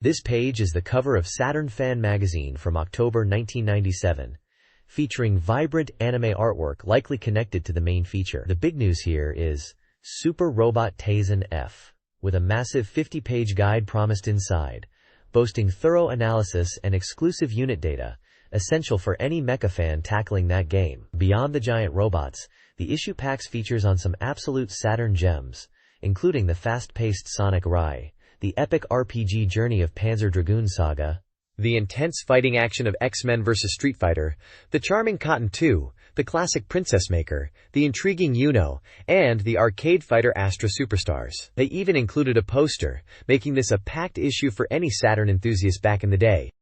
This page is the cover of Saturn Fan Magazine from October 1997, featuring vibrant anime artwork likely connected to the main feature. The big news here is Super Robot Taisen F, with a massive 50-page guide promised inside, boasting thorough analysis and exclusive unit data, essential for any mecha fan tackling that game. Beyond the giant robots, the issue packs features on some absolute Saturn gems, including the fast-paced Sonic Rai, the epic RPG journey of Panzer Dragoon Saga, the intense fighting action of X-Men vs. Street Fighter, the charming Cotton 2, the classic Princess Maker, the intriguing Uno, and the arcade fighter Astra Superstars. They even included a poster, making this a packed issue for any Saturn enthusiast back in the day.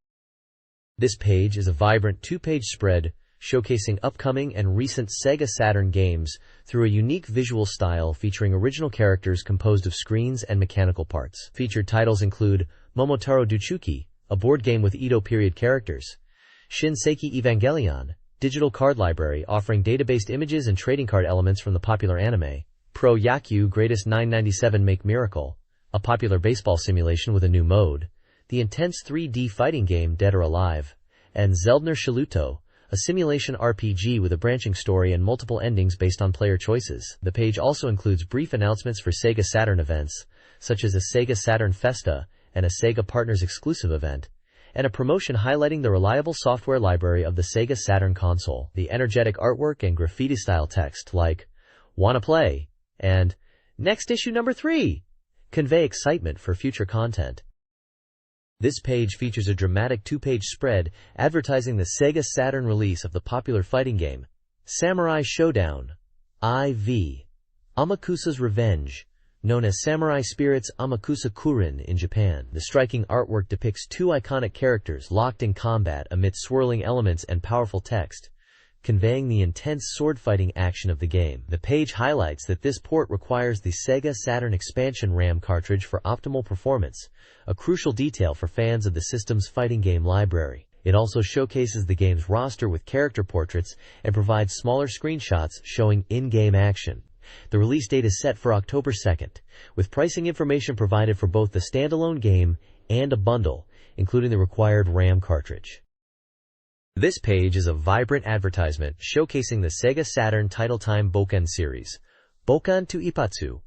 This page is a vibrant two-page spread showcasing upcoming and recent Sega Saturn games through a unique visual style featuring original characters composed of screens and mechanical parts. Featured titles include Duchuki, a board game with Edo period characters, Shin-Seiki Evangelion, digital card library offering databased images and trading card elements from the popular anime, Pro Yaku Greatest 997 Make Miracle, a popular baseball simulation with a new mode, the intense 3D fighting game Dead or Alive, and Zeldner Shaluto, a simulation RPG with a branching story and multiple endings based on player choices. The page also includes brief announcements for Sega Saturn events, such as a Sega Saturn Festa and a Sega Partners exclusive event, and a promotion highlighting the reliable software library of the Sega Saturn console. The energetic artwork and graffiti-style text like, "Wanna play?" and "Next issue number 3" convey excitement for future content. This page features a dramatic two-page spread advertising the Sega Saturn release of the popular fighting game, Samurai Showdown, IV, Amakusa's Revenge, known as Samurai Spirit's Amakusa Kurin in Japan. The striking artwork depicts two iconic characters locked in combat amidst swirling elements and powerful text, conveying the intense sword-fighting action of the game. The page highlights that this port requires the Sega Saturn expansion RAM cartridge for optimal performance, a crucial detail for fans of the system's fighting game library. It also showcases the game's roster with character portraits and provides smaller screenshots showing in-game action. The release date is set for October 2nd, with pricing information provided for both the standalone game and a bundle, including the required RAM cartridge. This page is a vibrant advertisement showcasing the Sega Saturn Title Time Boken series, Bokan to Ipatsu,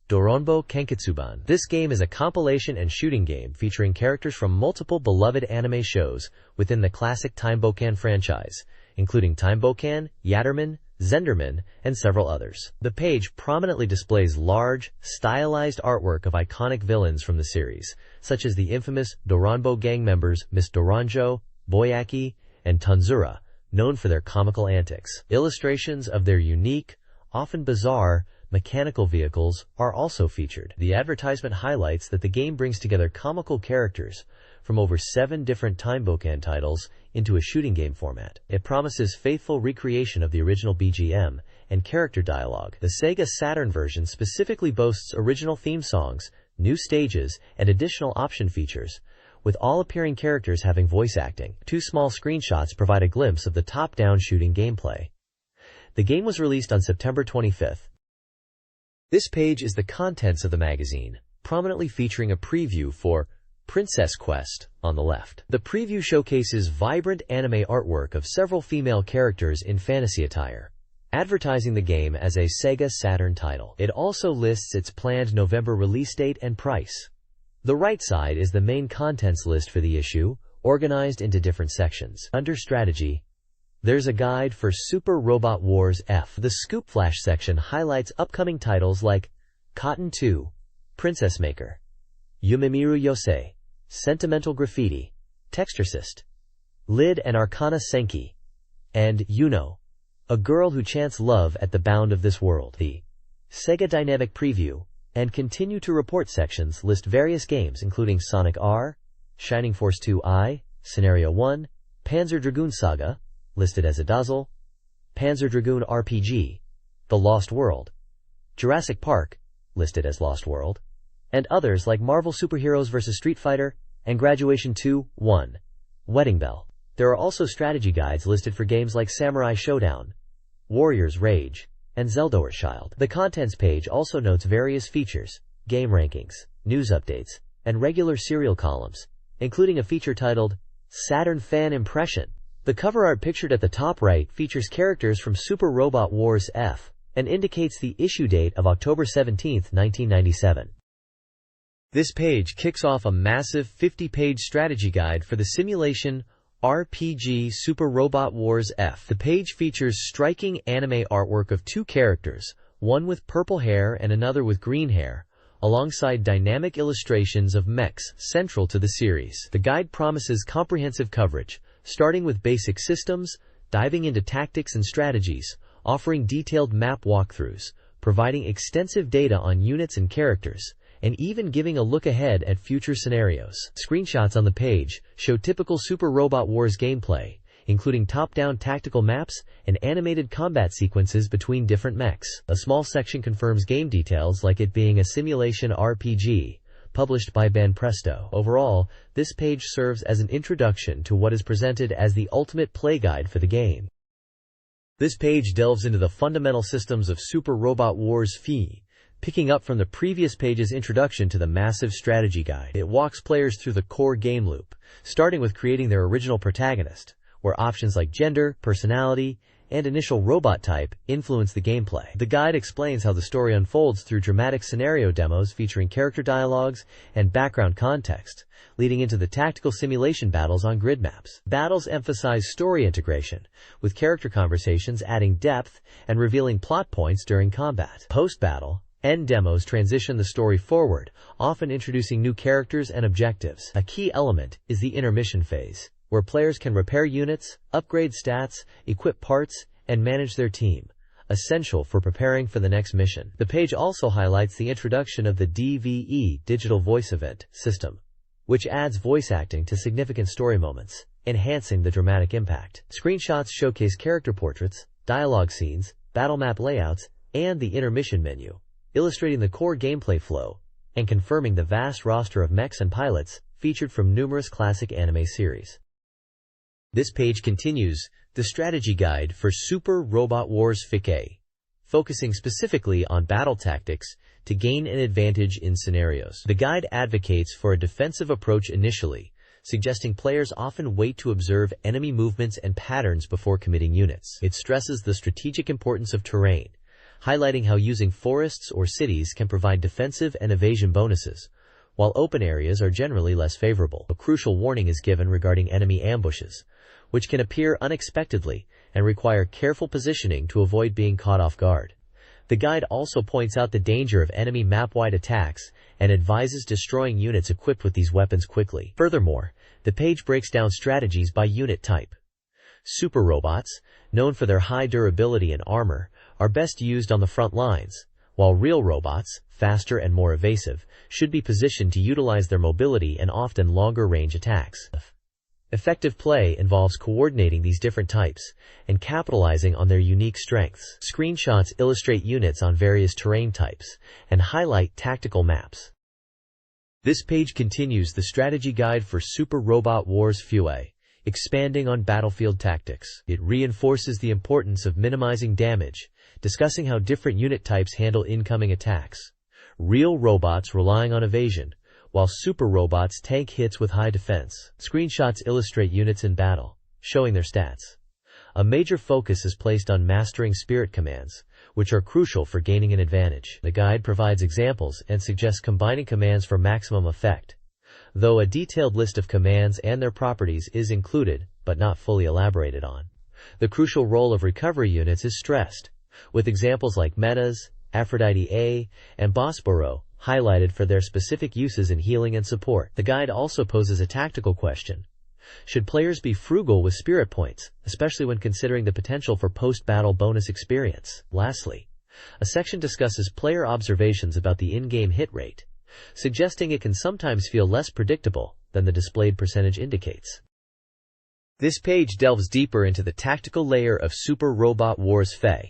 Doronbo Kenketsuban. This game is a compilation and shooting game featuring characters from multiple beloved anime shows within the classic Time Bokan franchise, including Time Bokan, Yatterman, Zenderman, and several others. The page prominently displays large, stylized artwork of iconic villains from the series, such as the infamous Doronbo gang members Miss Doranjo, Boyaki, and Tanzura, known for their comical antics. Illustrations of their unique, often bizarre, mechanical vehicles are also featured. The advertisement highlights that the game brings together comical characters from over 7 different Time Bokan titles into a shooting game format. It promises faithful recreation of the original BGM and character dialogue. The Sega Saturn version specifically boasts original theme songs, new stages, and additional option features, with all appearing characters having voice acting. 2 small screenshots provide a glimpse of the top-down shooting gameplay. The game was released on September 25th. This page is the contents of the magazine, prominently featuring a preview for Princess Quest on the left. The preview showcases vibrant anime artwork of several female characters in fantasy attire, advertising the game as a Sega Saturn title. It also lists its planned November release date and price. The right side is the main contents list for the issue, organized into different sections. Under Strategy, there's a guide for Super Robot Wars F. The Scoop Flash section highlights upcoming titles like Cotton 2, Princess Maker, Yumemiru Yosei, Sentimental Graffiti, Texturesist, Lid and Arcana Senki, and Uno, a girl who chants love at the bound of this world. The Sega Dynamic Preview and Continue to Report sections list various games including Sonic R, Shining Force 2i, Scenario 1, Panzer Dragoon Saga, listed as a Dazzle, Panzer Dragoon RPG, The Lost World, Jurassic Park, listed as Lost World, and others like Marvel Superheroes vs. Street Fighter and Graduation 2-1, Wedding Bell. There are also strategy guides listed for games like Samurai Showdown, Warrior's Rage, and Zelda's Child. The contents page also notes various features, game rankings, news updates, and regular serial columns, including a feature titled Saturn Fan Impression. The cover art pictured at the top right features characters from Super Robot Wars F and indicates the issue date of October 17, 1997. This page kicks off a massive 50-page strategy guide for the simulation RPG Super Robot Wars F. The page features striking anime artwork of two characters, one with purple hair and another with green hair, alongside dynamic illustrations of mechs central to the series. The guide promises comprehensive coverage, starting with basic systems, diving into tactics and strategies, offering detailed map walkthroughs, providing extensive data on units and characters, and even giving a look ahead at future scenarios. Screenshots on the page show typical Super Robot Wars gameplay, including top-down tactical maps and animated combat sequences between different mechs. A small section confirms game details like it being a simulation RPG, published by Banpresto. Overall, this page serves as an introduction to what is presented as the ultimate play guide for the game. This page delves into the fundamental systems of Super Robot Wars F, picking up from the previous page's introduction to the massive strategy guide. It walks players through the core game loop, starting with creating their original protagonist, where options like gender, personality, and initial robot type influence the gameplay. The guide explains how the story unfolds through dramatic scenario demos featuring character dialogues and background context, leading into the tactical simulation battles on grid maps. Battles emphasize story integration, with character conversations adding depth and revealing plot points during combat. Post-battle, end demos transition the story forward, often introducing new characters and objectives. A key element is the intermission phase, where players can repair units, upgrade stats, equip parts, and manage their team, essential for preparing for the next mission. The page also highlights the introduction of the DVE Digital Voice Event system, which adds voice acting to significant story moments, enhancing the dramatic impact. Screenshots showcase character portraits, dialogue scenes, battle map layouts, and the intermission menu, illustrating the core gameplay flow and confirming the vast roster of mechs and pilots featured from numerous classic anime series. This page continues the strategy guide for Super Robot Wars F, focusing specifically on battle tactics to gain an advantage in scenarios. The guide advocates for a defensive approach initially, suggesting players often wait to observe enemy movements and patterns before committing units. It stresses the strategic importance of terrain, highlighting how using forests or cities can provide defensive and evasion bonuses, while open areas are generally less favorable. A crucial warning is given regarding enemy ambushes, which can appear unexpectedly and require careful positioning to avoid being caught off guard. The guide also points out the danger of enemy map-wide attacks and advises destroying units equipped with these weapons quickly. Furthermore, the page breaks down strategies by unit type. Super robots, known for their high durability and armor, are best used on the front lines, while real robots, faster and more evasive, should be positioned to utilize their mobility and often longer-range attacks. Effective play involves coordinating these different types and capitalizing on their unique strengths. Screenshots illustrate units on various terrain types and highlight tactical maps. This page continues the strategy guide for Super Robot Wars F, expanding on battlefield tactics. It reinforces the importance of minimizing damage, discussing how different unit types handle incoming attacks. Real robots relying on evasion, while super robots tank hits with high defense. Screenshots illustrate units in battle, showing their stats. A major focus is placed on mastering spirit commands, which are crucial for gaining an advantage. The guide provides examples and suggests combining commands for maximum effect, though a detailed list of commands and their properties is included, but not fully elaborated on. The crucial role of recovery units is stressed, with examples like Metas, Aphrodite A, and Bosporo highlighted for their specific uses in healing and support. The guide also poses a tactical question. Should players be frugal with spirit points, especially when considering the potential for post-battle bonus experience? Lastly, a section discusses player observations about the in-game hit rate, suggesting it can sometimes feel less predictable than the displayed percentage indicates. This page delves deeper into the tactical layer of Super Robot Wars F,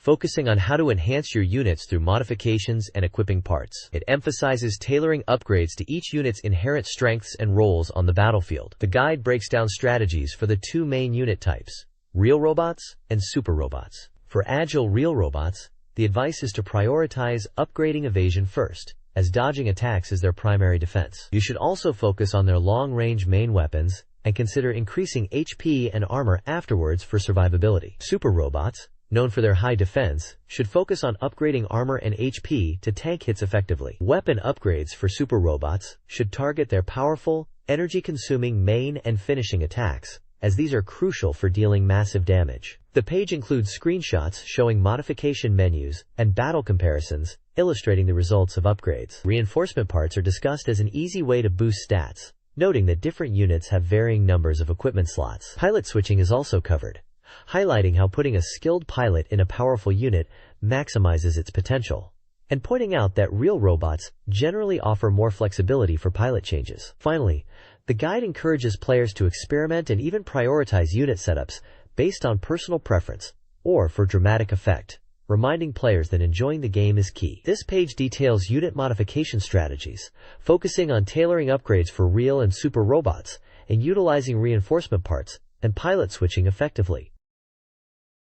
focusing on how to enhance your units through modifications and equipping parts. It emphasizes tailoring upgrades to each unit's inherent strengths and roles on the battlefield. The guide breaks down strategies for the two main unit types, real robots and super robots. For agile real robots, the advice is to prioritize upgrading evasion first, as dodging attacks is their primary defense. You should also focus on their long-range main weapons and consider increasing HP and armor afterwards for survivability. Super robots, known for their high defense, should focus on upgrading armor and HP to tank hits effectively. Weapon upgrades for super robots should target their powerful, energy-consuming main and finishing attacks, as these are crucial for dealing massive damage. The page includes screenshots showing modification menus and battle comparisons, illustrating the results of upgrades. Reinforcement parts are discussed as an easy way to boost stats, noting that different units have varying numbers of equipment slots. Pilot switching is also covered, highlighting how putting a skilled pilot in a powerful unit maximizes its potential, and pointing out that real robots generally offer more flexibility for pilot changes. Finally, the guide encourages players to experiment and even prioritize unit setups based on personal preference or for dramatic effect, reminding players that enjoying the game is key. This page details unit modification strategies, focusing on tailoring upgrades for real and super robots and utilizing reinforcement parts and pilot switching effectively.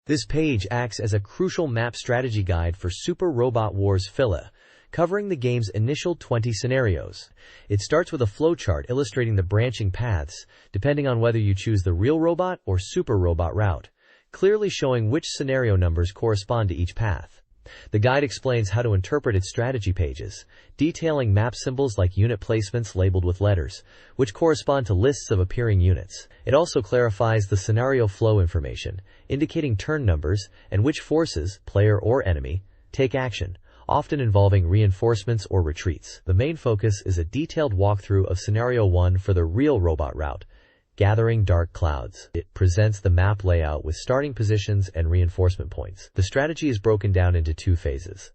This page acts as a crucial map strategy guide for Super Robot Wars Filla, covering the game's initial 20 scenarios. It starts with a flowchart illustrating the branching paths, depending on whether you choose the real robot or super robot route, clearly showing which scenario numbers correspond to each path. The guide explains how to interpret its strategy pages, detailing map symbols like unit placements labeled with letters, which correspond to lists of appearing units. It also clarifies the scenario flow information, indicating turn numbers and which forces, player or enemy, take action, often involving reinforcements or retreats. The main focus is a detailed walkthrough of Scenario 1 for the real robot route, Gathering Dark Clouds. It presents the map layout with starting positions and reinforcement points. The strategy is broken down into two phases.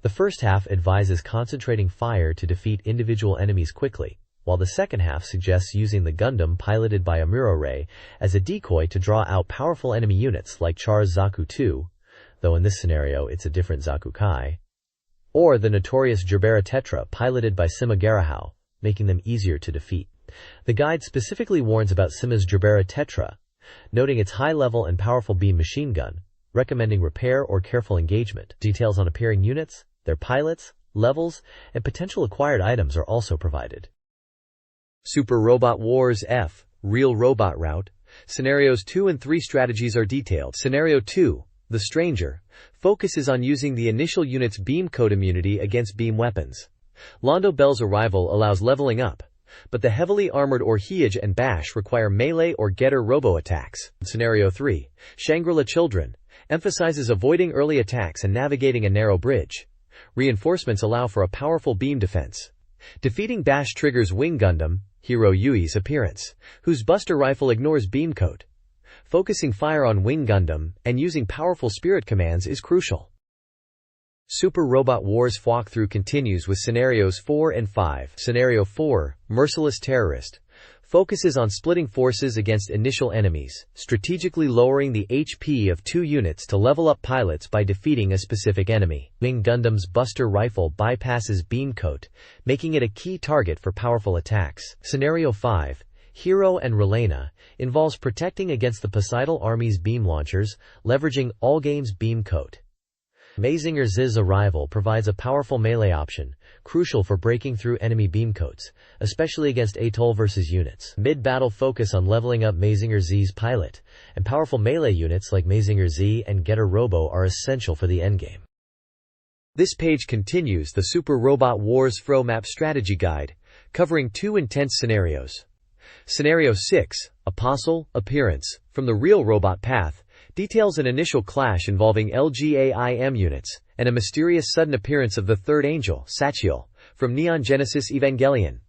The first half advises concentrating fire to defeat individual enemies quickly, while the second half suggests using the Gundam piloted by Amuro Ray as a decoy to draw out powerful enemy units like Char's Zaku 2, though in this scenario it's a different Zaku Kai, or the notorious Gerbera Tetra piloted by Sima Garahao, making them easier to defeat. The guide specifically warns about Sima's Gerbera Tetra, noting its high level and powerful beam machine gun, recommending repair or careful engagement. Details on appearing units, their pilots, levels, and potential acquired items are also provided. Super Robot Wars F, Real Robot Route, Scenarios 2 and 3 strategies are detailed. Scenario 2, The Stranger, focuses on using the initial unit's beam code immunity against beam weapons. Londo Bell's arrival allows leveling up, but the heavily armored Orhiej and Bash require melee or getter robo attacks. Scenario 3, Shangri-La Children, emphasizes avoiding early attacks and navigating a narrow bridge. Reinforcements allow for a powerful beam defense. Defeating Bash triggers Wing Gundam, Hero Yui's appearance, whose Buster Rifle ignores beam code. Focusing fire on Wing Gundam and using powerful spirit commands is crucial. Super Robot Wars walkthrough continues with Scenarios 4 and 5. Scenario 4, Merciless Terrorist, focuses on splitting forces against initial enemies, strategically lowering the HP of 2 units to level up pilots by defeating a specific enemy. Wing Gundam's Buster Rifle bypasses beam code, making it a key target for powerful attacks. Scenario 5, Hero and Relena, involves protecting against the Poseidon Army's beam launchers, leveraging Allgame's beam code. Mazinger Z's arrival provides a powerful melee option, crucial for breaking through enemy beam codes, especially against Atoll vs. units. Mid-battle focus on leveling up Mazinger Z's pilot, and powerful melee units like Mazinger Z and Getter Robo are essential for the endgame. This page continues the Super Robot Wars Fro Map Strategy Guide, covering 2 intense scenarios. Scenario 6, Apostle, Appearance, from the Real Robot Path, details an initial clash involving LGAIM units, and a mysterious sudden appearance of the Third Angel, Sachiel, from Neon Genesis Evangelion.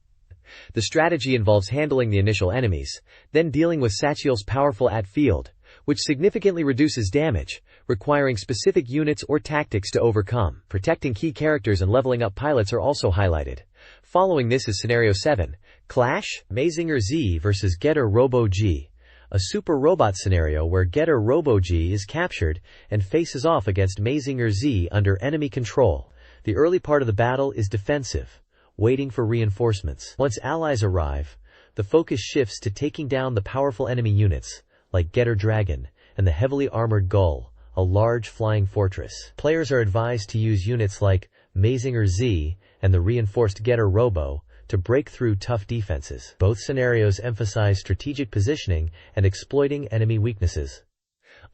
The strategy involves handling the initial enemies, then dealing with Sachiel's powerful at-field, which significantly reduces damage, requiring specific units or tactics to overcome. Protecting key characters and leveling up pilots are also highlighted. Following this is Scenario 7, Clash, Mazinger Z vs. Getter Robo G, a super robot scenario where Getter Robo G is captured and faces off against Mazinger Z under enemy control. The early part of the battle is defensive, waiting for reinforcements. Once allies arrive, the focus shifts to taking down the powerful enemy units, like Getter Dragon and the heavily armored Gull, a large flying fortress. Players are advised to use units like Mazinger Z and the reinforced Getter Robo to break through tough defenses. Both scenarios emphasize strategic positioning and exploiting enemy weaknesses.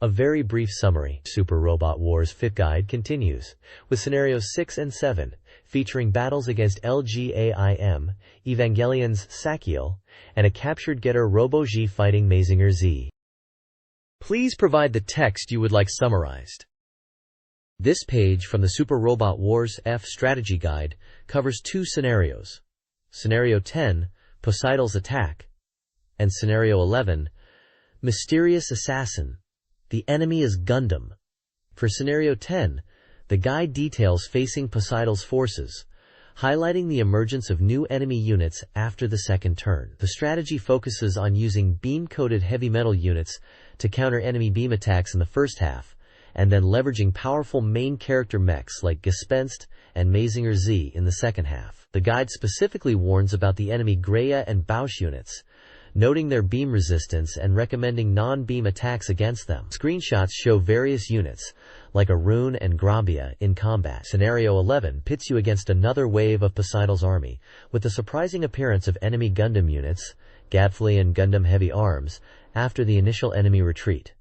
A very brief summary. Super Robot Wars 5th Guide continues, with scenarios 6 and 7, featuring battles against LGAIM, Evangelion's Sakiel, and a captured Getter Robo G fighting Mazinger Z. Please provide the text you would like summarized. This page from the Super Robot Wars F Strategy Guide covers 2 scenarios. Scenario 10, Poseidon's Attack, and Scenario 11, Mysterious Assassin. The enemy is Gundam. For Scenario 10, the guide details facing Poseidon's forces, highlighting the emergence of new enemy units after the second turn. The strategy focuses on using beam-coated heavy metal units to counter enemy beam attacks in the first half, and then leveraging powerful main character mechs like Gespenst and Mazinger Z in the second half. The guide specifically warns about the enemy Greya and Bausch units, noting their beam resistance and recommending non-beam attacks against them. Screenshots show various units, like Arun and Grambia, in combat. Scenario 11 pits you against another wave of Poseidon's army, with the surprising appearance of enemy Gundam units, Gadfly and Gundam Heavy Arms, after the initial enemy retreat.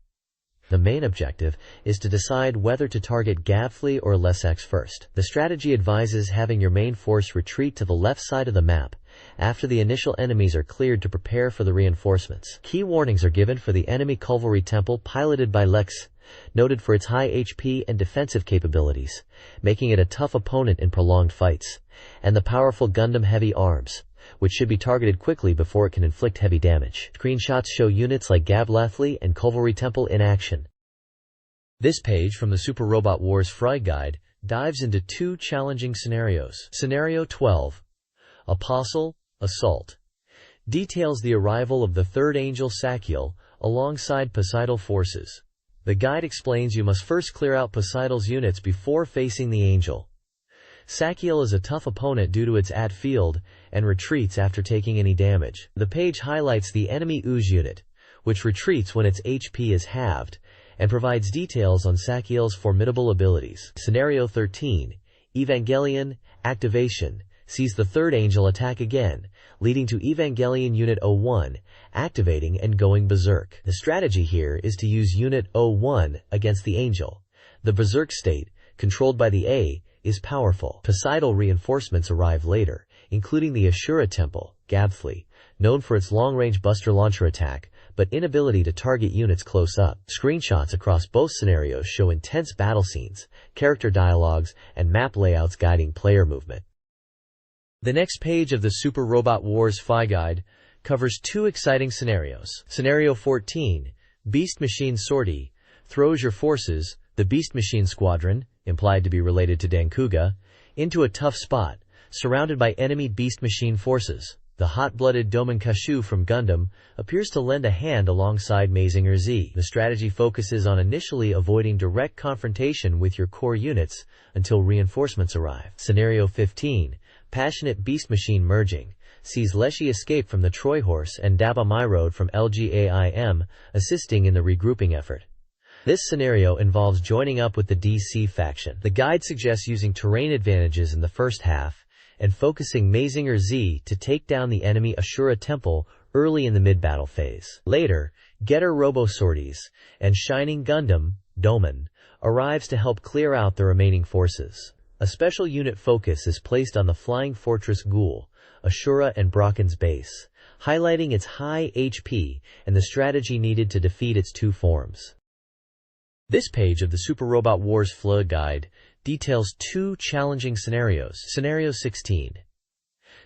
The main objective is to decide whether to target Gadfly or Lessex first. The strategy advises having your main force retreat to the left side of the map after the initial enemies are cleared to prepare for the reinforcements. Key warnings are given for the enemy Cavalry Temple piloted by Lex, noted for its high HP and defensive capabilities, making it a tough opponent in prolonged fights, and the powerful Gundam Heavy Arms, which should be targeted quickly before it can inflict heavy damage. Screenshots show units like Gablathly and Cavalry Temple in action. This page from the Super Robot Wars Fry Guide dives into 2 challenging scenarios. Scenario 12, Apostle Assault, details the arrival of the third angel Sakiel alongside Poseidon forces. The guide explains you must first clear out Poseidon's units before facing the angel. Sakiel is a tough opponent due to its at-field and retreats after taking any damage. The page highlights the enemy Ooze unit, which retreats when its HP is halved, and provides details on Sakiel's formidable abilities. Scenario 13, Evangelion Activation, sees the third angel attack again, leading to Evangelion Unit 01 activating and going berserk. The strategy here is to use Unit 01 against the angel. The berserk state, controlled by the A, is powerful. Poseidon reinforcements arrive later, including the Ashura Temple, Gabfly, known for its long-range buster launcher attack, but inability to target units close up. Screenshots across both scenarios show intense battle scenes, character dialogues, and map layouts guiding player movement. The next page of the Super Robot Wars Fi Guide covers 2 exciting scenarios. Scenario 14, Beast Machine Sortie, throws your forces, the Beast Machine Squadron, implied to be related to Dankuga, into a tough spot, surrounded by enemy Beast Machine forces. The hot-blooded Domenkashu from Gundam appears to lend a hand alongside Mazinger Z. The strategy focuses on initially avoiding direct confrontation with your core units until reinforcements arrive. Scenario 15, Passionate Beast Machine Merging, sees Leshy escape from the Troy Horse and Daba Myrode from LGAIM, assisting in the regrouping effort. This scenario involves joining up with the DC faction. The guide suggests using terrain advantages in the first half and focusing Mazinger Z to take down the enemy Ashura Temple early in the mid-battle phase. Later, Getter Robo Sorties and Shining Gundam, Doman, arrives to help clear out the remaining forces. A special unit focus is placed on the Flying Fortress Ghoul, Ashura and Brocken's base, highlighting its high HP and the strategy needed to defeat its 2 forms. This page of the Super Robot Wars Flow Guide details 2 challenging scenarios. Scenario 16.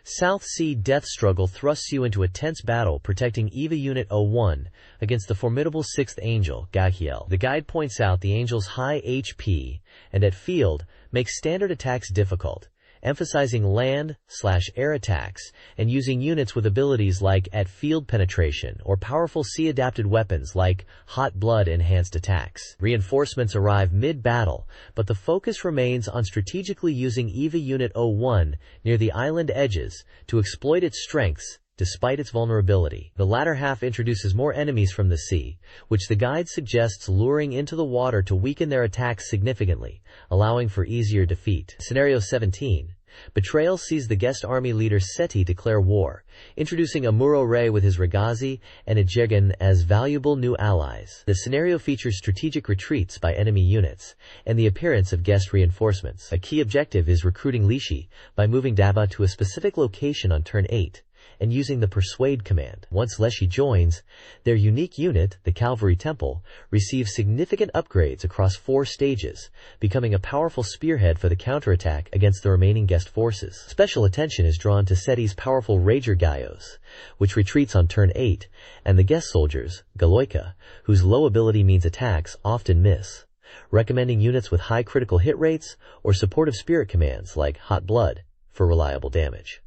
South Sea Death Struggle thrusts you into a tense battle protecting EVA Unit 01 against the formidable 6th Angel, Gachiel. The guide points out the Angel's high HP and at field makes standard attacks difficult, emphasizing land/air attacks and using units with abilities like at-field penetration or powerful sea-adapted weapons like hot blood enhanced attacks. Reinforcements arrive mid-battle, but the focus remains on strategically using EVA Unit 01 near the island edges to exploit its strengths despite its vulnerability. The latter half introduces more enemies from the sea, which the guide suggests luring into the water to weaken their attacks significantly, allowing for easier defeat. Scenario 17. Betrayal sees the guest army leader Seti declare war, introducing Amuro Ray with his Ragazzi and Ijegan as valuable new allies. The scenario features strategic retreats by enemy units, and the appearance of guest reinforcements. A key objective is recruiting Lishi by moving Daba to a specific location on turn 8, and using the Persuade command. Once Leshy joins, their unique unit, the Cavalry Temple, receives significant upgrades across 4 stages, becoming a powerful spearhead for the counterattack against the remaining guest forces. Special attention is drawn to Seti's powerful Rager Gaios, which retreats on turn 8, and the guest soldiers, Galoika, whose low ability means attacks often miss, recommending units with high critical hit rates or supportive spirit commands like Hot Blood for reliable damage.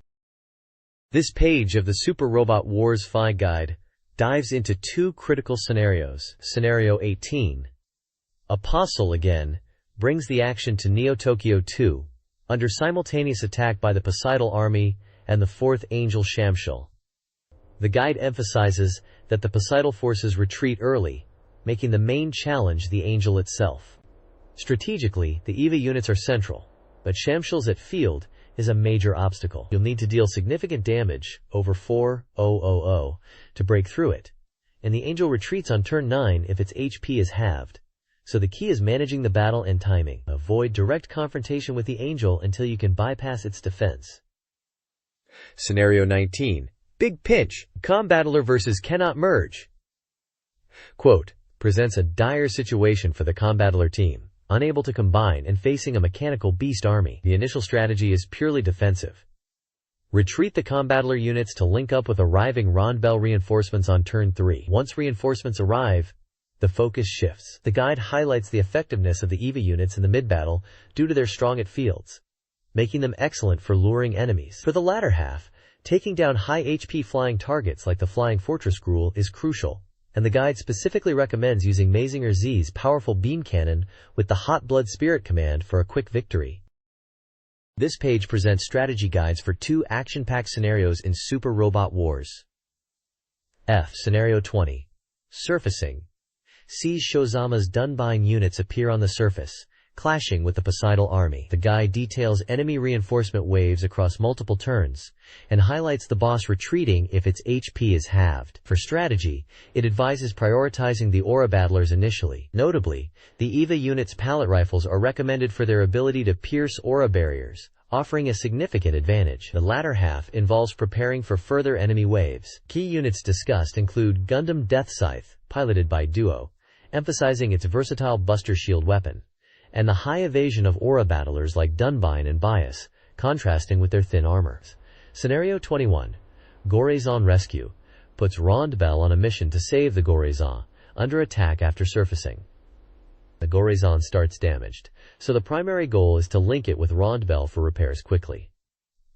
This page of the Super Robot Wars FI Guide dives into 2 critical scenarios. Scenario 18. Apostle again brings the action to Neo Tokyo 2, under simultaneous attack by the Poseidal Army and the 4th Angel Shamshul. The guide emphasizes that the Poseidal forces retreat early, making the main challenge the Angel itself. Strategically, the EVA units are central, but Shamshul's at field is a major obstacle. You'll need to deal significant damage, over 4,000, to break through it, and the Angel retreats on turn 9 if its HP is halved. So the key is managing the battle and timing. Avoid direct confrontation with the Angel until you can bypass its defense. Scenario 19. Big Pinch, Combattler versus Cannot Merge. Quote, presents a dire situation for the Combattler team, unable to combine and facing a mechanical beast army. The initial strategy is purely defensive. Retreat the Combattler units to link up with arriving Rondbell reinforcements on turn 3. Once reinforcements arrive, the focus shifts. The guide highlights the effectiveness of the EVA units in the mid-battle due to their strong at fields, making them excellent for luring enemies. For the latter half, taking down high HP flying targets like the Flying Fortress Gruul is crucial, and the guide specifically recommends using Mazinger Z's powerful beam cannon with the Hot Blood Spirit command for a quick victory. This page presents strategy guides for 2 action-packed scenarios in Super Robot Wars. Scenario 20. Surfacing. Sees Shozama's Dunbine units appear on the surface, clashing with the Poseidal army. The guide details enemy reinforcement waves across multiple turns, and highlights the boss retreating if its HP is halved. For strategy, it advises prioritizing the Aura Battlers initially. Notably, the EVA unit's pallet rifles are recommended for their ability to pierce aura barriers, offering a significant advantage. The latter half involves preparing for further enemy waves. Key units discussed include Gundam Death Scythe, piloted by Duo, emphasizing its versatile Buster Shield weapon, and the high evasion of aura battlers like Dunbine and Bias, contrasting with their thin armors. Scenario 21. Gorazon Rescue puts Rondbell on a mission to save the Gorazon, under attack after surfacing. The Gorazon starts damaged, so the primary goal is to link it with Rondbell for repairs quickly.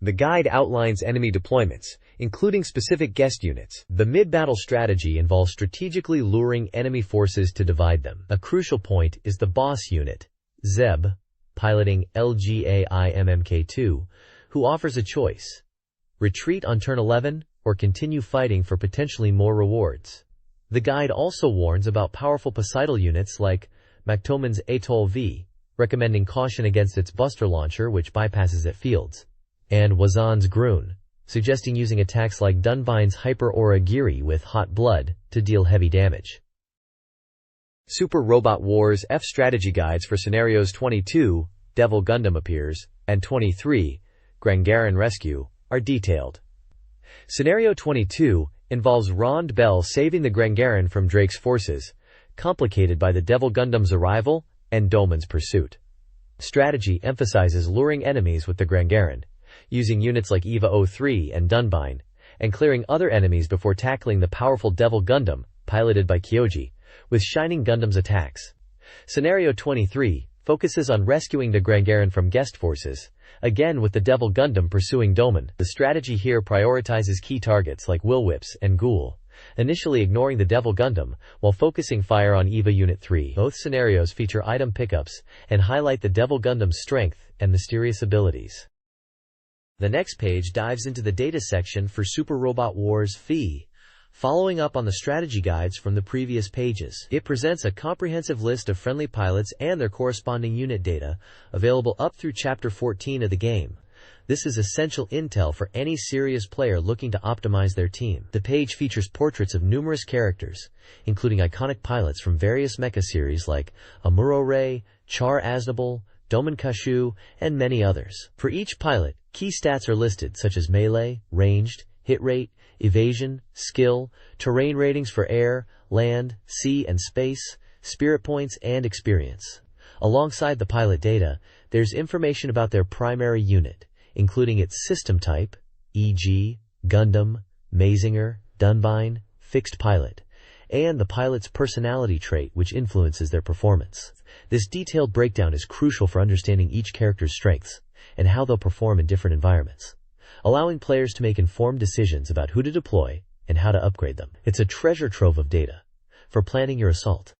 The guide outlines enemy deployments, including specific guest units. The mid-battle strategy involves strategically luring enemy forces to divide them. A crucial point is the boss unit, Zeb, piloting LGAIMMK2, who offers a choice: retreat on turn 11 or continue fighting for potentially more rewards. The guide also warns about powerful Poseidal units like Mactoman's Atoll V, recommending caution against its Buster Launcher which bypasses at fields, and Wazan's Groon, suggesting using attacks like Dunbine's Hyper Aura Giri with Hot Blood to deal heavy damage. Super Robot Wars F strategy guides for scenarios 22, Devil Gundam appears, and 23, Grangarin Rescue, are detailed. Scenario 22 involves Rondbell saving the Grangarin from Drake's forces, complicated by the Devil Gundam's arrival and Doman's pursuit. Strategy emphasizes luring enemies with the Grangarin, using units like EVA 03 and Dunbine, and clearing other enemies before tackling the powerful Devil Gundam, piloted by Kyoji, with Shining Gundam's attacks. Scenario 23 focuses on rescuing the Grangarin from guest forces, again with the Devil Gundam pursuing Doman. The strategy here prioritizes key targets like Willwhips and Ghoul, initially ignoring the Devil Gundam while focusing fire on EVA Unit 3. Both scenarios feature item pickups and highlight the Devil Gundam's strength and mysterious abilities. The next page dives into the data section for Super Robot Wars FI. Following up on the strategy guides from the previous pages, it presents a comprehensive list of friendly pilots and their corresponding unit data, available up through Chapter 14 of the game, This is essential intel for any serious player looking to optimize their team. The page features portraits of numerous characters, including iconic pilots from various mecha series like Amuro-Ray, Char Aznable, Domenkashu, and many others. For each pilot, key stats are listed such as melee, ranged, hit rate, evasion, skill, terrain ratings for air, land, sea, and space, spirit points, and experience. Alongside the pilot data, there's information about their primary unit, including its system type, e.g., Gundam, Mazinger, Dunbine, fixed pilot, and the pilot's personality trait which influences their performance. This detailed breakdown is crucial for understanding each character's strengths and how they'll perform in different environments, allowing players to make informed decisions about who to deploy and how to upgrade them. It's a treasure trove of data for planning your assault.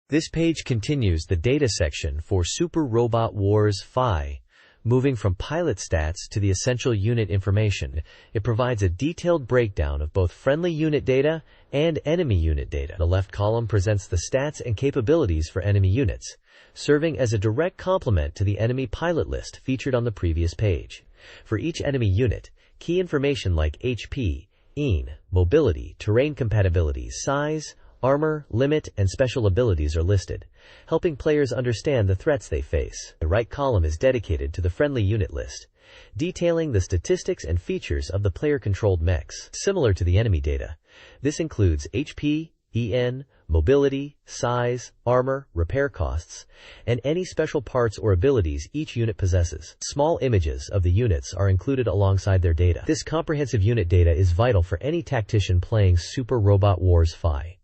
This page continues the data section for Super Robot Wars Phi. Moving from pilot stats to the essential unit information, it provides a detailed breakdown of both friendly unit data and enemy unit data. The left column presents the stats and capabilities for enemy units, serving as a direct complement to the enemy pilot list featured on the previous page. For each enemy unit, key information like HP, EAN, mobility, terrain compatibility, size, armor, limit, and special abilities are listed, helping players understand the threats they face. The right column is dedicated to the friendly unit list, detailing the statistics and features of the player-controlled mechs. Similar to the enemy data, this includes HP, EN, mobility, size, armor, repair costs, and any special parts or abilities each unit possesses. Small images of the units are included alongside their data. This comprehensive unit data is vital for any tactician playing Super Robot Wars Phi.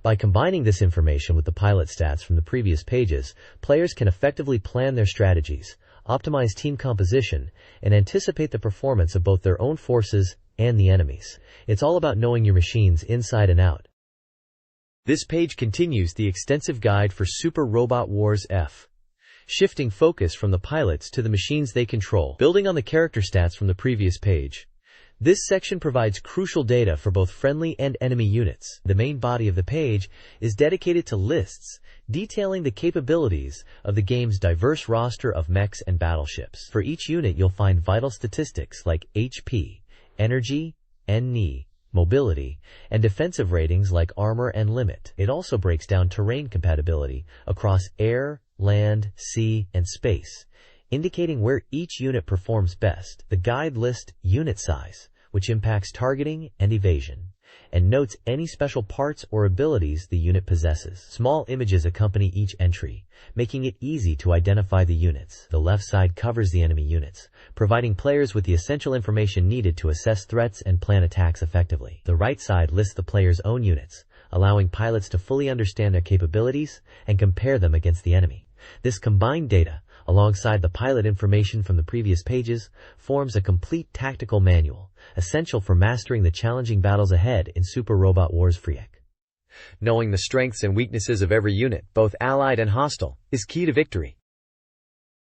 By combining this information with the pilot stats from the previous pages, players can effectively plan their strategies, optimize team composition, and anticipate the performance of both their own forces and the enemy's. It's all about knowing your machines inside and out. This page continues the extensive guide for Super Robot Wars F, shifting focus from the pilots to the machines they control. Building on the character stats from the previous page, this section provides crucial data for both friendly and enemy units. The main body of the page is dedicated to lists, detailing the capabilities of the game's diverse roster of mechs and battleships. For each unit, you'll find vital statistics like HP, energy, NE, mobility, and defensive ratings like armor and limit. It also breaks down terrain compatibility across air, land, sea, and space, indicating where each unit performs best. The guide lists unit size, which impacts targeting and evasion, and notes any special parts or abilities the unit possesses. Small images accompany each entry, making it easy to identify the units. The left side covers the enemy units, providing players with the essential information needed to assess threats and plan attacks effectively. The right side lists the player's own units, allowing pilots to fully understand their capabilities and compare them against the enemy. This combined data, alongside the pilot information from the previous pages, forms a complete tactical manual, essential for mastering the challenging battles ahead in Super Robot Wars Phi. Knowing the strengths and weaknesses of every unit, both allied and hostile, is key to victory.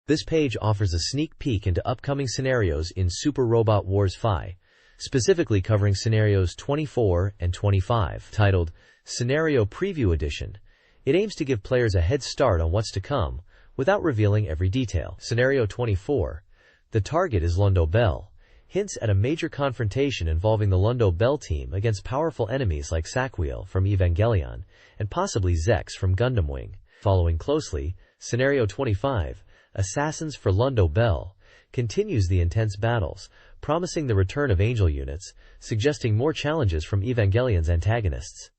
This page offers a sneak peek into upcoming scenarios in Super Robot Wars Phi, specifically covering scenarios 24 and 25. Titled Scenario Preview Edition, it aims to give players a head start on what's to come, without revealing every detail. Scenario 24. The target is Lundo Bell, hints at a major confrontation involving the Lundo Bell team against powerful enemies like Sakwheel from Evangelion, and possibly Zex from Gundam Wing. Following closely, Scenario 25, Assassins for Lundo Bell, continues the intense battles, promising the return of angel units, suggesting more challenges from Evangelion's antagonists.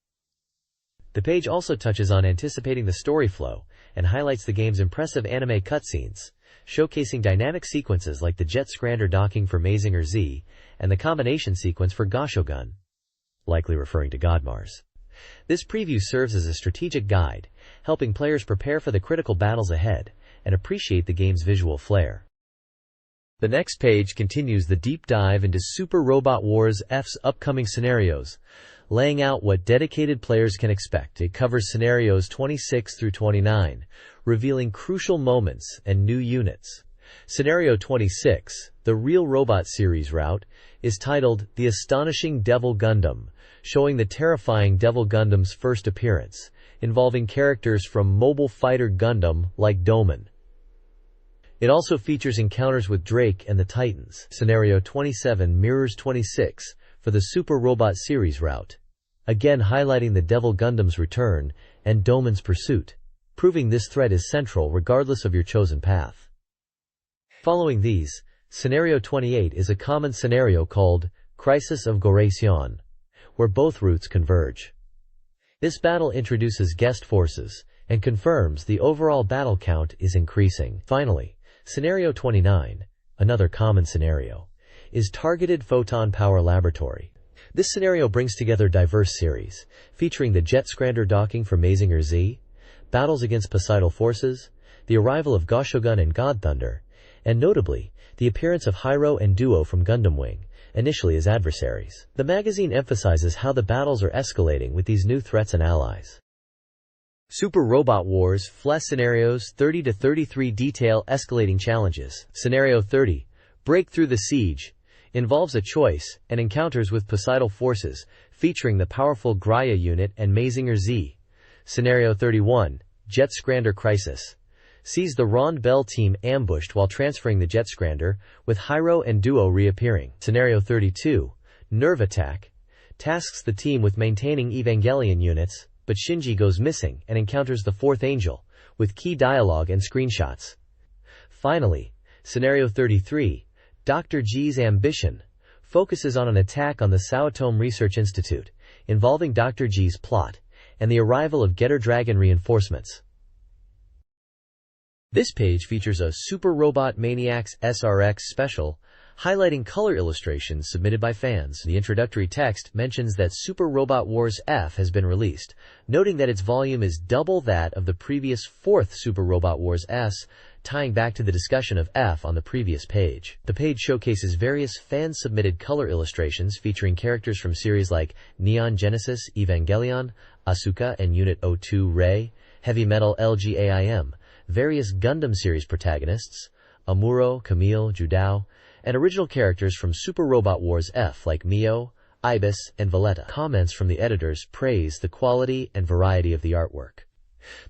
The page also touches on anticipating the story flow and highlights the game's impressive anime cutscenes, showcasing dynamic sequences like the Jet Scrander docking for Mazinger Z and the combination sequence for Gashogun, likely referring to Godmars. This preview serves as a strategic guide, helping players prepare for the critical battles ahead and appreciate the game's visual flair. The next page continues the deep dive into Super Robot Wars F's upcoming scenarios, laying out what dedicated players can expect. It covers scenarios 26 through 29, revealing crucial moments and new units. Scenario 26, the Real Robot series route, is titled The Astonishing Devil Gundam, showing the terrifying Devil Gundam's first appearance, involving characters from Mobile Fighter Gundam like Doman. It also features encounters with Drake and the Titans. Scenario 27 mirrors 26 for the Super Robot Series route, again highlighting the Devil Gundam's return and Doman's pursuit, proving this threat is central regardless of your chosen path. Following these, Scenario 28 is a common scenario called Crisis of Goration, where both routes converge. This battle introduces guest forces and confirms the overall battle count is increasing. Finally, Scenario 29, another common scenario, is Targeted Photon Power Laboratory. This scenario brings together diverse series, featuring the Jet Scrander docking for Mazinger Z, battles against Poseidal forces, the arrival of Goshogun and God Thunder, and notably, the appearance of Hyro and Duo from Gundam Wing, initially as adversaries. The magazine emphasizes how the battles are escalating with these new threats and allies. Super Robot Wars Flesh Scenarios 30 to 33 detail escalating challenges. Scenario 30, Break Through the Siege, involves a choice and encounters with Poseidal forces, featuring the powerful Graia unit and Mazinger Z. Scenario 31, Jet Scrander Crisis, sees the Rond Bell team ambushed while transferring the Jet Scrander, with Hyro and Duo reappearing. Scenario 32, Nerve Attack, tasks the team with maintaining Evangelion units, but Shinji goes missing and encounters the Fourth Angel, with key dialogue and screenshots. Finally, Scenario 33, Dr. G's Ambition, focuses on an attack on the Saotome Research Institute, involving Dr. G's plot, and the arrival of Getter Dragon reinforcements. This page features a Super Robot Maniacs SRX special, highlighting color illustrations submitted by fans. The introductory text mentions that Super Robot Wars F has been released, noting that its volume is double that of the previous fourth Super Robot Wars S, tying back to the discussion of F on the previous page. The page showcases various fan-submitted color illustrations featuring characters from series like Neon Genesis Evangelion, Asuka and Unit 02 Rei, Heavy Metal LGAIM, various Gundam series protagonists, Amuro, Camille, Judao, and original characters from Super Robot Wars F like Mio, Ibis, and Valletta. Comments from the editors praise the quality and variety of the artwork.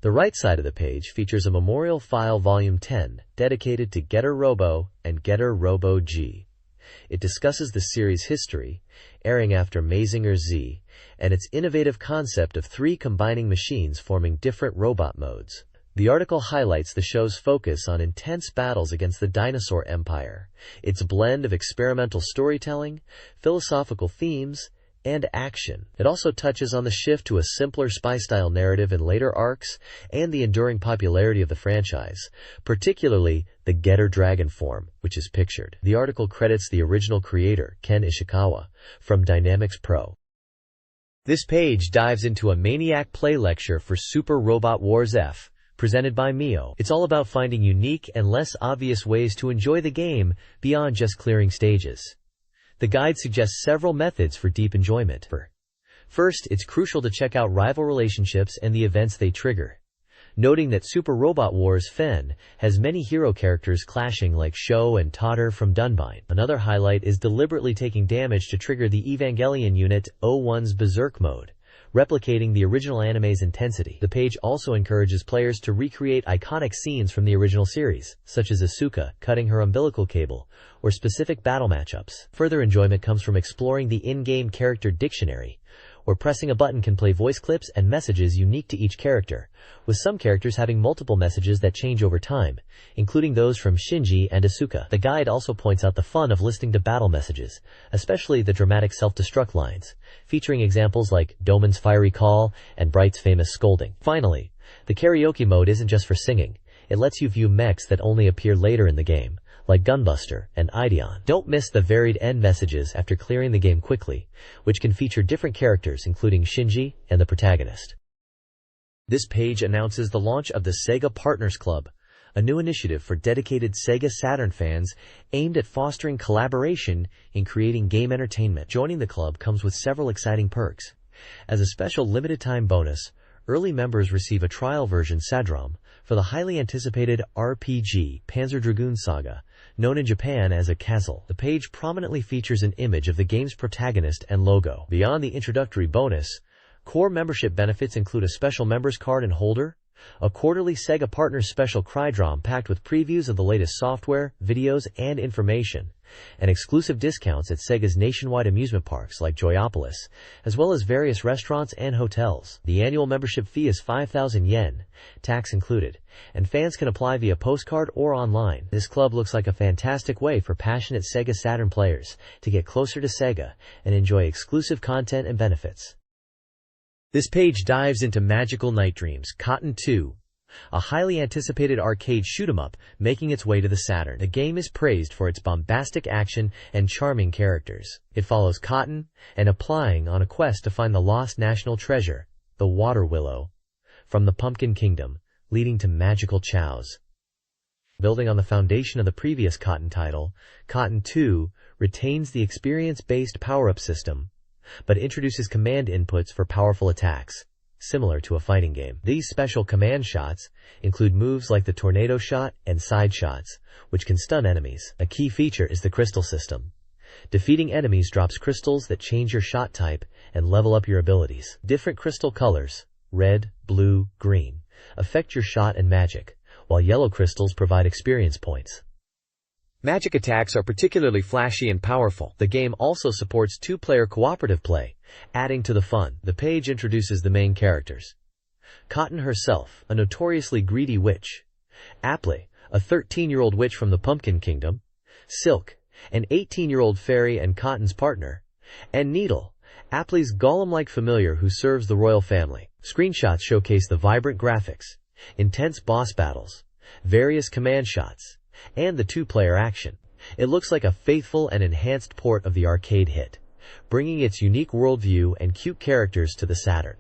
The right side of the page features a memorial file volume 10 dedicated to Getter Robo and Getter Robo G. It discusses the series' history, airing after Mazinger Z, and its innovative concept of three combining machines forming different robot modes. The article highlights the show's focus on intense battles against the Dinosaur Empire, its blend of experimental storytelling, philosophical themes, and action. It also touches on the shift to a simpler spy-style narrative in later arcs and the enduring popularity of the franchise, particularly the Getter Dragon form, which is pictured. The article credits the original creator, Ken Ishikawa, from Dynamics Pro. This page dives into a Maniac play lecture for Super Robot Wars F, presented by Mio. It's all about finding unique and less obvious ways to enjoy the game beyond just clearing stages. The guide suggests several methods for deep enjoyment. First, it's crucial to check out rival relationships and the events they trigger, noting that Super Robot Wars Fen has many hero characters clashing like Sho and Totter from Dunbine. Another highlight is deliberately taking damage to trigger the Evangelion Unit 01's Berserk mode, replicating the original anime's intensity. The page also encourages players to recreate iconic scenes from the original series, such as Asuka cutting her umbilical cable, or specific battle matchups. Further enjoyment comes from exploring the in-game character dictionary, where pressing a button can play voice clips and messages unique to each character, with some characters having multiple messages that change over time, including those from Shinji and Asuka. The guide also points out the fun of listening to battle messages, especially the dramatic self-destruct lines, featuring examples like Doman's fiery call and Bright's famous scolding. Finally, the karaoke mode isn't just for singing. It lets you view mechs that only appear later in the game, like Gunbuster and Ideon. Don't miss the varied end messages after clearing the game quickly, which can feature different characters including Shinji and the protagonist. This page announces the launch of the Sega Partners Club, a new initiative for dedicated Sega Saturn fans aimed at fostering collaboration in creating game entertainment. Joining the club comes with several exciting perks. As a special limited-time bonus, early members receive a trial version Sadrom for the highly anticipated RPG Panzer Dragoon Saga, known in Japan as a Kazal. The page prominently features an image of the game's protagonist and logo. Beyond the introductory bonus, core membership benefits include a special members card and holder, a quarterly Sega Partners special Crydrom packed with previews of the latest software, videos, and information, and exclusive discounts at Sega's nationwide amusement parks like Joyopolis, as well as various restaurants and hotels. The annual membership fee is 5,000 yen, tax included, and fans can apply via postcard or online. This club looks like a fantastic way for passionate Sega Saturn players to get closer to Sega and enjoy exclusive content and benefits. This page dives into Magical Night Dreams Cotton 2, a highly anticipated arcade shoot-'em-up making its way to the Saturn. The game is praised for its bombastic action and charming characters. It follows Cotton and Applying on a quest to find the lost national treasure, the Water Willow, from the Pumpkin Kingdom, leading to magical chows. Building on the foundation of the previous Cotton title, Cotton 2 retains the experience-based power-up system, but introduces command inputs for powerful attacks, similar to a fighting game. These special command shots include moves like the tornado shot and side shots, which can stun enemies. A key feature is the crystal system. Defeating enemies drops crystals that change your shot type and level up your abilities. Different crystal colors, red, blue, green, affect your shot and magic, while yellow crystals provide experience points. Magic attacks are particularly flashy and powerful. The game also supports two-player cooperative play, adding to the fun. The page introduces the main characters. Cotton herself, a notoriously greedy witch. Apple, a 13-year-old witch from the Pumpkin Kingdom. Silk, an 18-year-old fairy and Cotton's partner. And Needle, Apple's golem-like familiar who serves the royal family. Screenshots showcase the vibrant graphics, intense boss battles, various command shots, and the two-player action. It looks like a faithful and enhanced port of the arcade hit, bringing its unique worldview and cute characters to the Saturn.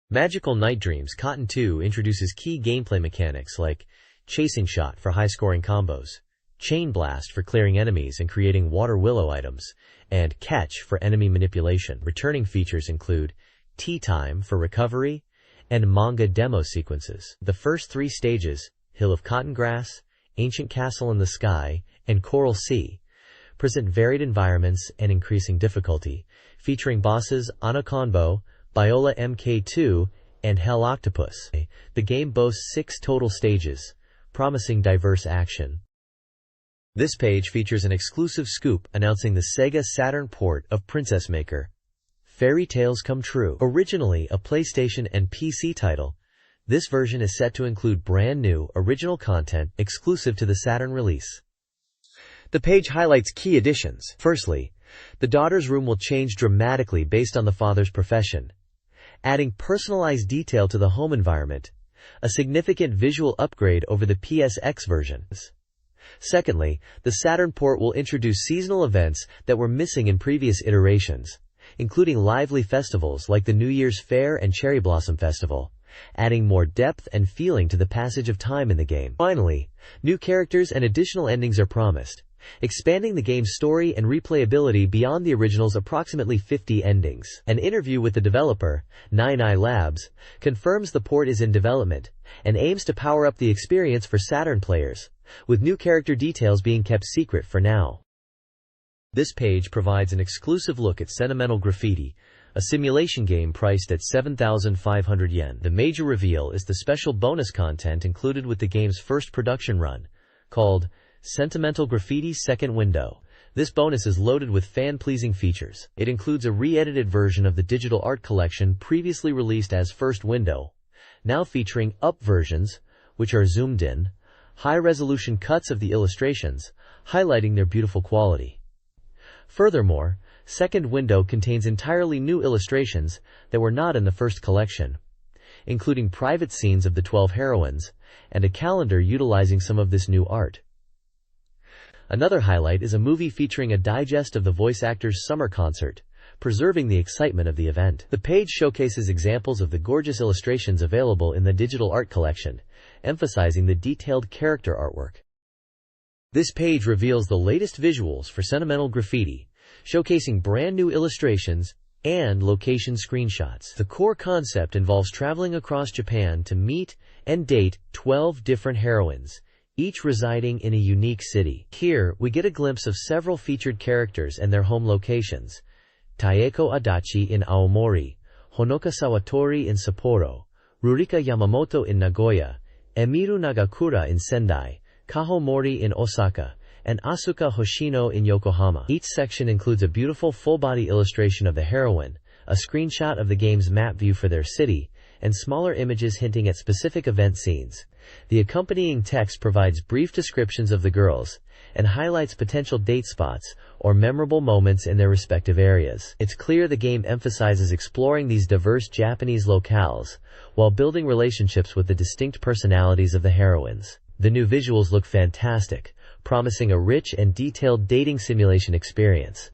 Magical Night Dreams Cotton 2 introduces key gameplay mechanics like Chasing Shot for high-scoring combos, Chain Blast for clearing enemies and creating Water Willow items, and Catch for enemy manipulation. Returning features include Tea Time for recovery and manga demo sequences. The first three stages, Hill of Cotton Grass, Ancient Castle in the Sky, and Coral Sea, present varied environments and increasing difficulty, featuring bosses Anaconbo, Biola MK2, and Hell Octopus. The game boasts 6 total stages, promising diverse action. This page features an exclusive scoop announcing the Sega Saturn port of Princess Maker, Fairy Tales Come True. Originally a PlayStation and PC title, this version is set to include brand new, original content exclusive to the Saturn release. The page highlights key additions. Firstly, the daughter's room will change dramatically based on the father's profession, adding personalized detail to the home environment, a significant visual upgrade over the PSX versions. Secondly, the Saturn port will introduce seasonal events that were missing in previous iterations, including lively festivals like the New Year's Fair and Cherry Blossom Festival, adding more depth and feeling to the passage of time in the game. Finally, new characters and additional endings are promised, expanding the game's story and replayability beyond the original's approximately 50 endings. An interview with the developer, Nine Eye Labs, confirms the port is in development and aims to power up the experience for Saturn players, with new character details being kept secret for now. This page provides an exclusive look at Sentimental Graffiti, a simulation game priced at 7,500 yen. The major reveal is the special bonus content included with the game's first production run, called Sentimental Graffiti Second Window. This bonus is loaded with fan-pleasing features. It includes a re-edited version of the digital art collection previously released as First Window, now featuring up versions, which are zoomed in, high-resolution cuts of the illustrations, highlighting their beautiful quality. Furthermore, Second Window contains entirely new illustrations that were not in the first collection, including private scenes of the 12 heroines, and a calendar utilizing some of this new art. Another highlight is a movie featuring a digest of the voice actor's summer concert, preserving the excitement of the event. The page showcases examples of the gorgeous illustrations available in the digital art collection, emphasizing the detailed character artwork. This page reveals the latest visuals for Sentimental Graffiti, showcasing brand new illustrations and location screenshots. The core concept involves traveling across Japan to meet and date 12 different heroines, each residing in a unique city. Here, we get a glimpse of several featured characters and their home locations: Taeko Adachi in Aomori, Honoka Sawatori in Sapporo, Rurika Yamamoto in Nagoya, Emiru Nagakura in Sendai, Kaho Mori in Osaka, and Asuka Hoshino in Yokohama. Each section includes a beautiful full-body illustration of the heroine, a screenshot of the game's map view for their city, and smaller images hinting at specific event scenes. The accompanying text provides brief descriptions of the girls and highlights potential date spots or memorable moments in their respective areas. It's clear the game emphasizes exploring these diverse Japanese locales while building relationships with the distinct personalities of the heroines. The new visuals look fantastic, promising a rich and detailed dating simulation experience.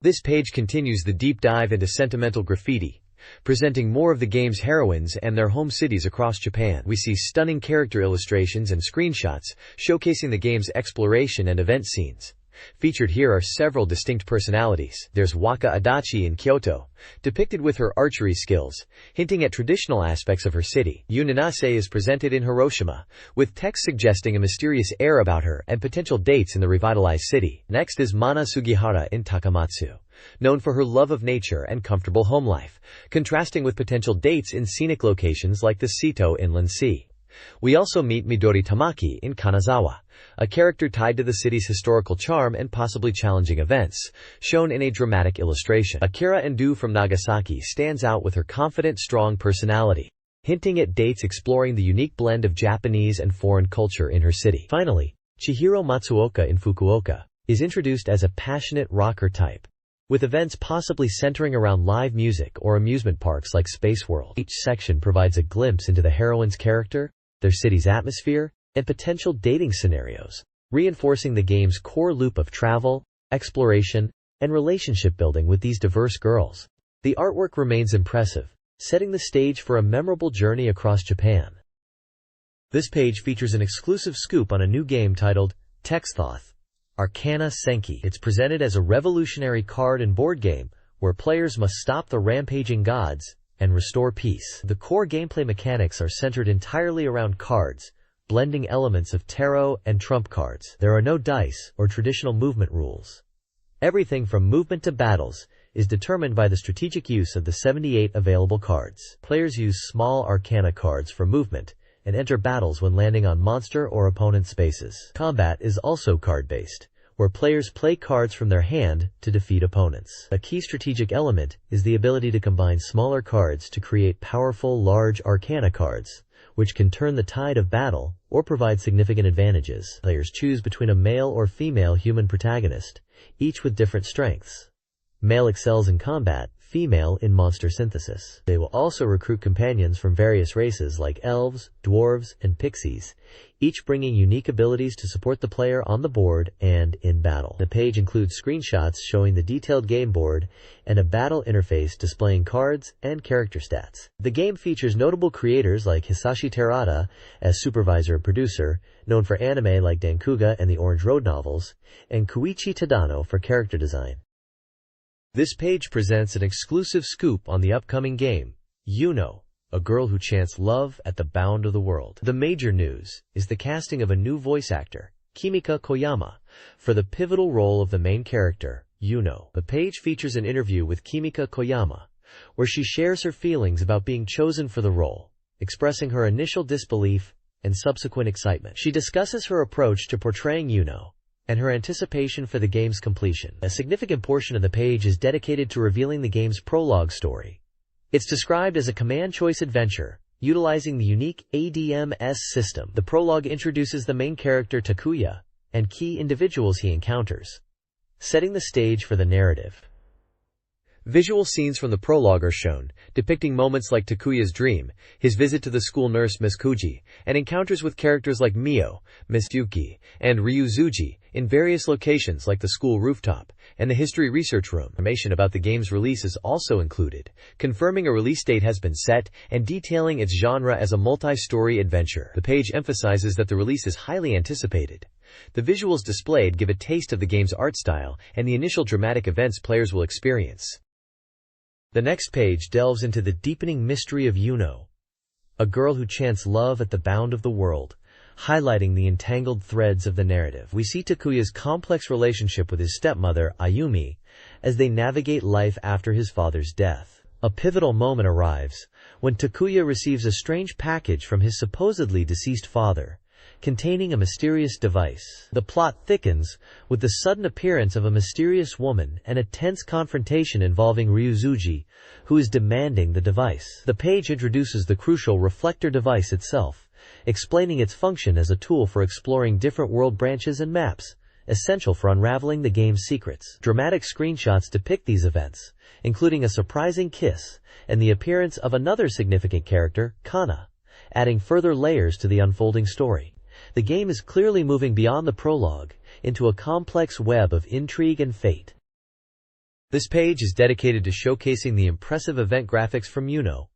This page continues the deep dive into sentimental graffiti, presenting more of the game's heroines and their home cities across Japan. We see stunning character illustrations and screenshots showcasing the game's exploration and event scenes. Featured here are several distinct personalities. There's Waka Adachi in Kyoto, depicted with her archery skills, hinting at traditional aspects of her city. Yunanase is presented in Hiroshima, with text suggesting a mysterious air about her and potential dates in the revitalized city. Next is Mana Sugihara in Takamatsu, known for her love of nature and comfortable home life, contrasting with potential dates in scenic locations like the Seto Inland Sea. We also meet Midori Tamaki in Kanazawa, a character tied to the city's historical charm and possibly challenging events, shown in a dramatic illustration. Akira Endo from Nagasaki stands out with her confident, strong personality, hinting at dates exploring the unique blend of Japanese and foreign culture in her city. Finally, Chihiro Matsuoka in Fukuoka is introduced as a passionate rocker type, with events possibly centering around live music or amusement parks like Space World. Each section provides a glimpse into the heroine's character, their city's atmosphere, and potential dating scenarios, reinforcing the game's core loop of travel, exploration, and relationship building with these diverse girls. The artwork remains impressive, setting the stage for a memorable journey across Japan. This page features an exclusive scoop on a new game titled Texthoth Arcana Senki. It's presented as a revolutionary card and board game where players must stop the rampaging gods and restore peace. The core gameplay mechanics are centered entirely around cards, blending elements of tarot and trump cards. There are no dice or traditional movement rules. Everything from movement to battles is determined by the strategic use of the 78 available cards. Players use small arcana cards for movement and enter battles when landing on monster or opponent spaces. Combat is also card-based, where players play cards from their hand to defeat opponents. A key strategic element is the ability to combine smaller cards to create powerful, large arcana cards, which can turn the tide of battle or provide significant advantages. Players choose between a male or female human protagonist, each with different strengths. Male excels in combat, female in monster synthesis. They will also recruit companions from various races like elves, dwarves, and pixies, each bringing unique abilities to support the player on the board and in battle. The page includes screenshots showing the detailed game board and a battle interface displaying cards and character stats. The game features notable creators like Hisashi Terada as supervisor and producer, known for anime like Dankuga and the Orange Road novels, and Koichi Tadano for character design. This page presents an exclusive scoop on the upcoming game, Yuno, a girl who chants love at the bound of the world. The major news is the casting of a new voice actor, Kimika Koyama, for the pivotal role of the main character, Yuno. The page features an interview with Kimika Koyama, where she shares her feelings about being chosen for the role, expressing her initial disbelief and subsequent excitement. She discusses her approach to portraying Yuno and her anticipation for the game's completion. A significant portion of the page is dedicated to revealing the game's prologue story. It's described as a command-choice adventure, utilizing the unique ADMS system. The prologue introduces the main character Takuya and key individuals he encounters, setting the stage for the narrative. Visual scenes from the prologue are shown, depicting moments like Takuya's dream, his visit to the school nurse Miss Kuji, and encounters with characters like Mio, Miss Yuki, and Ryuzuji in various locations like the school rooftop and the history research room. Information about the game's release is also included, confirming a release date has been set and detailing its genre as a multi-story adventure. The page emphasizes that the release is highly anticipated. The visuals displayed give a taste of the game's art style and the initial dramatic events players will experience. The next page delves into the deepening mystery of Yuno, a girl who chants love at the bound of the world, highlighting the entangled threads of the narrative. We see Takuya's complex relationship with his stepmother, Ayumi, as they navigate life after his father's death. A pivotal moment arrives when Takuya receives a strange package from his supposedly deceased father, containing a mysterious device. The plot thickens with the sudden appearance of a mysterious woman and a tense confrontation involving Ryuzuji, who is demanding the device. The page introduces the crucial reflector device itself, explaining its function as a tool for exploring different world branches and maps, essential for unraveling the game's secrets. Dramatic screenshots depict these events, including a surprising kiss and the appearance of another significant character, Kana, adding further layers to the unfolding story. The game is clearly moving beyond the prologue into a complex web of intrigue and fate. This page is dedicated to showcasing the impressive event graphics from Yuno,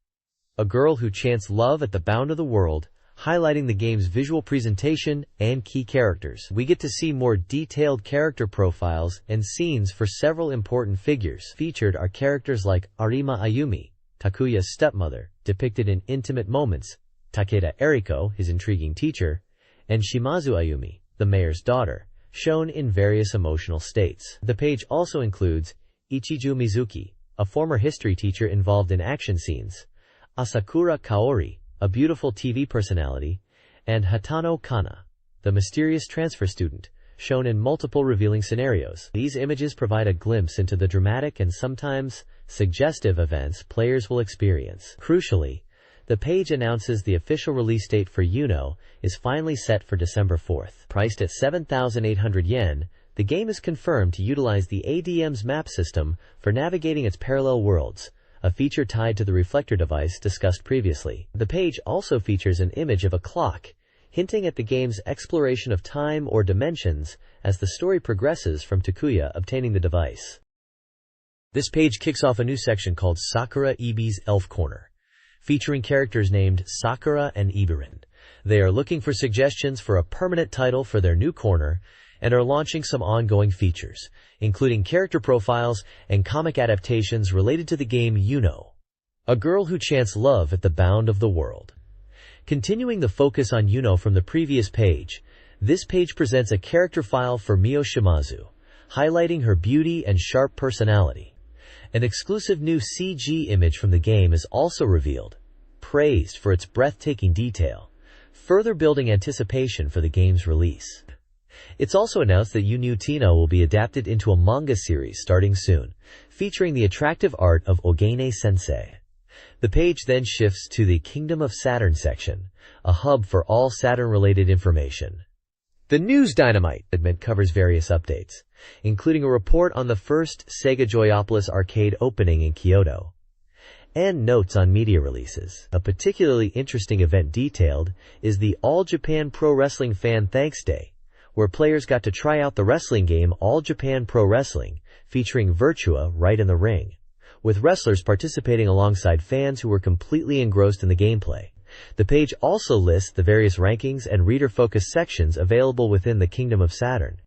a girl who chants love at the bound of the world, highlighting the game's visual presentation and key characters. We get to see more detailed character profiles and scenes for several important figures. Featured are characters like Arima Ayumi, Takuya's stepmother, depicted in intimate moments, Takeda Eriko, his intriguing teacher, and Shimazu Ayumi, the mayor's daughter, shown in various emotional states. The page also includes Ichiju Mizuki, a former history teacher involved in action scenes, Asakura Kaori, a beautiful TV personality, and Hatano Kana, the mysterious transfer student, shown in multiple revealing scenarios. These images provide a glimpse into the dramatic and sometimes suggestive events players will experience. Crucially, the page announces the official release date for Yuno is finally set for December 4th. Priced at 7,800 yen, the game is confirmed to utilize the ADM's map system for navigating its parallel worlds, a feature tied to the reflector device discussed previously. The page also features an image of a clock, hinting at the game's exploration of time or dimensions as the story progresses from Takuya obtaining the device. This page kicks off a new section called Sakura Ibi's Elf Corner, featuring characters named Sakura and Ibirin. They are looking for suggestions for a permanent title for their new corner and are launching some ongoing features, including character profiles and comic adaptations related to the game Yuno, a girl who chants love at the bound of the world. Continuing the focus on Yuno from the previous page, this page presents a character file for Mio Shimazu, highlighting her beauty and sharp personality. An exclusive new CG image from the game is also revealed, praised for its breathtaking detail, further building anticipation for the game's release. It's also announced that Yu Tino will be adapted into a manga series starting soon, featuring the attractive art of Ogene Sensei. The page then shifts to the Kingdom of Saturn section, a hub for all Saturn-related information. The News Dynamite segment covers various updates, including a report on the first Sega Joyopolis arcade opening in Kyoto, and notes on media releases. A particularly interesting event detailed is the All Japan Pro Wrestling Fan Thanks Day, where players got to try out the wrestling game All Japan Pro Wrestling, featuring Virtua right in the ring, with wrestlers participating alongside fans who were completely engrossed in the gameplay. The page also lists the various rankings and reader-focused sections available within the Kingdom of Saturn.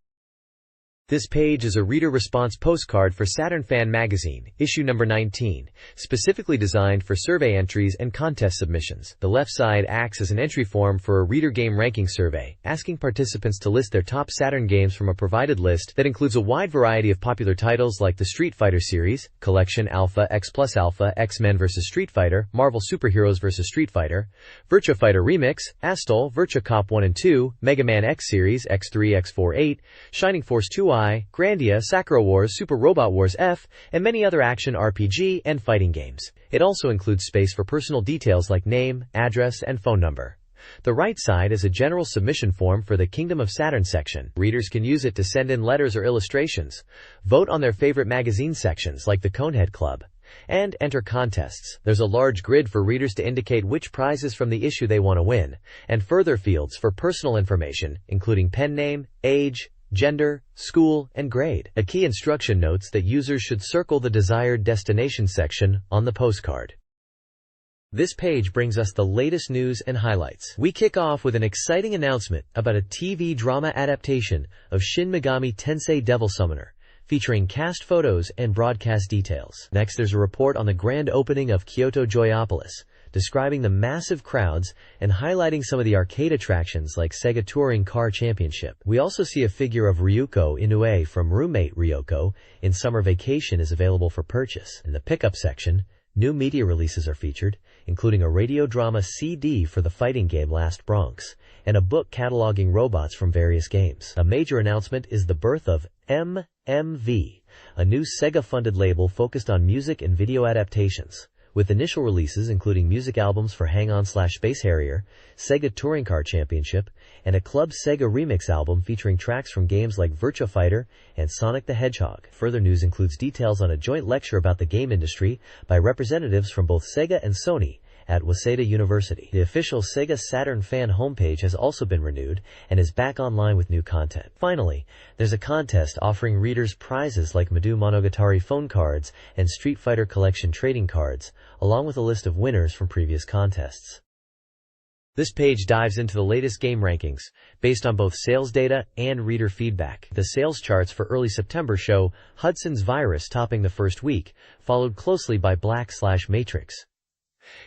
This page is a reader response postcard for Saturn Fan Magazine, issue number 19, specifically designed for survey entries and contest submissions. The left side acts as an entry form for a reader game ranking survey, asking participants to list their top Saturn games from a provided list that includes a wide variety of popular titles like the Street Fighter series, Collection Alpha X Plus Alpha, X-Men vs. Street Fighter, Marvel Superheroes vs. Street Fighter, Virtua Fighter Remix, Astol, Virtua Cop 1 and 2, Mega Man X Series, X3, X4, 8, Shining Force 2i, Grandia, Sakura Wars, Super Robot Wars F, and many other action RPG and fighting games. It also includes space for personal details like name, address, and phone number. The right side is a general submission form for the Kingdom of Saturn section. Readers can use it to send in letters or illustrations, vote on their favorite magazine sections like the Conehead Club, and enter contests. There's a large grid for readers to indicate which prizes from the issue they want to win, and further fields for personal information, including pen name, age, gender, school, and grade. A key instruction notes that users should circle the desired destination section on the postcard. This page brings us the latest news and highlights. We kick off with an exciting announcement about a TV drama adaptation of Shin Megami Tensei Devil Summoner, featuring cast photos and broadcast details. Next, there's a report on the grand opening of Kyoto Joyopolis, describing the massive crowds and highlighting some of the arcade attractions like Sega Touring Car Championship. We also see a figure of Ryuko Inoue from Roommate Ryoko in Summer Vacation is available for purchase. In the pickup section, New media releases are featured, including a radio drama CD for the fighting game Last Bronx, and a book cataloging robots from various games. A major announcement is the birth of MMV, a new Sega-funded label focused on music and video adaptations, with initial releases including music albums for Hang On / Space Harrier, Sega Touring Car Championship, and a Club Sega remix album featuring tracks from games like Virtua Fighter and Sonic the Hedgehog. Further news includes details on a joint lecture about the game industry by representatives from both Sega and Sony at Waseda University. The official Sega Saturn fan homepage has also been renewed and is back online with new content. Finally, there's a contest offering readers prizes like Madu Monogatari phone cards and Street Fighter Collection trading cards, along with a list of winners from previous contests. This page dives into the latest game rankings, based on both sales data and reader feedback. The sales charts for early September show Hudson's Virus topping the first week, followed closely by Black/Matrix.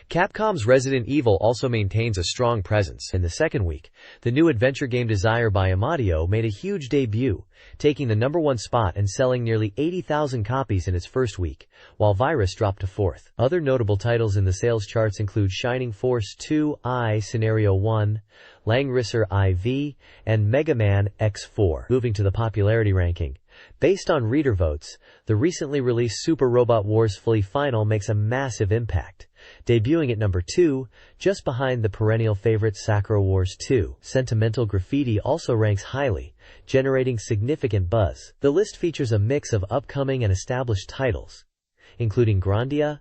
Capcom's Resident Evil also maintains a strong presence. In the second week, the new adventure game Desire by Amadio made a huge debut, taking the #1 spot and selling nearly 80,000 copies in its first week, while Virus dropped to 4th. Other notable titles in the sales charts include Shining Force 2 I Scenario 1, Langrisser IV, and Mega Man X4. Moving to the popularity ranking. Based on reader votes, the recently released Super Robot Wars Fully Final makes a massive impact, debuting at number 2, just behind the perennial favorite Sakura Wars 2. Sentimental Graffiti also ranks highly, generating significant buzz. The list features a mix of upcoming and established titles, including Grandia,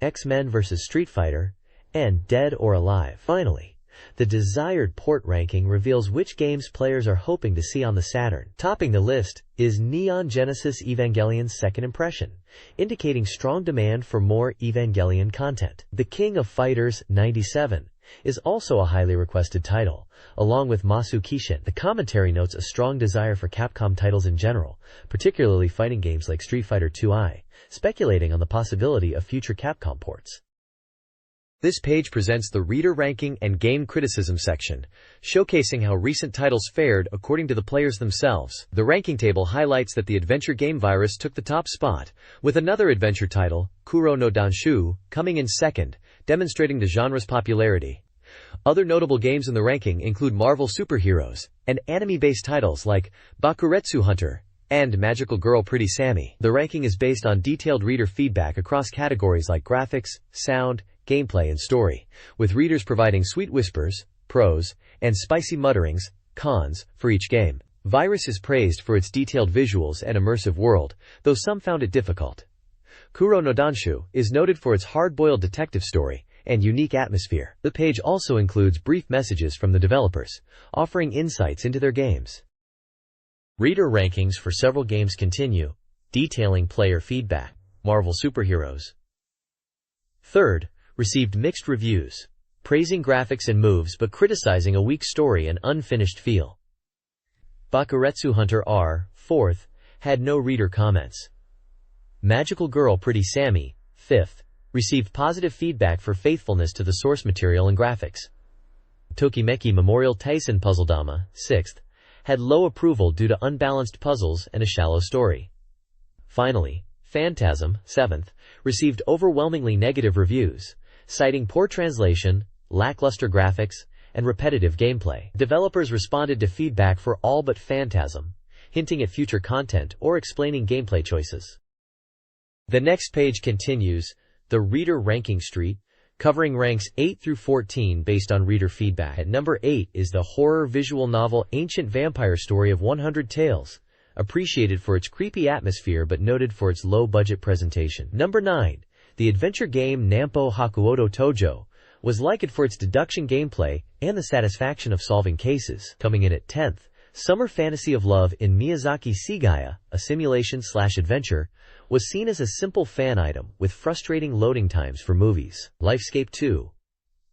X-Men vs. Street Fighter, and Dead or Alive. Finally, the desired port ranking reveals which games players are hoping to see on the Saturn. Topping the list is Neon Genesis Evangelion's Second Impression, indicating strong demand for more Evangelion content. The King of Fighters 97 is also a highly requested title, along with Masu Kishin. The commentary notes a strong desire for Capcom titles in general, particularly fighting games like Street Fighter 2i, speculating on the possibility of future Capcom ports. This page presents the reader ranking and game criticism section, showcasing how recent titles fared according to the players themselves. The ranking table highlights that the adventure game Virus took the top spot, with another adventure title, Kuro no Danshu, coming in second, demonstrating the genre's popularity. Other notable games in the ranking include Marvel Superheroes, and anime-based titles like Bakuretsu Hunter and Magical Girl Pretty Sammy. The ranking is based on detailed reader feedback across categories like graphics, sound, gameplay and story, with readers providing sweet whispers, pros, and spicy mutterings, cons, for each game. Virus is praised for its detailed visuals and immersive world, though some found it difficult. Kuro no Danshu is noted for its hard-boiled detective story and unique atmosphere. The page also includes brief messages from the developers, offering insights into their games. Reader rankings for several games continue, detailing player feedback. Marvel Superheroes. Third, received mixed reviews, praising graphics and moves but criticizing a weak story and unfinished feel. Bakuretsu Hunter R, 4th, had no reader comments. Magical Girl Pretty Sammy, 5th, received positive feedback for faithfulness to the source material and graphics. Tokimeki Memorial Tyson Puzzle Dama, 6th, had low approval due to unbalanced puzzles and a shallow story. Finally, Phantasm, 7th, received overwhelmingly negative reviews, citing poor translation, lackluster graphics, and repetitive gameplay. Developers responded to feedback for all but Phantasm, hinting at future content or explaining gameplay choices. The next page continues, the reader ranking street, covering ranks 8 through 14 based on reader feedback. At number 8 is the horror visual novel Ancient Vampire Story of 100 Tales, appreciated for its creepy atmosphere but noted for its low-budget presentation. Number 9, the adventure game Nampo Hakuoto Tojo, was liked for its deduction gameplay and the satisfaction of solving cases. Coming in at 10th, Summer Fantasy of Love in Miyazaki Seagaya, a simulation/adventure, was seen as a simple fan item with frustrating loading times for movies. Lifescape 2,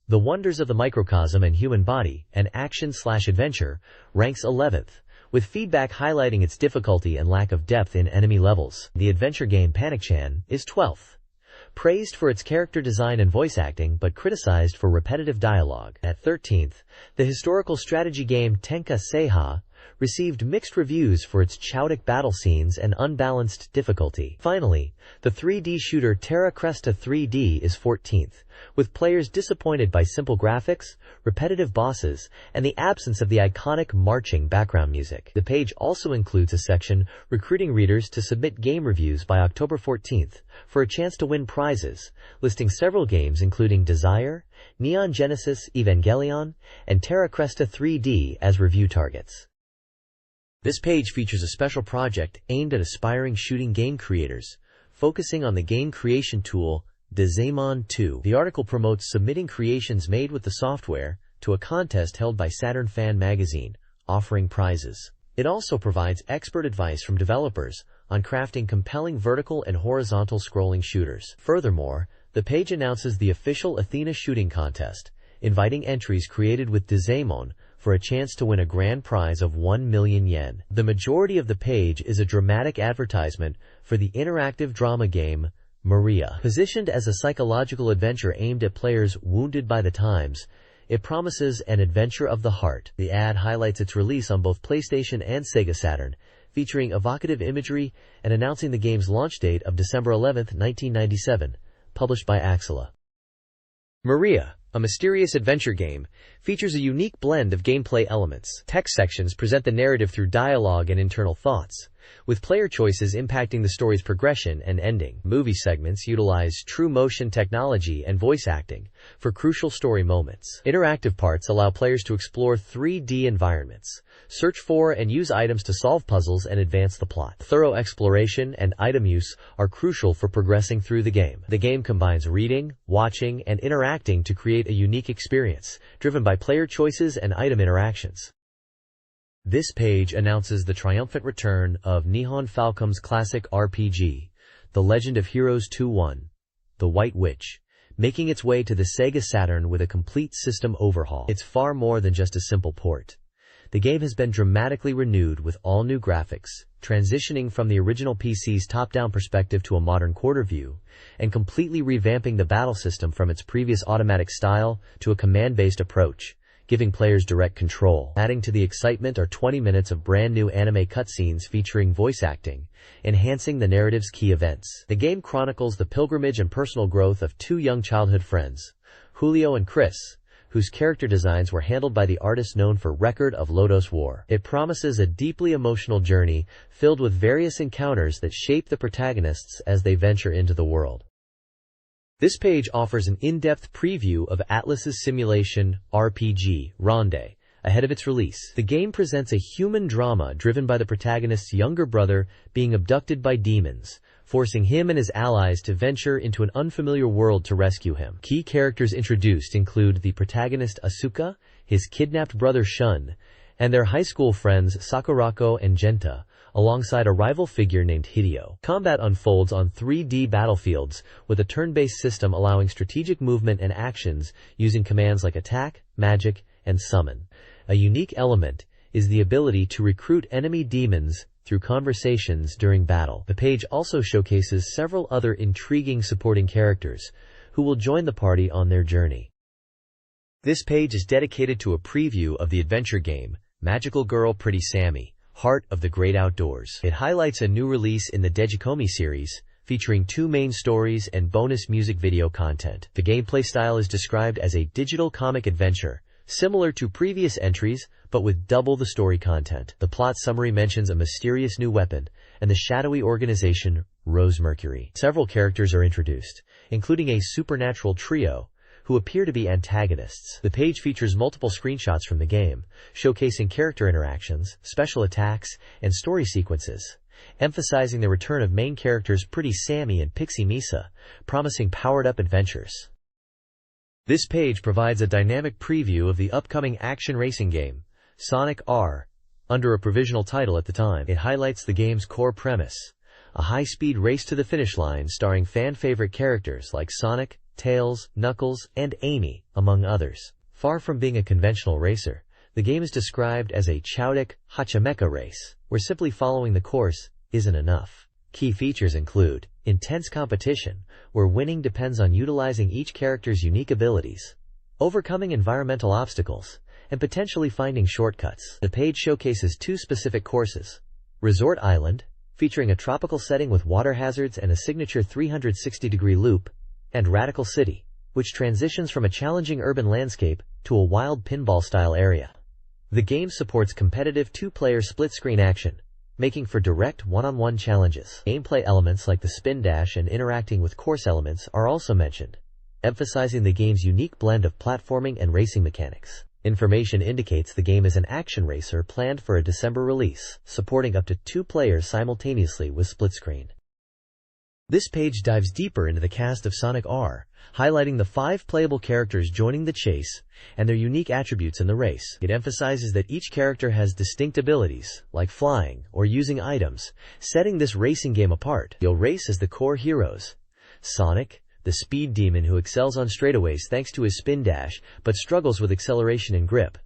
The Wonders of the Microcosm and Human Body, an action/adventure, ranks 11th, with feedback highlighting its difficulty and lack of depth in enemy levels. The adventure game Panic-chan is 12th, praised for its character design and voice acting but criticized for repetitive dialogue. At 13th, the historical strategy game Tenka Seiha received mixed reviews for its chaotic battle scenes and unbalanced difficulty. Finally, the 3D shooter Terra Cresta 3D is 14th, with players disappointed by simple graphics, repetitive bosses, and the absence of the iconic marching background music. The page also includes a section recruiting readers to submit game reviews by October 14th for a chance to win prizes, listing several games including Desire, Neon Genesis Evangelion, and Terra Cresta 3D as review targets. This page features a special project aimed at aspiring shooting game creators, focusing on the game creation tool Dezemon 2. The article promotes submitting creations made with the software to a contest held by Saturn Fan Magazine, offering prizes. It also provides expert advice from developers on crafting compelling vertical and horizontal scrolling shooters. Furthermore, the page announces the official Athena shooting contest, inviting entries created with Dezemon for a chance to win a grand prize of 1 million yen. The majority of the page is a dramatic advertisement for the interactive drama game Maria. Positioned as a psychological adventure aimed at players wounded by the times, it promises an adventure of the heart. The ad highlights its release on both PlayStation and Sega Saturn, featuring evocative imagery and announcing the game's launch date of December 11, 1997, published by Axela. Maria, a mysterious adventure game, features a unique blend of gameplay elements. Text sections present the narrative through dialogue and internal thoughts, with player choices impacting the story's progression and ending. Movie segments utilize true motion technology and voice acting for crucial story moments. Interactive parts allow players to explore 3D environments, search for and use items to solve puzzles and advance the plot. Thorough exploration and item use are crucial for progressing through the game. The game combines reading, watching, and interacting to create a unique experience, driven by player choices and item interactions. This page announces the triumphant return of Nihon Falcom's classic RPG, The Legend of Heroes 2-1, The White Witch, making its way to the Sega Saturn with a complete system overhaul. It's far more than just a simple port. The game has been dramatically renewed with all new graphics, transitioning from the original PC's top-down perspective to a modern quarter view, and completely revamping the battle system from its previous automatic style to a command-based approach, giving players direct control. Adding to the excitement are 20 minutes of brand new anime cutscenes featuring voice acting, enhancing the narrative's key events. The game chronicles the pilgrimage and personal growth of two young childhood friends, Julio and Chris, whose character designs were handled by the artist known for Record of Lodoss War. It promises a deeply emotional journey filled with various encounters that shape the protagonists as they venture into the world. This page offers an in-depth preview of Atlus's simulation RPG, Ronde, ahead of its release. The game presents a human drama driven by the protagonist's younger brother being abducted by demons, forcing him and his allies to venture into an unfamiliar world to rescue him. Key characters introduced include the protagonist Asuka, his kidnapped brother Shun, and their high school friends Sakurako and Genta, alongside a rival figure named Hideo. Combat unfolds on 3D battlefields, with a turn-based system allowing strategic movement and actions using commands like attack, magic, and summon. A unique element is the ability to recruit enemy demons through conversations during battle. The page also showcases several other intriguing supporting characters who will join the party on their journey. This page is dedicated to a preview of the adventure game, Magical Girl Pretty Sammy, Heart of the Great Outdoors. It highlights a new release in the Dejikomi series, featuring 2 main stories and bonus music video content. The gameplay style is described as a digital comic adventure, similar to previous entries, but with double the story content. The plot summary mentions a mysterious new weapon and the shadowy organization Rose Mercury. Several characters are introduced, including a supernatural trio, who appear to be antagonists. The page features multiple screenshots from the game, showcasing character interactions, special attacks, and story sequences, emphasizing the return of main characters Pretty Sammy and Pixie Misa, promising powered-up adventures. This page provides a dynamic preview of the upcoming action racing game, Sonic R, under a provisional title at the time. It highlights the game's core premise, a high-speed race to the finish line starring fan-favorite characters like Sonic, Tails, Knuckles, and Amy, among others. Far from being a conventional racer, the game is described as a chaotic hachamecha race, where simply following the course isn't enough. Key features include intense competition, where winning depends on utilizing each character's unique abilities, overcoming environmental obstacles, and potentially finding shortcuts. The page showcases 2 specific courses: Resort Island, featuring a tropical setting with water hazards and a signature 360-degree loop, and Radical City, which transitions from a challenging urban landscape to a wild pinball-style area. The game supports competitive 2-player split-screen action, making for direct one-on-one challenges. Gameplay elements like the spin dash and interacting with course elements are also mentioned, emphasizing the game's unique blend of platforming and racing mechanics. Information indicates the game is an action racer planned for a December release, supporting up to 2 players simultaneously with split screen. This page dives deeper into the cast of Sonic R, highlighting the 5 playable characters joining the chase and their unique attributes in the race. It emphasizes that each character has distinct abilities, like flying or using items, setting this racing game apart. You'll race as the core heroes: Sonic, the speed demon who excels on straightaways thanks to his spin dash, but struggles with acceleration and grip;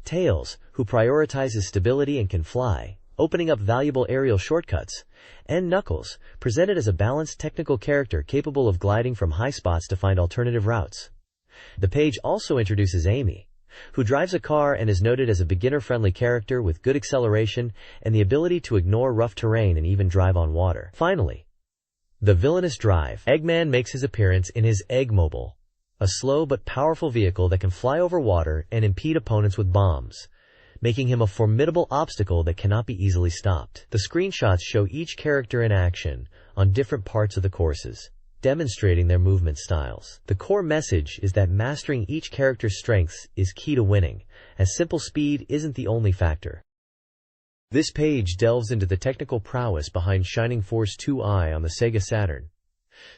Tails, who prioritizes stability and can fly, opening up valuable aerial shortcuts; and Knuckles, presented as a balanced technical character capable of gliding from high spots to find alternative routes. The page also introduces Amy, who drives a car and is noted as a beginner-friendly character with good acceleration and the ability to ignore rough terrain and even drive on water. Finally, the villainous Drive. Eggman makes his appearance in his Eggmobile, a slow but powerful vehicle that can fly over water and impede opponents with bombs, making him a formidable obstacle that cannot be easily stopped. The screenshots show each character in action on different parts of the courses, demonstrating their movement styles. The core message is that mastering each character's strengths is key to winning, as simple speed isn't the only factor. This page delves into the technical prowess behind Shining Force 2i on the Sega Saturn,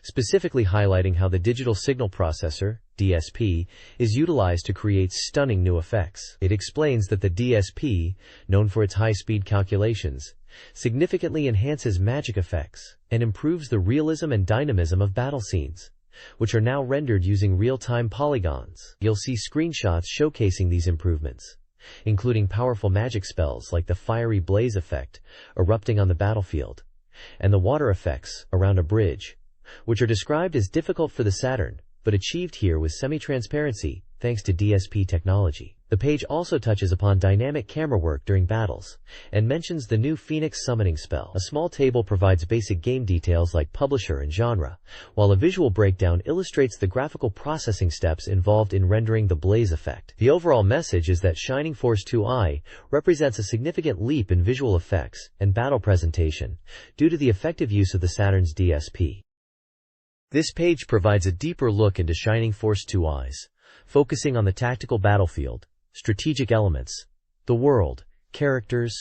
specifically highlighting how the digital signal processor, DSP, is utilized to create stunning new effects. It explains that the DSP, known for its high-speed calculations, significantly enhances magic effects and improves the realism and dynamism of battle scenes, which are now rendered using real-time polygons. You'll see screenshots showcasing these improvements, including powerful magic spells like the fiery blaze effect erupting on the battlefield, and the water effects around a bridge, which are described as difficult for the Saturn, but achieved here with semi-transparency thanks to DSP technology. The page also touches upon dynamic camera work during battles, and mentions the new Phoenix summoning spell. A small table provides basic game details like publisher and genre, while a visual breakdown illustrates the graphical processing steps involved in rendering the blaze effect. The overall message is that Shining Force 2i represents a significant leap in visual effects and battle presentation due to the effective use of the Saturn's DSP. This page provides a deeper look into Shining Force 2i's, focusing on the tactical battlefield, strategic elements, the world, characters,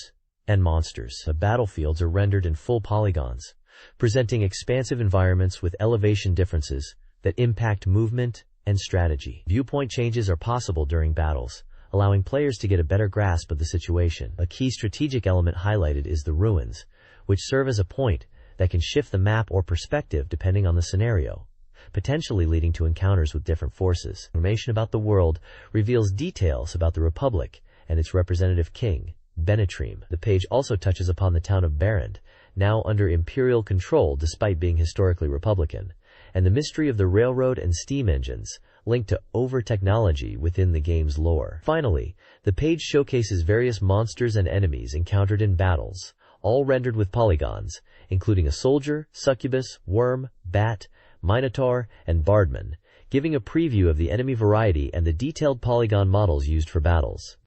and monsters. The battlefields are rendered in full polygons, presenting expansive environments with elevation differences that impact movement and strategy. Viewpoint changes are possible during battles, allowing players to get a better grasp of the situation. A key strategic element highlighted is the ruins, which serve as a point that can shift the map or perspective depending on the scenario, potentially leading to encounters with different forces. Information about the world reveals details about the Republic and its representative king, Benetrim. The page also touches upon the town of Barrand, now under Imperial control despite being historically Republican, and the mystery of the railroad and steam engines, linked to over-technology within the game's lore. Finally, the page showcases various monsters and enemies encountered in battles, all rendered with polygons, including a soldier, succubus, worm, bat, minotaur, and bardman, giving a preview of the enemy variety and the detailed polygon models used for battles.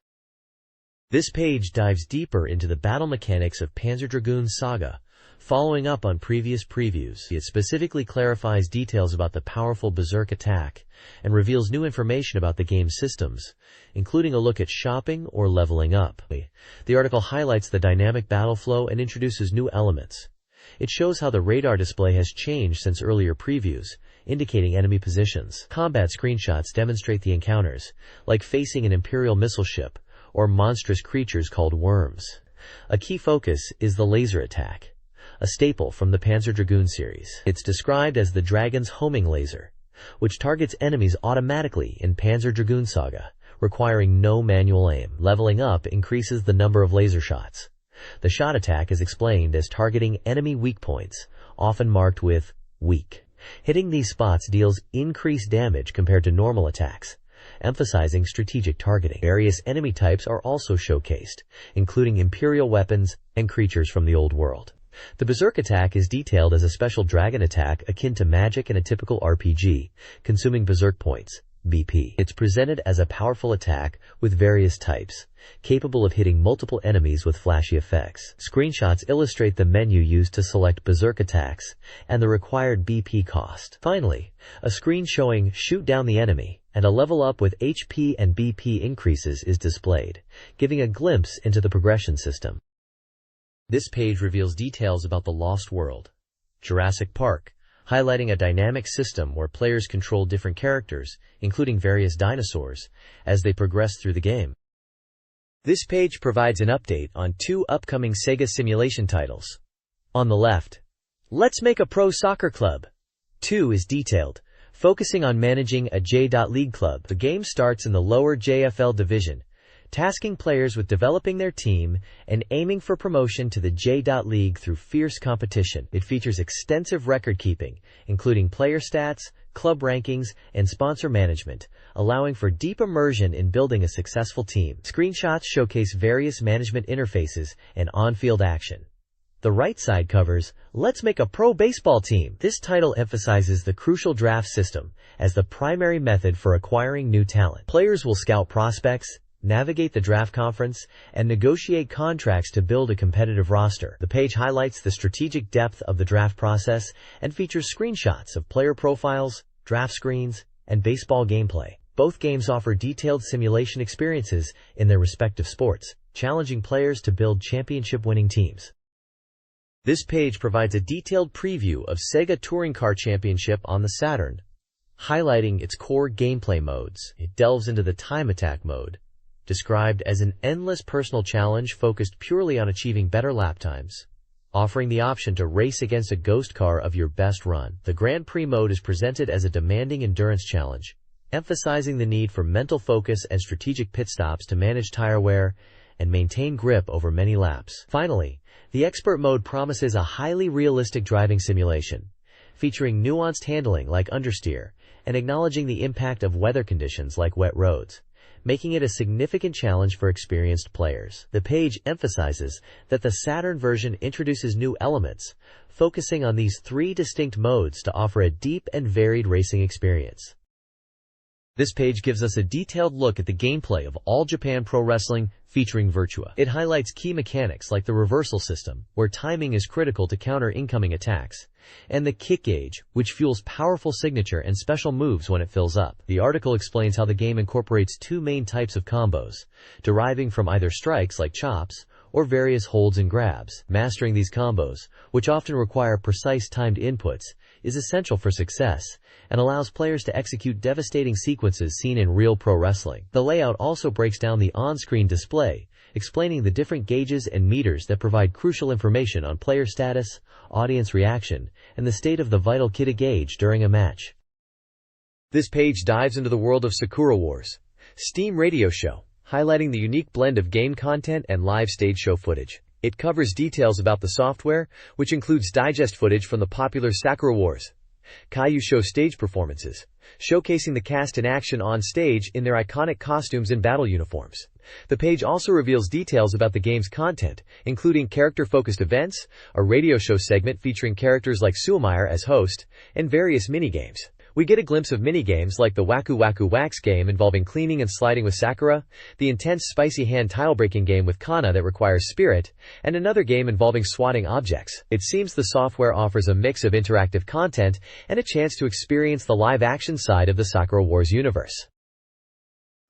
This page dives deeper into the battle mechanics of Panzer Dragoon Saga, following up on previous previews. It specifically clarifies details about the powerful Berserk attack and reveals new information about the game's systems, including a look at shopping or leveling up. The article highlights the dynamic battle flow and introduces new elements. It shows how the radar display has changed since earlier previews, indicating enemy positions. Combat screenshots demonstrate the encounters, like facing an Imperial missile ship or monstrous creatures called worms. A key focus is the laser attack, a staple from the Panzer Dragoon series. It's described as the dragon's homing laser, which targets enemies automatically in Panzer Dragoon Saga, requiring no manual aim. Leveling up increases the number of laser shots. The shot attack is explained as targeting enemy weak points, often marked with weak. Hitting these spots deals increased damage compared to normal attacks, emphasizing strategic targeting. Various enemy types are also showcased, including Imperial weapons and creatures from the old world. The Berserk attack is detailed as a special dragon attack akin to magic in a typical RPG, consuming Berserk points, BP. It's presented as a powerful attack with various types, capable of hitting multiple enemies with flashy effects. Screenshots illustrate the menu used to select Berserk attacks and the required BP cost. Finally, a screen showing "shoot down the enemy" and a level up with HP and BP increases is displayed, giving a glimpse into the progression system. This page reveals details about the Lost World, Jurassic Park, highlighting a dynamic system where players control different characters, including various dinosaurs, as they progress through the game. This page provides an update on 2 upcoming Sega simulation titles. On the left, Let's Make a Pro Soccer Club 2 is detailed, focusing on managing a J.League club. The game starts in the lower JFL division, tasking players with developing their team and aiming for promotion to the J.League through fierce competition. It features extensive record keeping, including player stats, club rankings, and sponsor management, allowing for deep immersion in building a successful team. Screenshots showcase various management interfaces and on-field action. The right side covers Let's Make a Pro Baseball Team. This title emphasizes the crucial draft system as the primary method for acquiring new talent. Players will scout prospects, navigate the draft conference, and negotiate contracts to build a competitive roster. The page highlights the strategic depth of the draft process and features screenshots of player profiles, draft screens, and baseball gameplay. Both games offer detailed simulation experiences in their respective sports, challenging players to build championship-winning teams. This page provides a detailed preview of Sega Touring Car Championship on the Saturn, highlighting its core gameplay modes. It delves into the time attack mode, described as an endless personal challenge focused purely on achieving better lap times, offering the option to race against a ghost car of your best run. The Grand Prix mode is presented as a demanding endurance challenge, emphasizing the need for mental focus and strategic pit stops to manage tire wear and maintain grip over many laps. Finally, the Expert mode promises a highly realistic driving simulation, featuring nuanced handling like understeer and acknowledging the impact of weather conditions like wet roads, making it a significant challenge for experienced players. The page emphasizes that the Saturn version introduces new elements, focusing on these 3 distinct modes to offer a deep and varied racing experience. This page gives us a detailed look at the gameplay of All Japan Pro Wrestling featuring Virtua. It highlights key mechanics like the reversal system, where timing is critical to counter incoming attacks, and the kick gauge, which fuels powerful signature and special moves when it fills up. The article explains how the game incorporates 2 main types of combos, deriving from either strikes like chops or various holds and grabs. Mastering these combos, which often require precise timed inputs, is essential for success and allows players to execute devastating sequences seen in real pro wrestling. The layout also breaks down the on-screen display, explaining the different gauges and meters that provide crucial information on player status, audience reaction, and the state of the vital kit gauge during a match. This page dives into the world of Sakura Wars, Steam radio show, highlighting the unique blend of game content and live stage show footage. It covers details about the software, which includes digest footage from the popular Sakura Wars Caillou show stage performances, showcasing the cast in action on stage in their iconic costumes and battle uniforms. The page also reveals details about the game's content, including character-focused events, a radio show segment featuring characters like Suomire as host, and various minigames. We get a glimpse of minigames like the Waku Waku Wax game involving cleaning and sliding with Sakura, the intense spicy hand tile-breaking game with Kana that requires spirit, and another game involving swatting objects. It seems the software offers a mix of interactive content and a chance to experience the live-action side of the Sakura Wars universe.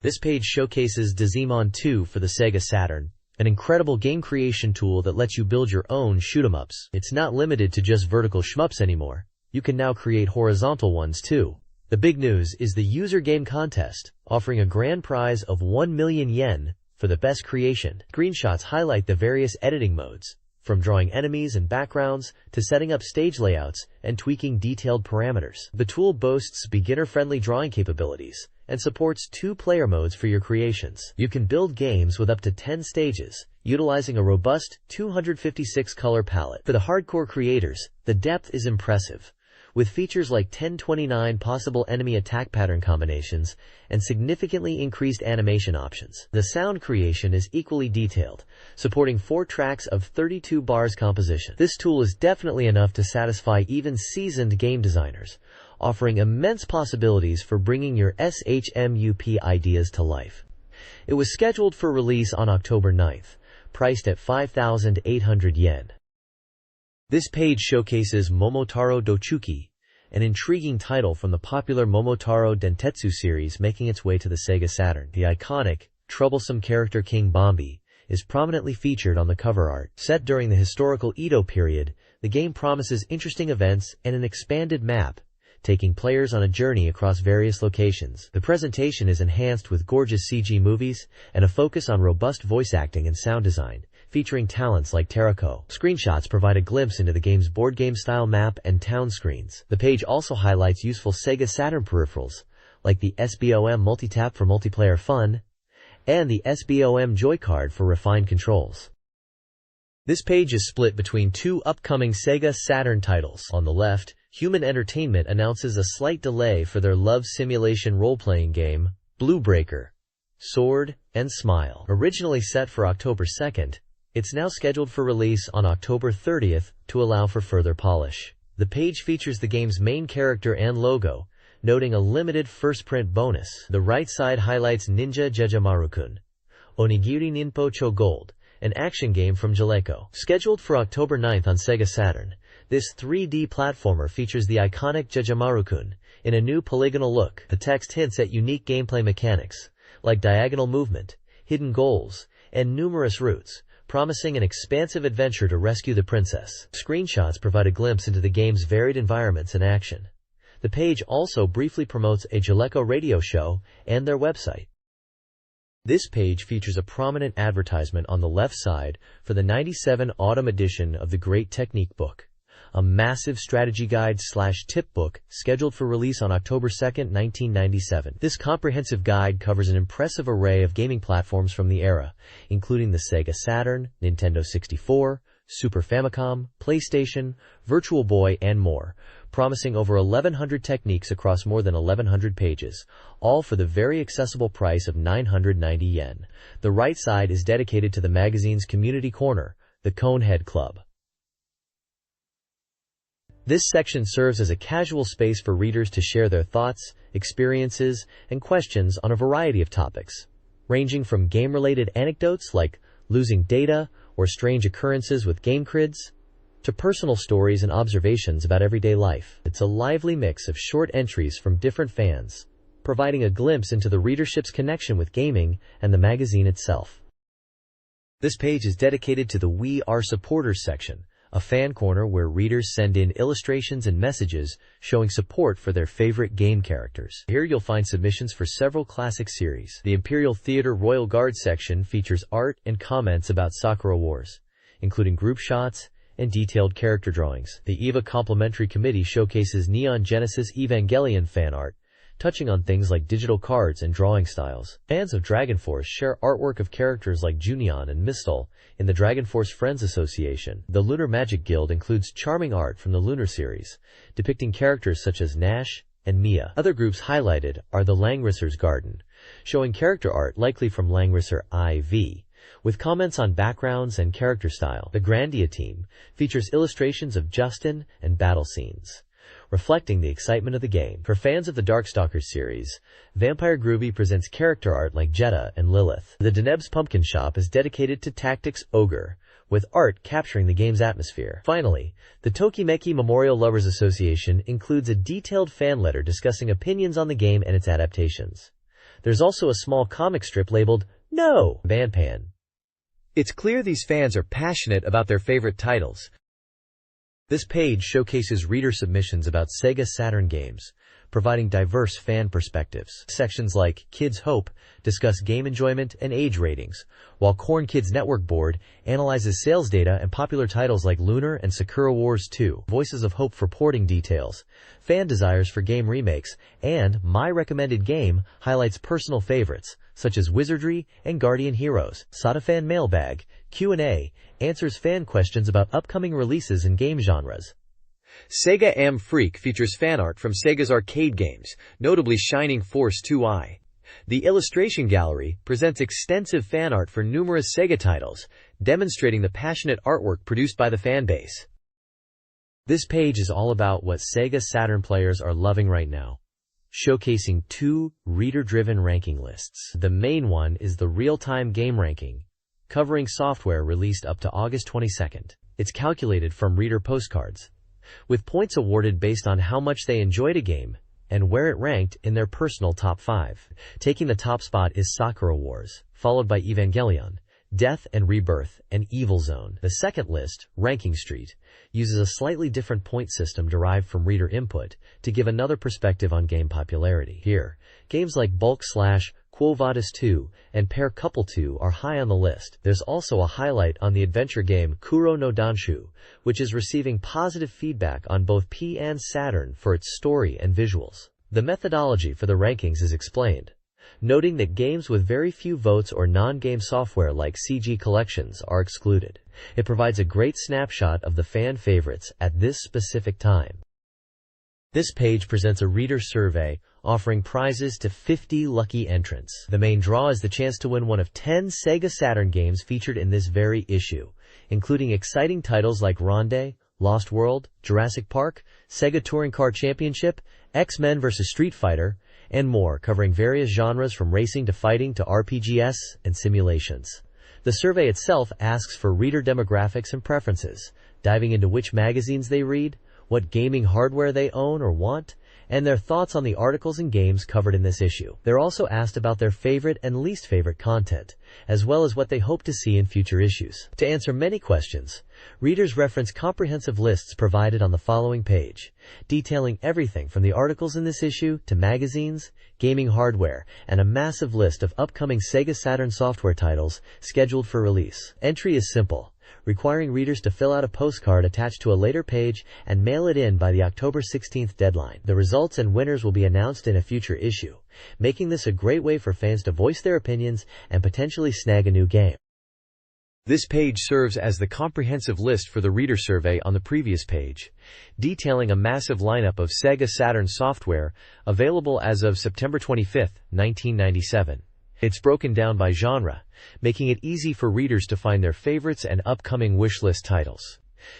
This page showcases Digimon 2 for the Sega Saturn, an incredible game creation tool that lets you build your own shoot-'em-ups. It's not limited to just vertical shmups anymore. You can now create horizontal ones too. The big news is the user game contest, offering a grand prize of 1 million yen for the best creation. Screenshots highlight the various editing modes, from drawing enemies and backgrounds to setting up stage layouts and tweaking detailed parameters. The tool boasts beginner-friendly drawing capabilities and supports 2 player modes for your creations. You can build games with up to 10 stages, utilizing a robust 256 color palette. For the hardcore creators, the depth is impressive, with features like 1029 possible enemy attack pattern combinations and significantly increased animation options. The sound creation is equally detailed, supporting 4 tracks of 32 bars composition. This tool is definitely enough to satisfy even seasoned game designers, offering immense possibilities for bringing your SHMUP ideas to life. It was scheduled for release on October 9th, priced at 5,800 yen. This page showcases Momotaro Dochuki, an intriguing title from the popular Momotaro Dentetsu series making its way to the Sega Saturn. The iconic, troublesome character King Bombi is prominently featured on the cover art. Set during the historical Edo period, the game promises interesting events and an expanded map, taking players on a journey across various locations. The presentation is enhanced with gorgeous CG movies and a focus on robust voice acting and sound design, featuring talents like Terako. Screenshots provide a glimpse into the game's board game-style map and town screens. The page also highlights useful Sega Saturn peripherals, like the SBOM multitap for multiplayer fun, and the SBOM Joy-Card for refined controls. This page is split between 2 upcoming Sega Saturn titles. On the left, Human Entertainment announces a slight delay for their love simulation role-playing game, Blue Breaker, Sword and Smile. Originally set for October 2nd, it's now scheduled for release on October 30th to allow for further polish. The page features the game's main character and logo, noting a limited first print bonus. The right side highlights Ninja Jejamaru-kun, Onigiri Ninpo Cho Gold, an action game from Jaleco. Scheduled for October 9th on Sega Saturn, this 3D platformer features the iconic Jejamaru-kun in a new polygonal look. The text hints at unique gameplay mechanics, like diagonal movement, hidden goals, and numerous routes, promising an expansive adventure to rescue the princess. Screenshots provide a glimpse into the game's varied environments and action. The page also briefly promotes a Jaleco radio show and their website. This page features a prominent advertisement on the left side for the 97 Autumn edition of the Great Technique Book, a massive strategy guide/tip book scheduled for release on October 2, 1997. This comprehensive guide covers an impressive array of gaming platforms from the era, including the Sega Saturn, Nintendo 64, Super Famicom, PlayStation, Virtual Boy, and more, promising over 1,100 techniques across more than 1,100 pages, all for the very accessible price of 990 yen. The right side is dedicated to the magazine's community corner, the Conehead Club. This section serves as a casual space for readers to share their thoughts, experiences, and questions on a variety of topics, ranging from game-related anecdotes like losing data or strange occurrences with game crids, to personal stories and observations about everyday life. It's a lively mix of short entries from different fans, providing a glimpse into the readership's connection with gaming and the magazine itself. This page is dedicated to the We Are Supporters section, a fan corner where readers send in illustrations and messages showing support for their favorite game characters. Here you'll find submissions for several classic series. The Imperial Theater Royal Guard section features art and comments about Sakura Wars, including group shots and detailed character drawings. The EVA Complimentary Committee showcases Neon Genesis Evangelion fan art, touching on things like digital cards and drawing styles. Fans of Dragon Force share artwork of characters like Junion and Mistle in the Dragon Force Friends Association. The Lunar Magic Guild includes charming art from the Lunar series, depicting characters such as Nash and Mia. Other groups highlighted are the Langrisser's Garden, showing character art likely from Langrisser IV, with comments on backgrounds and character style. The Grandia team features illustrations of Justin and battle scenes, reflecting the excitement of the game. For fans of the Darkstalkers series, Vampire Groovy presents character art like Jetta and Lilith. The Deneb's Pumpkin Shop is dedicated to Tactics Ogre, with art capturing the game's atmosphere. Finally, the Tokimeki Memorial Lovers Association includes a detailed fan letter discussing opinions on the game and its adaptations. There's also a small comic strip labeled No Banpan. It's clear these fans are passionate about their favorite titles. This page showcases reader submissions about Sega Saturn games, providing diverse fan perspectives. Sections like Kids Hope discuss game enjoyment and age ratings, while Corn Kids Network Board analyzes sales data and popular titles like Lunar and Sakura Wars 2. Voices of Hope for porting details, fan desires for game remakes, and My Recommended Game highlights personal favorites, such as Wizardry and Guardian Heroes. Satafan Mailbag, Q&A, answers fan questions about upcoming releases and game genres. Sega Am Freak features fan art from Sega's arcade games, notably Shining Force 2i. The illustration gallery presents extensive fan art for numerous Sega titles, demonstrating the passionate artwork produced by the fan base. This page is all about what Sega Saturn players are loving right now, showcasing two reader-driven ranking lists. The main one is the real-time game ranking, covering software released up to August 22nd. It's calculated from reader postcards, with points awarded based on how much they enjoyed a game and where it ranked in their personal top 5. Taking the top spot is Sakura Wars, followed by Evangelion, Death and Rebirth, and Evil Zone. The second list, Ranking Street, uses a slightly different point system derived from reader input to give another perspective on game popularity. Here, games like Bulk Slash, Quo Vadis 2, and Pair Couple 2 are high on the list. There's also a highlight on the adventure game Kuro no Danshu, which is receiving positive feedback on both P and Saturn for its story and visuals. The methodology for the rankings is explained, noting that games with very few votes or non-game software like CG collections are excluded. It provides a great snapshot of the fan favorites at this specific time. This page presents a reader survey offering prizes to 50 lucky entrants. The main draw is the chance to win one of 10 Sega Saturn games featured in this very issue, including exciting titles like Ronde, Lost World, Jurassic Park, Sega Touring Car Championship, X-Men vs. Street Fighter, and more, covering various genres from racing to fighting to RPGs and simulations. The survey itself asks for reader demographics and preferences, diving into which magazines they read, what gaming hardware they own or want, and their thoughts on the articles and games covered in this issue. They're also asked about their favorite and least favorite content, as well as what they hope to see in future issues. To answer many questions, readers reference comprehensive lists provided on the following page, detailing everything from the articles in this issue to magazines, gaming hardware, and a massive list of upcoming Sega Saturn software titles scheduled for release. Entry is simple, requiring readers to fill out a postcard attached to a later page and mail it in by the October 16th deadline. The results and winners will be announced in a future issue, making this a great way for fans to voice their opinions and potentially snag a new game. This page serves as the comprehensive list for the reader survey on the previous page, detailing a massive lineup of Sega Saturn software available as of September 25, 1997. It's broken down by genre, making it easy for readers to find their favorites and upcoming wishlist titles.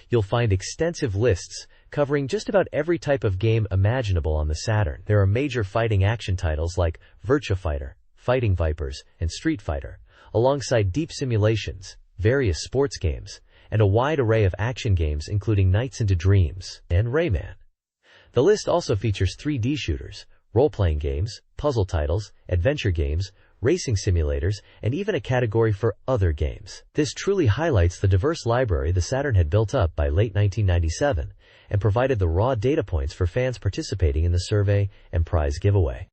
You'll find extensive lists covering just about every type of game imaginable on the Saturn. There are major fighting action titles like Virtua Fighter, Fighting Vipers, and Street Fighter, alongside deep simulations, various sports games, and a wide array of action games including Nights into Dreams and Rayman. The list also features 3D shooters, role-playing games, puzzle titles, adventure games, racing simulators, and even a category for other games. This truly highlights the diverse library the Saturn had built up by late 1997 and provided the raw data points for fans participating in the survey and prize giveaway.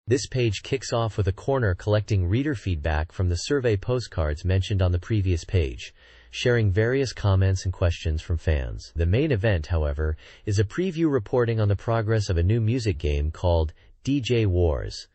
This page kicks off with a corner collecting reader feedback from the survey postcards mentioned on the previous page, sharing various comments and questions from fans. The main event, however, is a preview reporting on the progress of a new music game called DJ Wars,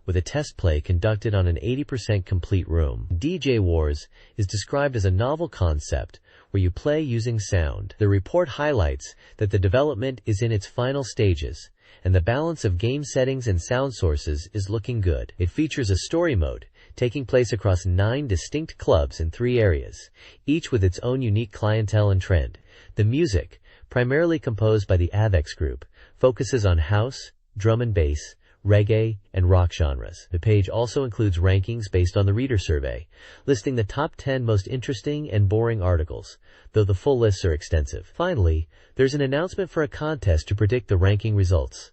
with a test play conducted on an 80% complete room. DJ Wars is described as a novel concept where you play using sound. The report highlights that the development is in its final stages, and the balance of game settings and sound sources is looking good. It features a story mode, taking place across 9 distinct clubs in 3 areas, each with its own unique clientele and trend. The music, primarily composed by the Avex Group, focuses on house, drum and bass, reggae, and rock genres. The page also includes rankings based on the reader survey, listing the top 10 most interesting and boring articles, though the full lists are extensive. Finally, there's an announcement for a contest to predict the ranking results.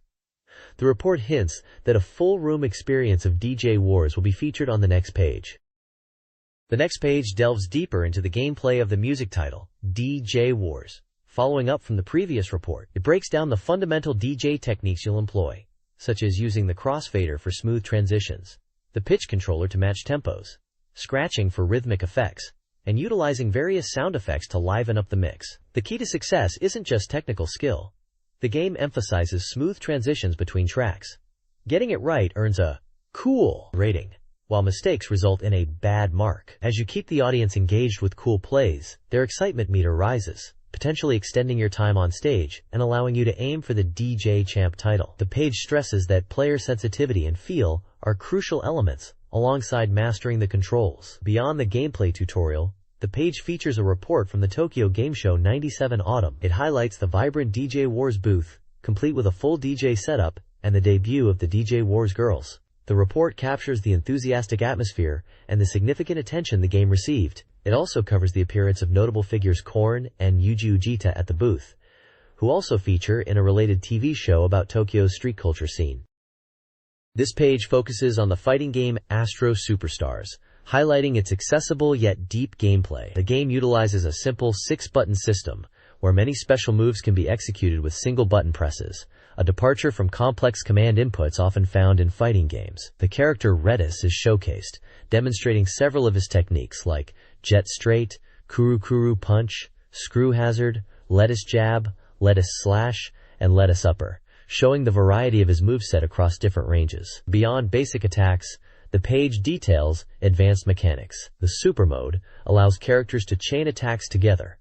The report hints that a full room experience of DJ Wars will be featured on the next page. The next page delves deeper into the gameplay of the music title, DJ Wars. Following up from the previous report, it breaks down the fundamental DJ techniques you'll employ, such as using the crossfader for smooth transitions, the pitch controller to match tempos, scratching for rhythmic effects, and utilizing various sound effects to liven up the mix. The key to success isn't just technical skill. The game emphasizes smooth transitions between tracks. Getting it right earns a cool rating, while mistakes result in a bad mark. As you keep the audience engaged with cool plays, their excitement meter rises. potentially extending your time on stage and allowing you to aim for the DJ Champ title. The page stresses that player sensitivity and feel are crucial elements, alongside mastering the controls. Beyond the gameplay tutorial, the page features a report from the Tokyo Game Show '97 autumn. It highlights the vibrant DJ Wars booth, complete with a full DJ setup, and the debut of the DJ Wars girls. The report captures the enthusiastic atmosphere and the significant attention the game received. It also covers the appearance of notable figures Korn and Yuji Ujita at the booth, who also feature in a related TV show about Tokyo's street culture scene. This page focuses on the fighting game Astro Superstars, highlighting its accessible yet deep gameplay. The game utilizes a simple 6-button system, where many special moves can be executed with single button presses, a departure from complex command inputs often found in fighting games. The character Redis is showcased, demonstrating several of his techniques like Jet Straight, Kuru Kuru Punch, Screw Hazard, Lettuce Jab, Lettuce Slash, and Lettuce Upper, showing the variety of his moveset across different ranges. Beyond basic attacks, the page details advanced mechanics. The Super Mode allows characters to chain attacks together,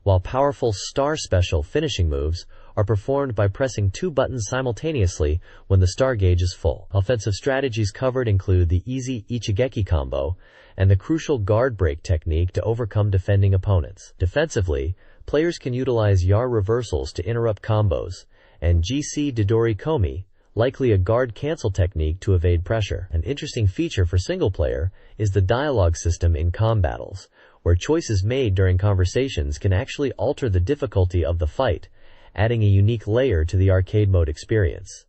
while powerful Star Special finishing moves are performed by pressing 2 buttons simultaneously when the star gauge is full. Offensive strategies covered include the easy Ichigeki combo and the crucial guard break technique to overcome defending opponents. Defensively, players can utilize Yar reversals to interrupt combos, and GC Dodori Komi, likely a guard cancel technique to evade pressure. An interesting feature for single player is the dialogue system in battles, where choices made during conversations can actually alter the difficulty of the fight, adding a unique layer to the arcade mode experience.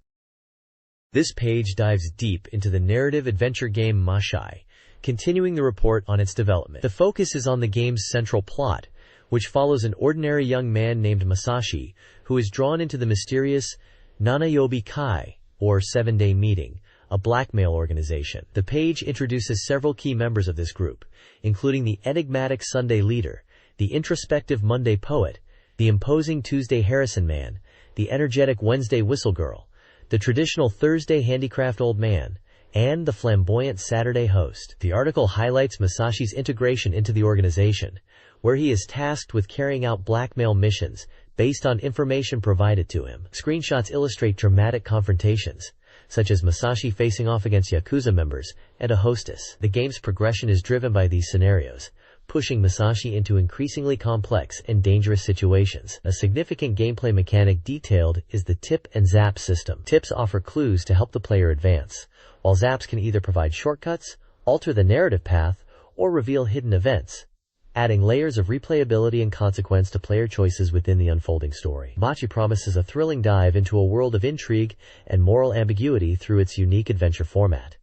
This page dives deep into the narrative adventure game Mashai, continuing the report on its development. The focus is on the game's central plot, which follows an ordinary young man named Masashi, who is drawn into the mysterious Nanayobi Kai, or 7-Day Meeting, a blackmail organization. The page introduces several key members of this group, including the enigmatic Sunday leader, the introspective Monday poet, the imposing Tuesday Harrison man, the energetic Wednesday whistle girl, the traditional Thursday handicraft old man, and the flamboyant Saturday host. The article highlights Masashi's integration into the organization, where he is tasked with carrying out blackmail missions based on information provided to him. Screenshots illustrate dramatic confrontations, such as Masashi facing off against Yakuza members and a hostess. The game's progression is driven by these scenarios, pushing Masashi into increasingly complex and dangerous situations. A significant gameplay mechanic detailed is the tip and zap system. Tips offer clues to help the player advance, while zaps can either provide shortcuts, alter the narrative path, or reveal hidden events, adding layers of replayability and consequence to player choices within the unfolding story. Machi promises a thrilling dive into a world of intrigue and moral ambiguity through its unique adventure format.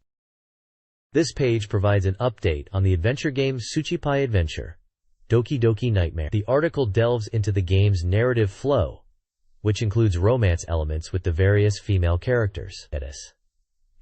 This page provides an update on the adventure game Tsuchipai Adventure, Doki Doki Nightmare. The article delves into the game's narrative flow, which includes romance elements with the various female characters.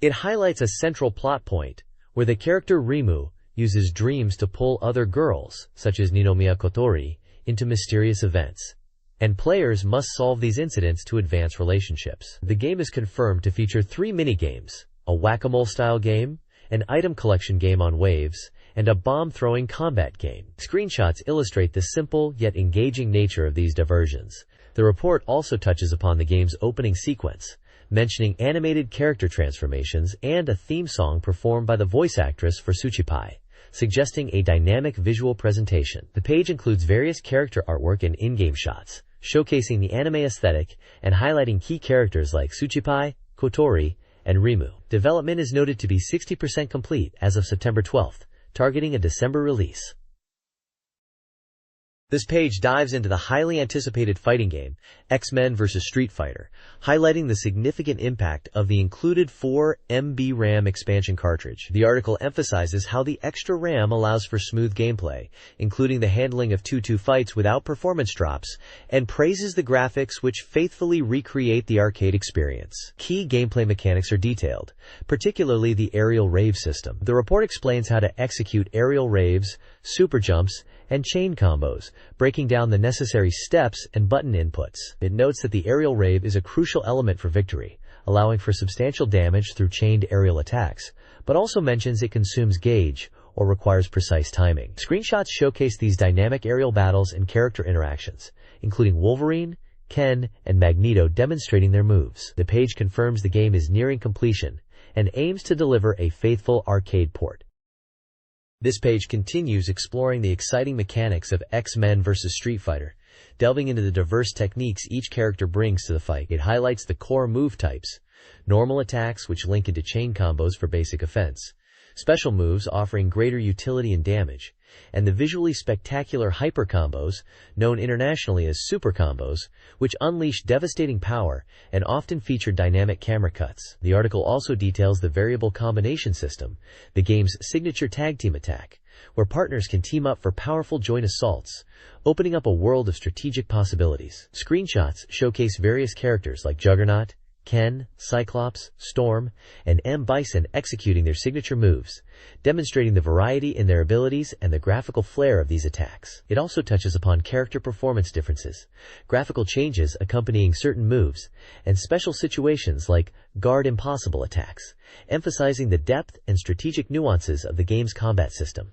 It highlights a central plot point, where the character Rimu uses dreams to pull other girls, such as Ninomiya Kotori, into mysterious events, and players must solve these incidents to advance relationships. The game is confirmed to feature 3 mini-games, a whack-a-mole-style game, an item collection game on waves, and a bomb-throwing combat game. Screenshots illustrate the simple yet engaging nature of these diversions. The report also touches upon the game's opening sequence, mentioning animated character transformations and a theme song performed by the voice actress for Tsuchipai, suggesting a dynamic visual presentation. The page includes various character artwork and in-game shots, showcasing the anime aesthetic and highlighting key characters like Tsuchipai, Kotori, and Rimu. Development is noted to be 60% complete as of September 12th, targeting a December release. This page dives into the highly anticipated fighting game, X-Men vs. Street Fighter, highlighting the significant impact of the included 4 MB RAM expansion cartridge. The article emphasizes how the extra RAM allows for smooth gameplay, including the handling of 2-2 fights without performance drops, and praises the graphics which faithfully recreate the arcade experience. Key gameplay mechanics are detailed, particularly the aerial rave system. The report explains how to execute aerial raves, super jumps, and chain combos, breaking down the necessary steps and button inputs. It notes that the aerial rave is a crucial element for victory, allowing for substantial damage through chained aerial attacks, but also mentions it consumes gauge or requires precise timing. Screenshots showcase these dynamic aerial battles and character interactions, including Wolverine, Ken, and Magneto demonstrating their moves. The page confirms the game is nearing completion and aims to deliver a faithful arcade port. This page continues exploring the exciting mechanics of X-Men vs. Street Fighter, delving into the diverse techniques each character brings to the fight. It highlights the core move types, normal attacks which link into chain combos for basic offense, special moves offering greater utility and damage, and the visually spectacular hyper combos, known internationally as super combos, which unleash devastating power and often feature dynamic camera cuts. The article also details the variable combination system, the game's signature tag team attack, where partners can team up for powerful joint assaults, opening up a world of strategic possibilities. Screenshots showcase various characters like Juggernaut, Ken, Cyclops, Storm, and M. Bison executing their signature moves, demonstrating the variety in their abilities and the graphical flair of these attacks. It also touches upon character performance differences, graphical changes accompanying certain moves, and special situations like guard impossible attacks, emphasizing the depth and strategic nuances of the game's combat system.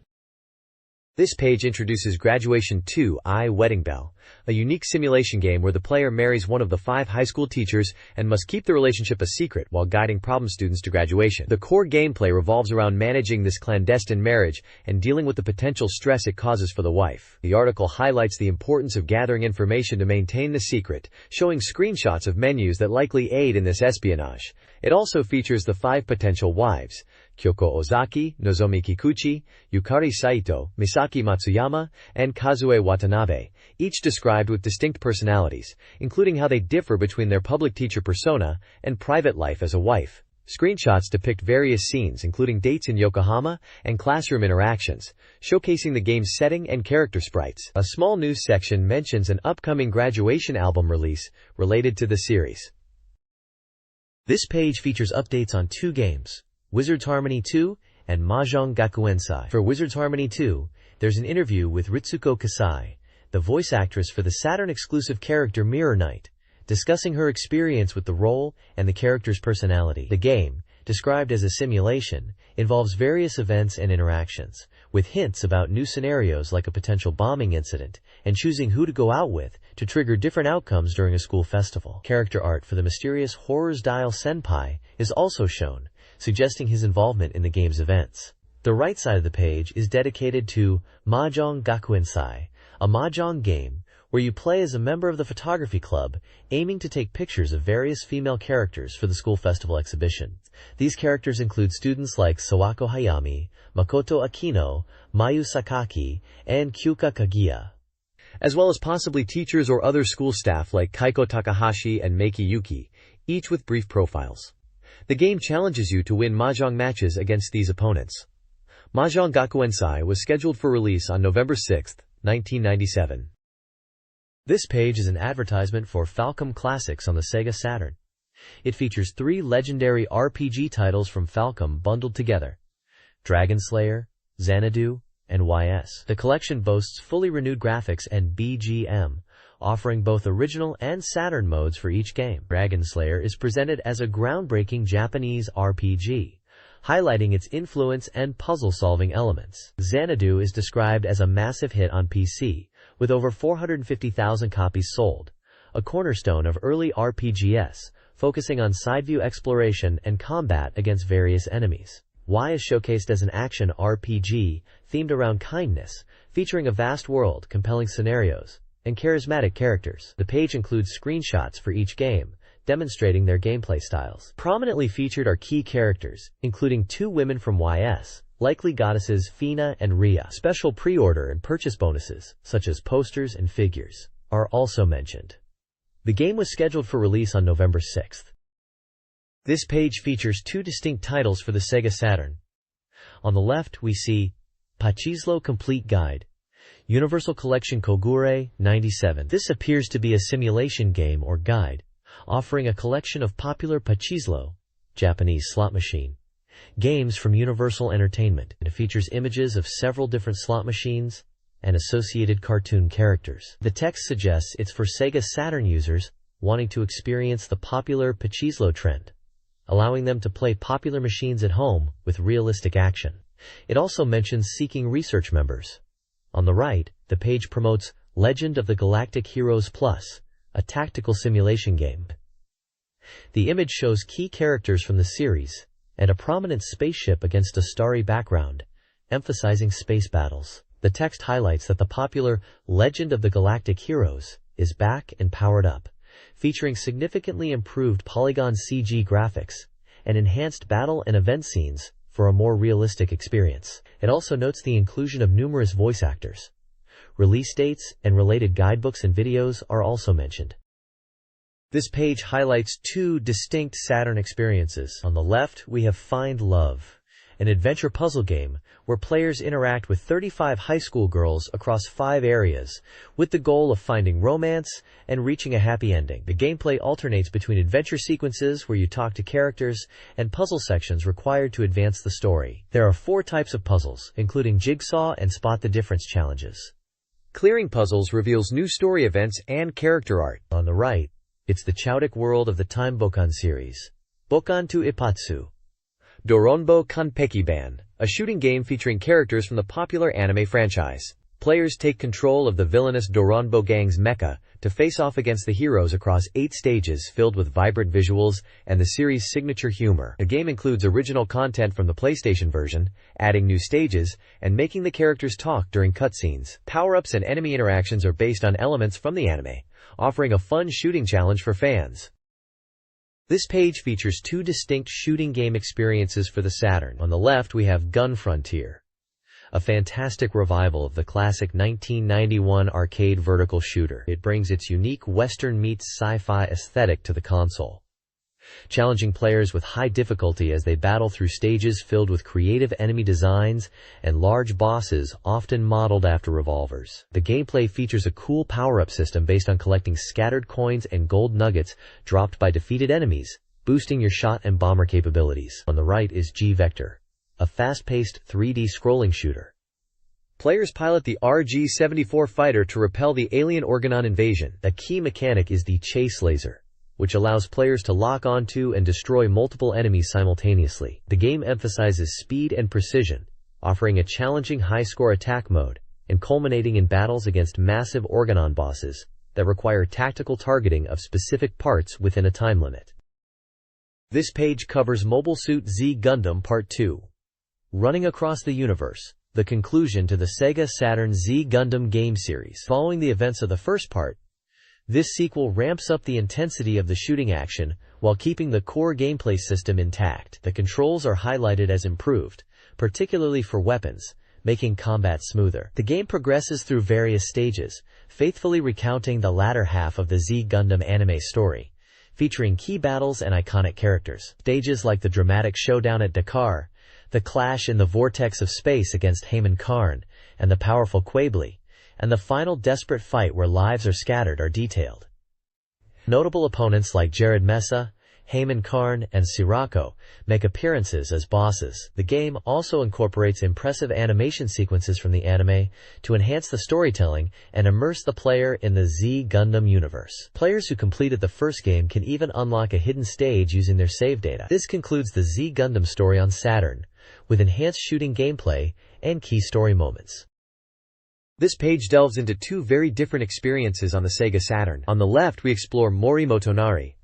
This page introduces Graduation 2I Wedding Bell, a unique simulation game where the player marries one of the 5 high school teachers and must keep the relationship a secret while guiding problem students to graduation. The core gameplay revolves around managing this clandestine marriage and dealing with the potential stress it causes for the wife. The article highlights the importance of gathering information to maintain the secret, showing screenshots of menus that likely aid in this espionage. It also features the 5 potential wives: Kyoko Ozaki, Nozomi Kikuchi, Yukari Saito, Misaki Matsuyama, and Kazue Watanabe, each described with distinct personalities, including how they differ between their public teacher persona and private life as a wife. Screenshots depict various scenes, including dates in Yokohama and classroom interactions, showcasing the game's setting and character sprites. A small news section mentions an upcoming graduation album release related to the series. This page features updates on 2 games, Wizards Harmony 2 and Mahjong Gakuensai. For Wizards Harmony 2, there's an interview with Ritsuko Kasai, the voice actress for the Saturn-exclusive character Mirror Knight, discussing her experience with the role and the character's personality. The game, described as a simulation, involves various events and interactions, with hints about new scenarios like a potential bombing incident and choosing who to go out with to trigger different outcomes during a school festival. Character art for the mysterious horror-style senpai is also shown, suggesting his involvement in the game's events. The right side of the page is dedicated to Mahjong Gakuensai, a mahjong game where you play as a member of the photography club, aiming to take pictures of various female characters for the school festival exhibition. These characters include students like Sawako Hayami, Makoto Akino, Mayu Sakaki, and Kyuka Kaguya, as well as possibly teachers or other school staff like Kaiko Takahashi and Meiki Yuki, each with brief profiles. The game challenges you to win mahjong matches against these opponents. Mahjong Gakuensai was scheduled for release on November 6, 1997. This page is an advertisement for Falcom Classics on the Sega Saturn. It features 3 legendary RPG titles from Falcom bundled together: Dragon Slayer, Xanadu, and YS. The collection boasts fully renewed graphics and BGM, offering both original and Saturn modes for each game. Dragon Slayer is presented as a groundbreaking Japanese RPG, highlighting its influence and puzzle-solving elements. Xanadu is described as a massive hit on PC, with over 450,000 copies sold, a cornerstone of early RPGs, focusing on side-view exploration and combat against various enemies. Y is showcased as an action RPG themed around kindness, featuring a vast world, compelling scenarios, and charismatic characters. The page includes screenshots for each game, demonstrating their gameplay styles. Prominently featured are key characters, including 2 women from YS, likely goddesses Fina and Rhea. Special pre-order and purchase bonuses, such as posters and figures, are also mentioned. The game was scheduled for release on November 6th. This page features 2 distinct titles for the Sega Saturn. On the left, we see Pachizlo Complete Guide, Universal Collection Kogure 97. This appears to be a simulation game or guide, offering a collection of popular Pachizlo, Japanese slot machine, games from Universal Entertainment. It features images of several different slot machines and associated cartoon characters. The text suggests it's for Sega Saturn users wanting to experience the popular Pachizlo trend, allowing them to play popular machines at home with realistic action. It also mentions seeking research members. On the right, the page promotes Legend of the Galactic Heroes Plus, a tactical simulation game. The image shows key characters from the series, and a prominent spaceship against a starry background, emphasizing space battles. The text highlights that the popular Legend of the Galactic Heroes is back and powered up, featuring significantly improved polygon CG graphics and enhanced battle and event scenes for a more realistic experience. It also notes the inclusion of numerous voice actors. Release dates and related guidebooks and videos are also mentioned. This page highlights two distinct Saturn experiences. On the left, we have Find Love, an adventure puzzle game where players interact with 35 high school girls across 5 areas with the goal of finding romance and reaching a happy ending. The gameplay alternates between adventure sequences where you talk to characters and puzzle sections required to advance the story. There are 4 types of puzzles, including jigsaw and spot the difference challenges. Clearing puzzles reveals new story events and character art. On the right, it's the Chowdic world of the Time Bokan series, Bokan to Ipatsu. Doronbo Kanpekiban, a shooting game featuring characters from the popular anime franchise. Players take control of the villainous Doronbo gang's mecha to face off against the heroes across 8 stages filled with vibrant visuals and the series' signature humor. The game includes original content from the PlayStation version, adding new stages, and making the characters talk during cutscenes. Power-ups and enemy interactions are based on elements from the anime, offering a fun shooting challenge for fans. This page features 2 distinct shooting game experiences for the Saturn. On the left, we have Gun Frontier, a fantastic revival of the classic 1991 arcade vertical shooter. It brings its unique Western meets sci-fi aesthetic to the console, challenging players with high difficulty as they battle through stages filled with creative enemy designs and large bosses often modeled after revolvers. The gameplay features a cool power-up system based on collecting scattered coins and gold nuggets dropped by defeated enemies, boosting your shot and bomber capabilities. On the right is G-Vector, a fast-paced 3D scrolling shooter. Players pilot the RG-74 fighter to repel the alien Organon invasion. A key mechanic is the chase laser, which allows players to lock onto and destroy multiple enemies simultaneously. The game emphasizes speed and precision, offering a challenging high-score attack mode and culminating in battles against massive Organon bosses that require tactical targeting of specific parts within a time limit. This page covers Mobile Suit Z Gundam Part 2, Running Across the Universe, the conclusion to the Sega Saturn Z Gundam game series. Following the events of the first part, this sequel ramps up the intensity of the shooting action while keeping the core gameplay system intact. The controls are highlighted as improved, particularly for weapons, making combat smoother. The game progresses through various stages, faithfully recounting the latter half of the Z Gundam anime story, featuring key battles and iconic characters. Stages like the dramatic showdown at Dakar, the clash in the vortex of space against Hayman Karn and the powerful Quabli, and the final desperate fight where lives are scattered are detailed. Notable opponents like Jared Mesa, Hayman Karn, and Sirocco make appearances as bosses. The game also incorporates impressive animation sequences from the anime to enhance the storytelling and immerse the player in the Z Gundam universe. Players who completed the first game can even unlock a hidden stage using their save data. This concludes the Z Gundam story on Saturn, with enhanced shooting gameplay and key story moments. This page delves into 2 very different experiences on the Sega Saturn. On the left, we explore Mori Motonari,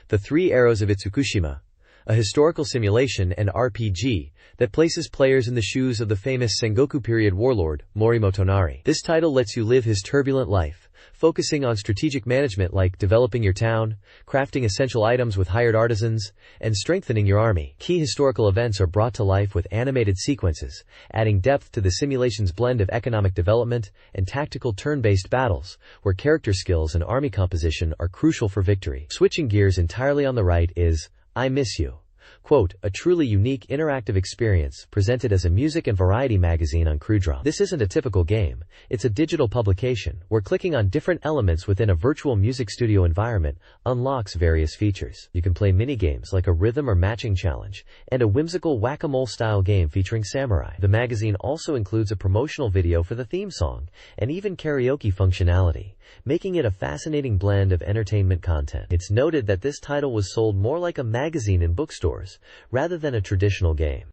the 3 Arrows of Itsukushima, a historical simulation and RPG that places players in the shoes of the famous Sengoku period warlord, Mori Motonari. This title lets you live his turbulent life, focusing on strategic management like developing your town, crafting essential items with hired artisans, and strengthening your army. Key historical events are brought to life with animated sequences, adding depth to the simulation's blend of economic development and tactical turn-based battles, where character skills and army composition are crucial for victory. Switching gears entirely on the right is I Miss You, quote, a truly unique interactive experience presented as a music and variety magazine on Crudrum. This isn't a typical game, it's a digital publication where clicking on different elements within a virtual music studio environment unlocks various features. You can play mini-games like a rhythm or matching challenge, and a whimsical whack-a-mole style game featuring samurai. The magazine also includes a promotional video for the theme song, and even karaoke functionality, making it a fascinating blend of entertainment content. It's noted that this title was sold more like a magazine in bookstores, rather than a traditional game.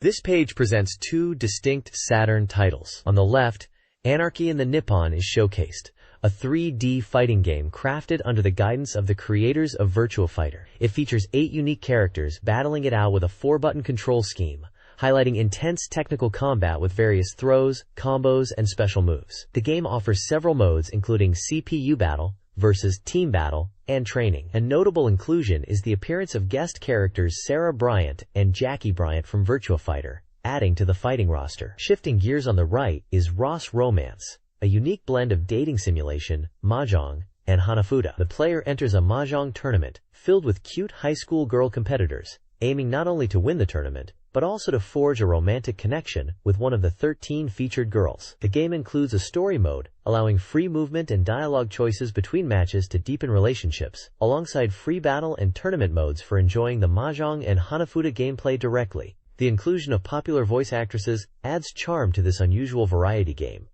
This page presents 2 distinct Saturn titles. On the left, Anarchy in the Nippon is showcased, a 3D fighting game crafted under the guidance of the creators of Virtua Fighter. It features 8 unique characters battling it out with a 4-button control scheme, highlighting intense technical combat with various throws, combos, and special moves. The game offers several modes including CPU battle, versus team battle, and training. A notable inclusion is the appearance of guest characters Sarah Bryant and Jackie Bryant from Virtua Fighter, adding to the fighting roster. Shifting gears on the right is Ross Romance, a unique blend of dating simulation, mahjong, and hanafuda. The player enters a mahjong tournament filled with cute high school girl competitors, aiming not only to win the tournament, but also to forge a romantic connection with one of the 13 featured girls. The game includes a story mode, allowing free movement and dialogue choices between matches to deepen relationships, alongside free battle and tournament modes for enjoying the mahjong and hanafuda gameplay directly. The inclusion of popular voice actresses adds charm to this unusual variety game.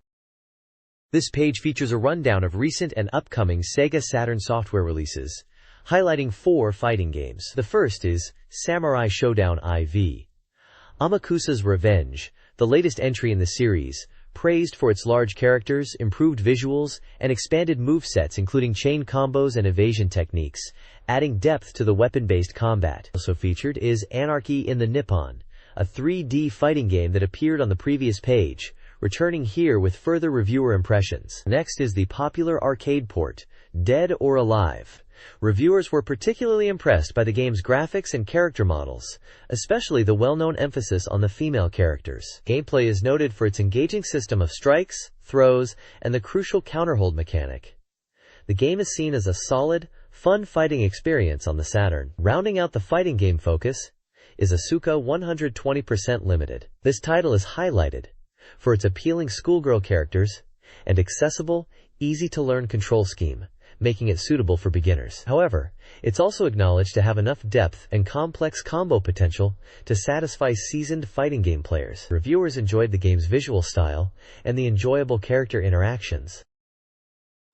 This page features a rundown of recent and upcoming Sega Saturn software releases, highlighting 4 fighting games. The first is Samurai Showdown IV. Amakusa's Revenge, the latest entry in the series, praised for its large characters, improved visuals, and expanded movesets including chain combos and evasion techniques, adding depth to the weapon-based combat. Also featured is Anarchy in the Nippon, a 3D fighting game that appeared on the previous page, returning here with further reviewer impressions. Next is the popular arcade port, Dead or Alive. Reviewers were particularly impressed by the game's graphics and character models, especially the well-known emphasis on the female characters. Gameplay is noted for its engaging system of strikes, throws, and the crucial counterhold mechanic. The game is seen as a solid, fun fighting experience on the Saturn. Rounding out the fighting game focus is Asuka 120% Limited. This title is highlighted for its appealing schoolgirl characters and accessible, easy-to-learn control scheme, making it suitable for beginners. However, it's also acknowledged to have enough depth and complex combo potential to satisfy seasoned fighting game players. Reviewers enjoyed the game's visual style and the enjoyable character interactions.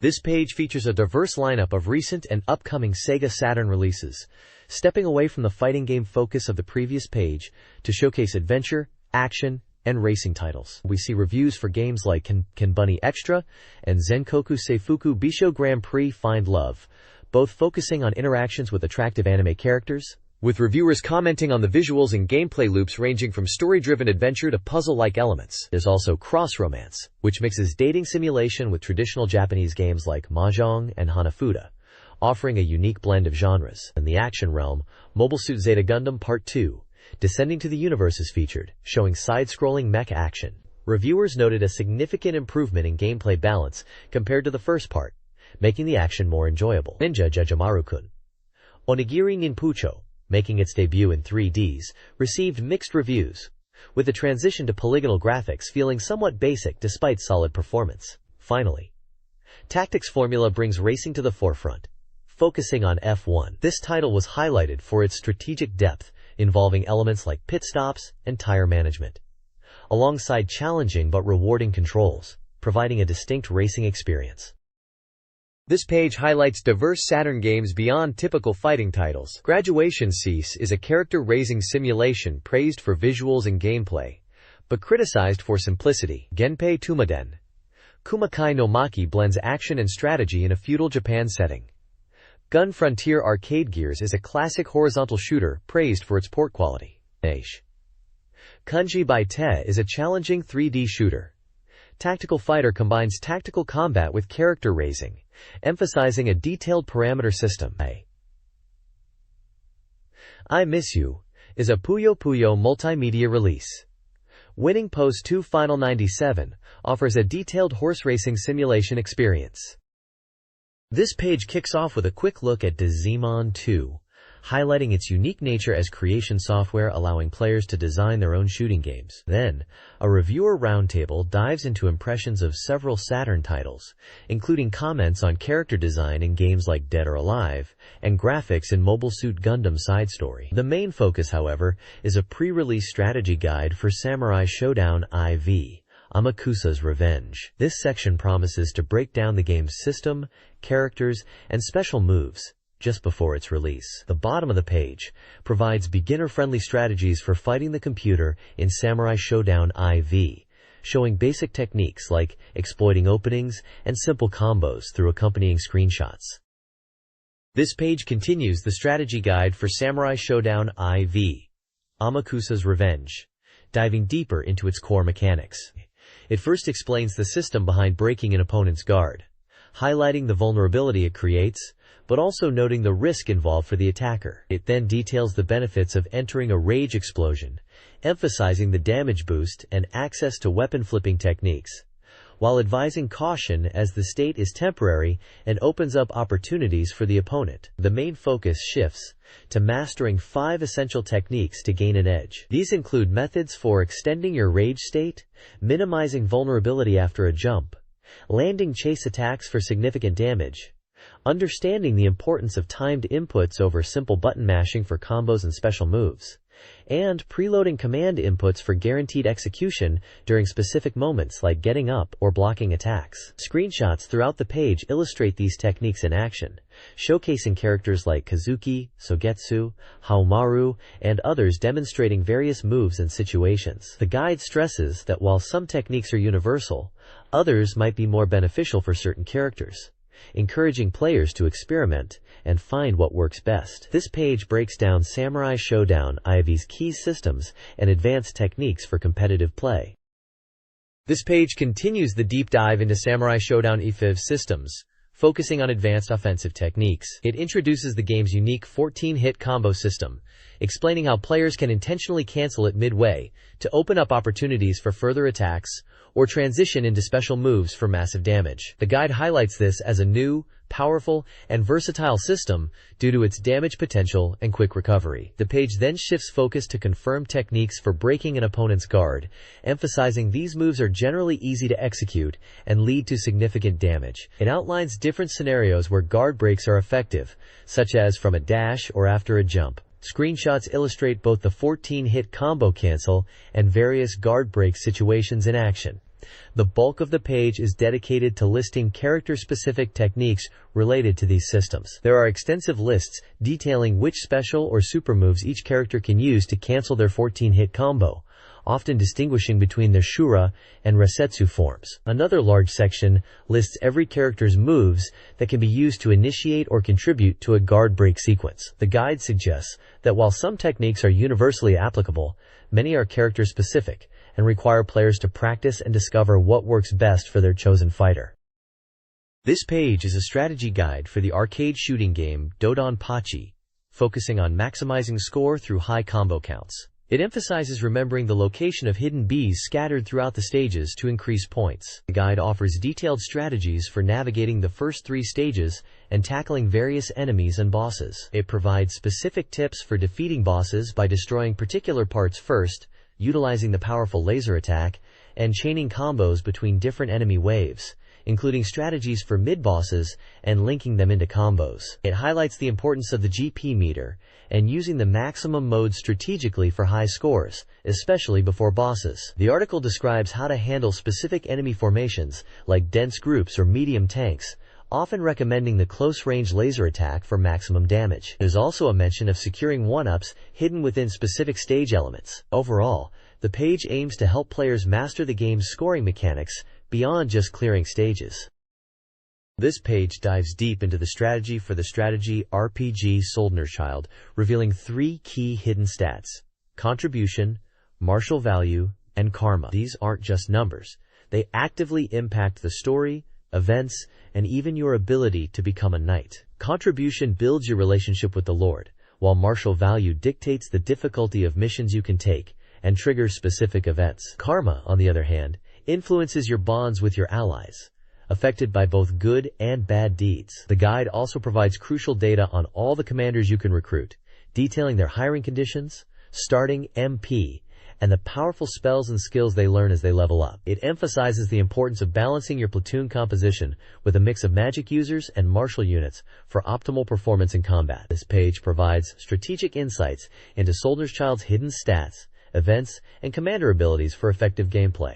This page features a diverse lineup of recent and upcoming Sega Saturn releases, stepping away from the fighting game focus of the previous page to showcase adventure, action, and racing titles. We see reviews for games like Ken Bunny Extra and Zenkoku Seifuku Bisho Grand Prix Find Love, both focusing on interactions with attractive anime characters, with reviewers commenting on the visuals and gameplay loops ranging from story-driven adventure to puzzle-like elements. There's also Cross Romance, which mixes dating simulation with traditional Japanese games like mahjong and hanafuda, offering a unique blend of genres. In the action realm, Mobile Suit Zeta Gundam Part 2, Descending to the Universe is featured, showing side-scrolling mecha action. Reviewers noted a significant improvement in gameplay balance compared to the first part, making the action more enjoyable. Ninja Jajamaru-kun Onigiri Ninpucho, making its debut in 3Ds, received mixed reviews, with the transition to polygonal graphics feeling somewhat basic despite solid performance. Finally, Tactics Formula brings racing to the forefront, focusing on F1. This title was highlighted for its strategic depth, involving elements like pit stops and tire management, alongside challenging but rewarding controls, providing a distinct racing experience. This page highlights diverse Saturn games beyond typical fighting titles. Graduation Cease is a character-raising simulation praised for visuals and gameplay, but criticized for simplicity. Genpei Tumaden Kumakai no Maki blends action and strategy in a feudal Japan setting. Gun Frontier Arcade Gears is a classic horizontal shooter praised for its port quality. Kunji by Te is a challenging 3D shooter. Tactical Fighter combines tactical combat with character raising, emphasizing a detailed parameter system. I Miss You is a Puyo Puyo multimedia release. Winning Pose 2 Final 97 offers a detailed horse racing simulation experience. This page kicks off with a quick look at Digimon 2, highlighting its unique nature as creation software allowing players to design their own shooting games. Then, a reviewer roundtable dives into impressions of several Saturn titles, including comments on character design in games like Dead or Alive, and graphics in Mobile Suit Gundam Side Story. The main focus, however, is a pre-release strategy guide for Samurai Showdown IV, Amakusa's Revenge. This section promises to break down the game's system, characters, and special moves just before its release. The bottom of the page provides beginner-friendly strategies for fighting the computer in Samurai Showdown IV, showing basic techniques like exploiting openings and simple combos through accompanying screenshots. This page continues the strategy guide for Samurai Shodown IV, Amakusa's Revenge, diving deeper into its core mechanics. It first explains the system behind breaking an opponent's guard, highlighting the vulnerability it creates, but also noting the risk involved for the attacker. It then details the benefits of entering a rage explosion, emphasizing the damage boost and access to weapon flipping techniques, while advising caution as the state is temporary and opens up opportunities for the opponent. The main focus shifts to mastering 5 essential techniques to gain an edge. These include methods for extending your rage state, minimizing vulnerability after a jump, landing chase attacks for significant damage, understanding the importance of timed inputs over simple button mashing for combos and special moves, and preloading command inputs for guaranteed execution during specific moments like getting up or blocking attacks. Screenshots throughout the page illustrate these techniques in action, showcasing characters like Kazuki, Sogetsu, Haomaru, and others demonstrating various moves and situations. The guide stresses that while some techniques are universal, others might be more beneficial for certain characters, encouraging players to experiment and find what works best. This page breaks down Samurai Shodown IV's key systems and advanced techniques for competitive play. This page continues the deep dive into Samurai Shodown IV's systems, focusing on advanced offensive techniques. It introduces the game's unique 14-hit combo system, explaining how players can intentionally cancel it midway to open up opportunities for further attacks or transition into special moves for massive damage. The guide highlights this as a new, powerful, and versatile system due to its damage potential and quick recovery. The page then shifts focus to confirmed techniques for breaking an opponent's guard, emphasizing these moves are generally easy to execute and lead to significant damage. It outlines different scenarios where guard breaks are effective, such as from a dash or after a jump. Screenshots illustrate both the 14-hit combo cancel and various guard break situations in action. The bulk of the page is dedicated to listing character-specific techniques related to these systems. There are extensive lists detailing which special or super moves each character can use to cancel their 14-hit combo, often distinguishing between their Shura and Resetsu forms. Another large section lists every character's moves that can be used to initiate or contribute to a guard break sequence. The guide suggests that while some techniques are universally applicable, many are character-specific and require players to practice and discover what works best for their chosen fighter. This page is a strategy guide for the arcade shooting game Dodonpachi, focusing on maximizing score through high combo counts. It emphasizes remembering the location of hidden bees scattered throughout the stages to increase points. The guide offers detailed strategies for navigating the first 3 stages and tackling various enemies and bosses. It provides specific tips for defeating bosses by destroying particular parts first, utilizing the powerful laser attack, and chaining combos between different enemy waves, including strategies for mid-bosses and linking them into combos. It highlights the importance of the GP meter and using the maximum mode strategically for high scores, especially before bosses. The article describes how to handle specific enemy formations like dense groups or medium tanks, often recommending the close-range laser attack for maximum damage. There's also a mention of securing 1-ups hidden within specific stage elements. Overall, the page aims to help players master the game's scoring mechanics beyond just clearing stages. This page dives deep into the strategy for the strategy RPG Soldnerchild, revealing 3 key hidden stats: contribution, martial value, and karma. These aren't just numbers. They actively impact the story, events, and even your ability to become a knight. Contribution builds your relationship with the Lord, while martial value dictates the difficulty of missions you can take and triggers specific events. Karma, on the other hand, influences your bonds with your allies, affected by both good and bad deeds. The guide also provides crucial data on all the commanders you can recruit, detailing their hiring conditions, starting MP, and the powerful spells and skills they learn as they level up. It emphasizes the importance of balancing your platoon composition with a mix of magic users and martial units for optimal performance in combat. This page provides strategic insights into Soldnerchild's hidden stats, events, and commander abilities for effective gameplay.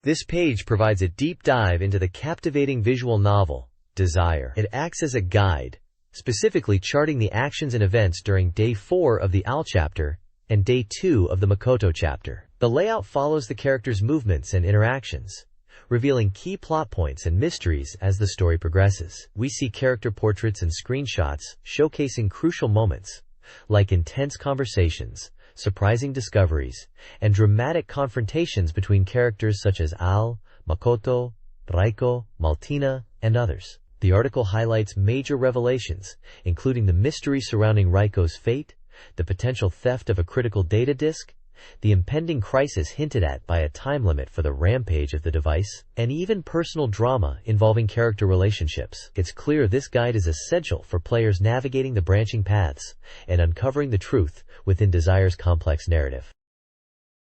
This page provides a deep dive into the captivating visual novel, Desire. It acts as a guide, specifically charting the actions and events during Day 4 of the Al chapter and Day 2 of the Makoto chapter. The layout follows the characters' movements and interactions, revealing key plot points and mysteries as the story progresses. We see character portraits and screenshots showcasing crucial moments, like intense conversations, surprising discoveries, and dramatic confrontations between characters such as Al, Makoto, Raiko, Maltina, and others. The article highlights major revelations, including the mystery surrounding Raiko's fate, the potential theft of a critical data disk, the impending crisis hinted at by a time limit for the rampage of the device, and even personal drama involving character relationships. It's clear this guide is essential for players navigating the branching paths and uncovering the truth within Desire's complex narrative.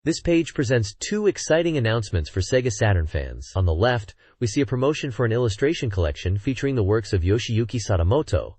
This page presents two exciting announcements for Sega Saturn fans. On the left, we see a promotion for an illustration collection featuring the works of Yoshiyuki Sadamoto,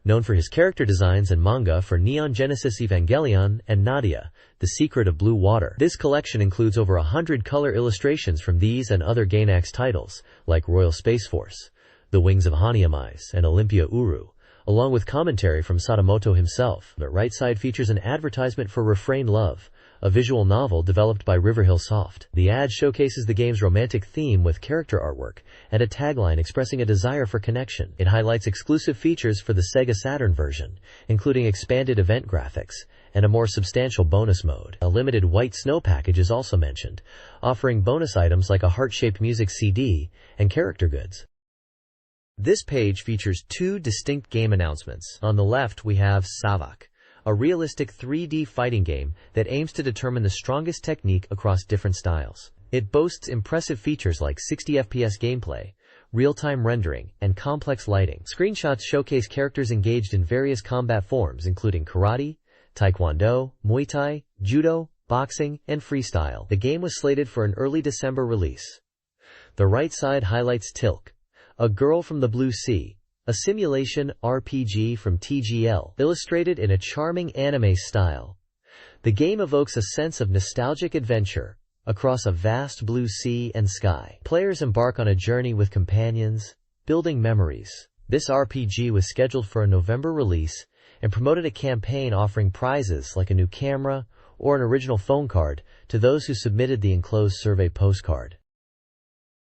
known for his character designs and manga for Neon Genesis Evangelion and Nadia, The Secret of Blue Water. This collection includes over 100 color illustrations from these and other Gainax titles, like Royal Space Force, The Wings of Hanyamais, and Olympia Uru, along with commentary from Sadamoto himself. The right side features an advertisement for Refrain Love, a visual novel developed by Riverhill Soft. The ad showcases the game's romantic theme with character artwork and a tagline expressing a desire for connection. It highlights exclusive features for the Sega Saturn version, including expanded event graphics and a more substantial bonus mode. A limited white snow package is also mentioned, offering bonus items like a heart-shaped music CD and character goods. This page features two distinct game announcements. On the left, we have Savak, a realistic 3D fighting game that aims to determine the strongest technique across different styles. It boasts impressive features like 60 FPS gameplay, real-time rendering, and complex lighting. Screenshots showcase characters engaged in various combat forms including karate, taekwondo, muay thai, judo, boxing, and freestyle. The game was slated for an early December release. The right side highlights Tilk, A Girl from the Blue Sea, a simulation RPG from TGL, illustrated in a charming anime style. The game evokes a sense of nostalgic adventure across a vast blue sea and sky. Players embark on a journey with companions, building memories. This RPG was scheduled for a November release and promoted a campaign offering prizes like a new camera or an original phone card to those who submitted the enclosed survey postcard.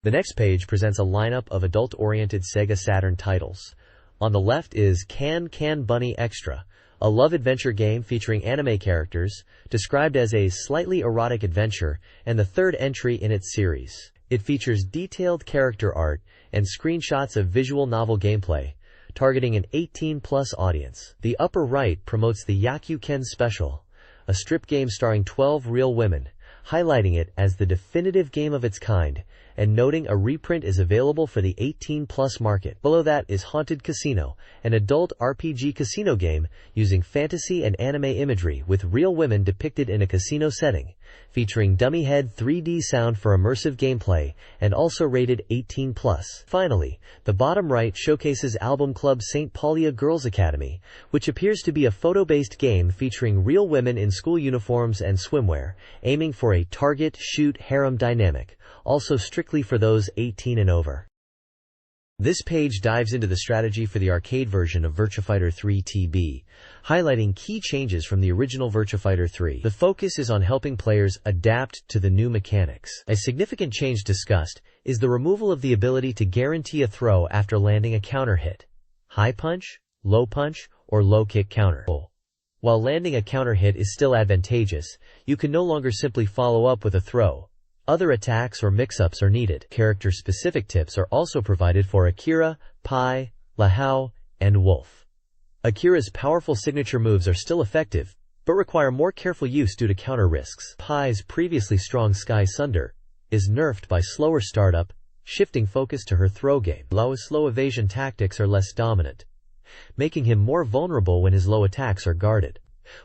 The next page presents a lineup of adult-oriented Sega Saturn titles. On the left is Can Can Bunny Extra, a love-adventure game featuring anime characters, described as a slightly erotic adventure and the third entry in its series. It features detailed character art and screenshots of visual novel gameplay, targeting an 18-plus audience. The upper right promotes the Yakuken Special, a strip game starring 12 real women, highlighting it as the definitive game of its kind, and noting a reprint is available for the 18-plus market. Below that is Haunted Casino, an adult RPG casino game using fantasy and anime imagery with real women depicted in a casino setting, featuring dummy head 3D sound for immersive gameplay, and also rated 18+. Finally, the bottom right showcases Album Club St. Paulia Girls Academy, which appears to be a photo-based game featuring real women in school uniforms and swimwear, aiming for a target-shoot harem dynamic, also strictly for those 18 and over. This page dives into the strategy for the arcade version of Virtua Fighter 3 TB, highlighting key changes from the original Virtua Fighter 3. The focus is on helping players adapt to the new mechanics. A significant change discussed is the removal of the ability to guarantee a throw after landing a counter hit, high punch, low punch, or low kick counter. While landing a counter hit is still advantageous, you can no longer simply follow up with a throw. Other attacks or mix-ups are needed. Character-specific tips are also provided for Akira, Pai, Lahao, and Wolf. Akira's powerful signature moves are still effective, but require more careful use due to counter risks. Pai's previously strong Sky Sunder is nerfed by slower startup, shifting focus to her throw game. Lao's slow evasion tactics are less dominant, making him more vulnerable when his low attacks are guarded.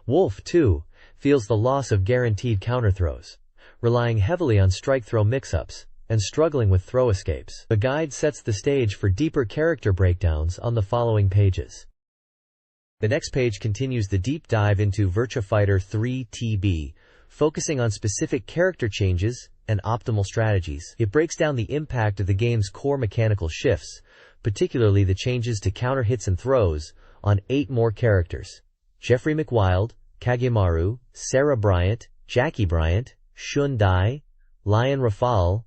Wolf, too, feels the loss of guaranteed counter throws, relying heavily on strike-throw mix-ups, and struggling with throw escapes. The guide sets the stage for deeper character breakdowns on the following pages. The next page continues the deep dive into Virtua Fighter 3 TB, focusing on specific character changes and optimal strategies. It breaks down the impact of the game's core mechanical shifts, particularly the changes to counter hits and throws, on 8 more characters: Jeffrey McWild, Kagemaru, Sarah Bryant, Jackie Bryant, Shundai, Lion Rafale,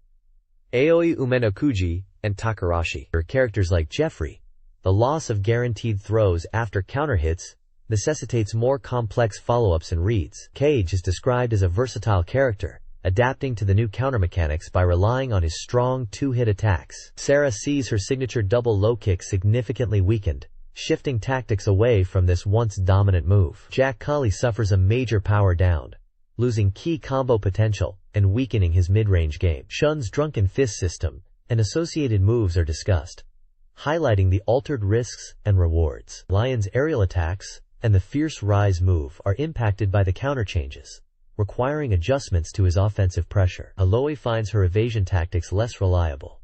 Aoi Umenokuji, and Takarashi. Or characters like Jeffrey. The loss of guaranteed throws after counter hits necessitates more complex follow-ups and reads. Cage is described as a versatile character, adapting to the new counter mechanics by relying on his strong two-hit attacks. Sarah sees her signature double low kick significantly weakened, shifting tactics away from this once dominant move. Jack Collie suffers a major power down, losing key combo potential and weakening his mid-range game. Shun's Drunken Fist system and associated moves are discussed, highlighting the altered risks and rewards. Lion's aerial attacks and the Fierce Rise move are impacted by the counter changes, requiring adjustments to his offensive pressure. Aloy finds her evasion tactics less reliable,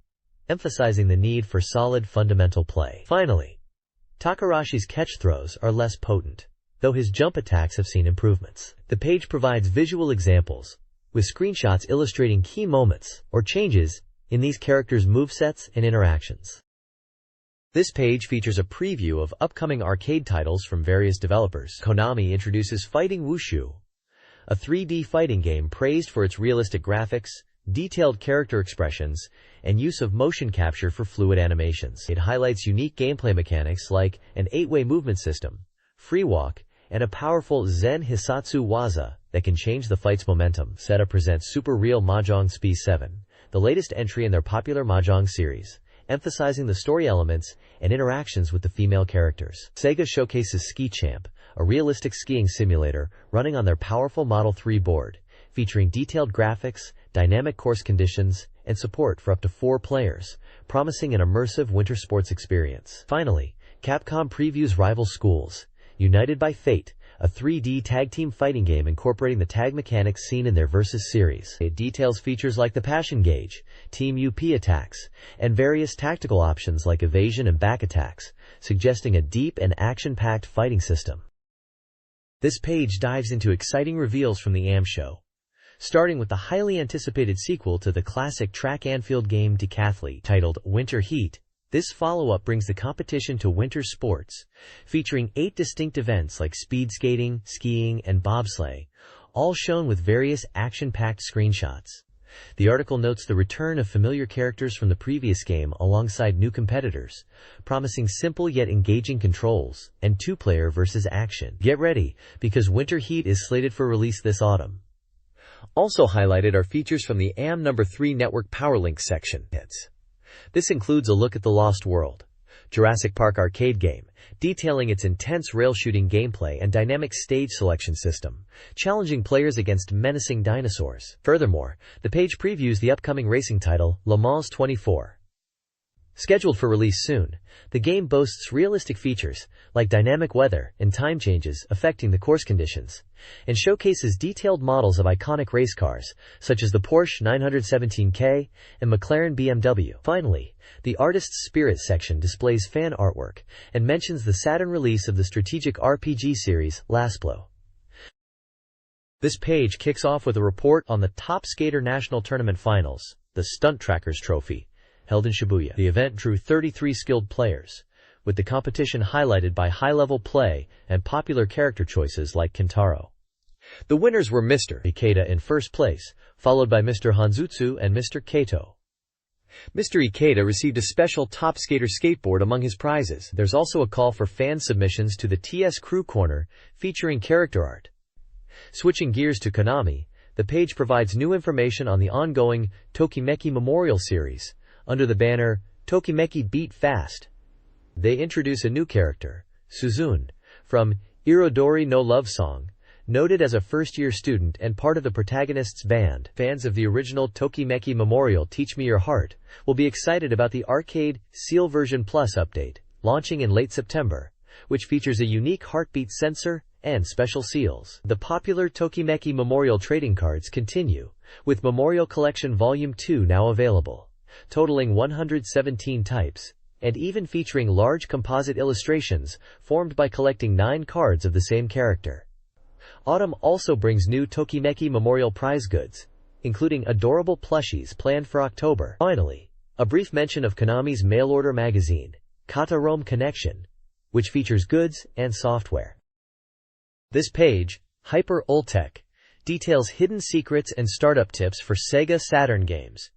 emphasizing the need for solid fundamental play. Finally, Takarashi's catch throws are less potent, though his jump attacks have seen improvements. The page provides visual examples, with screenshots illustrating key moments or changes in these characters' movesets and interactions. This page features a preview of upcoming arcade titles from various developers. Konami introduces Fighting Wushu, a 3D fighting game praised for its realistic graphics, detailed character expressions, and use of motion capture for fluid animations. It highlights unique gameplay mechanics like an 8-way movement system, free walk, and a powerful Zen Hisatsu Waza that can change the fight's momentum. SEGA presents Super Real Mahjong Spi 7, the latest entry in their popular Mahjong series, emphasizing the story elements and interactions with the female characters. Sega showcases Ski Champ, a realistic skiing simulator running on their powerful Model 3 board, featuring detailed graphics, dynamic course conditions, and support for up to 4 players, promising an immersive winter sports experience. Finally, Capcom previews Rival Schools, United by Fate, a 3D tag team fighting game incorporating the tag mechanics seen in their Versus series. It details features like the Passion Gauge, Team UP attacks, and various tactical options like evasion and back attacks, suggesting a deep and action-packed fighting system. This page dives into exciting reveals from the AM show, starting with the highly anticipated sequel to the classic track and field game Decathlete, titled Winter Heat. This follow-up brings the competition to winter sports, featuring 8 distinct events like speed skating, skiing, and bobsleigh, all shown with various action-packed screenshots. The article notes the return of familiar characters from the previous game alongside new competitors, promising simple yet engaging controls and 2-player versus action. Get ready, because Winter Heat is slated for release this autumn. Also highlighted are features from the AM No. 3 Network PowerLink section. This includes a look at The Lost World, Jurassic Park arcade game, detailing its intense rail shooting gameplay and dynamic stage selection system, challenging players against menacing dinosaurs. Furthermore, the page previews the upcoming racing title, Le Mans 24. Scheduled for release soon, the game boasts realistic features, like dynamic weather and time changes affecting the course conditions, and showcases detailed models of iconic race cars, such as the Porsche 917K and McLaren BMW. Finally, the Artist's Spirit section displays fan artwork and mentions the Saturn release of the strategic RPG series, Last Blow. This page kicks off with a report on the Top Skater National Tournament Finals, the Stunt Trackers Trophy, held in Shibuya. The event drew 33 skilled players, with the competition highlighted by high-level play and popular character choices like Kentaro. The winners were Mr. Ikeda in first place, followed by Mr. Hanzutsu and Mr. Kato. Mr. Ikeda received a special Top Skater skateboard among his prizes. There's also a call for fan submissions to the TS Crew Corner, featuring character art. Switching gears to Konami, the page provides new information on the ongoing Tokimeki Memorial Series, under the banner, Tokimeki Beat Fast. They introduce a new character, Suzune, from Irodori no Love Song, noted as a first-year student and part of the protagonist's band. Fans of the original Tokimeki Memorial Teach Me Your Heart will be excited about the Arcade Seal Version Plus update, launching in late September, which features a unique heartbeat sensor and special seals. The popular Tokimeki Memorial trading cards continue, with Memorial Collection Volume 2 now available, totaling 117 types, and even featuring large composite illustrations formed by collecting 9 cards of the same character. Autumn also brings new Tokimeki Memorial prize goods, including adorable plushies planned for October. Finally, a brief mention of Konami's mail-order magazine, Kata Rome Connection, which features goods and software. This page, Hyper Ultech, details hidden secrets and startup tips for Sega Saturn games.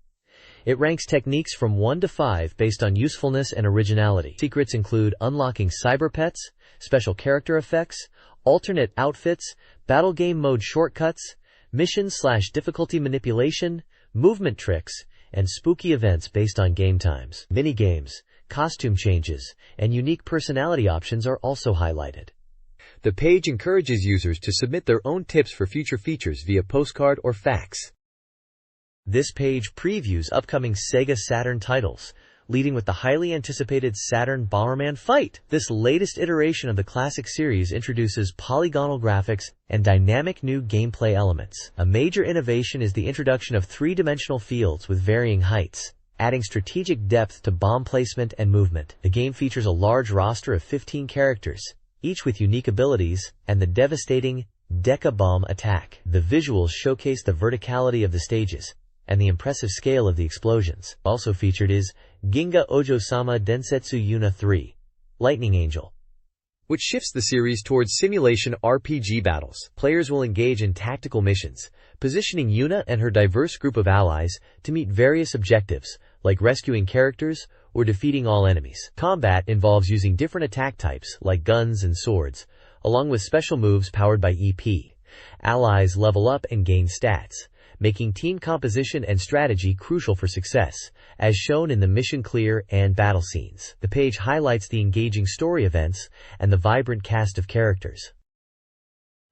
It ranks techniques from 1 to 5 based on usefulness and originality. Secrets include unlocking cyber pets, special character effects, alternate outfits, battle game mode shortcuts, mission/difficulty manipulation, movement tricks, and spooky events based on game times. Mini-games, costume changes, and unique personality options are also highlighted. The page encourages users to submit their own tips for future features via postcard or fax. This page previews upcoming Sega Saturn titles, leading with the highly anticipated Saturn Bomberman Fight. This latest iteration of the classic series introduces polygonal graphics and dynamic new gameplay elements. A major innovation is the introduction of three-dimensional fields with varying heights, adding strategic depth to bomb placement and movement. The game features a large roster of 15 characters, each with unique abilities, and the devastating Deca Bomb attack. The visuals showcase the verticality of the stages and the impressive scale of the explosions. Also featured is Ginga Ojo-sama Densetsu Yuna 3, Lightning Angel, which shifts the series towards simulation RPG battles. Players will engage in tactical missions, positioning Yuna and her diverse group of allies to meet various objectives, like rescuing characters or defeating all enemies. Combat involves using different attack types, like guns and swords, along with special moves powered by EP. Allies level up and gain stats, making team composition and strategy crucial for success, as shown in the mission clear and battle scenes. The page highlights the engaging story events and the vibrant cast of characters.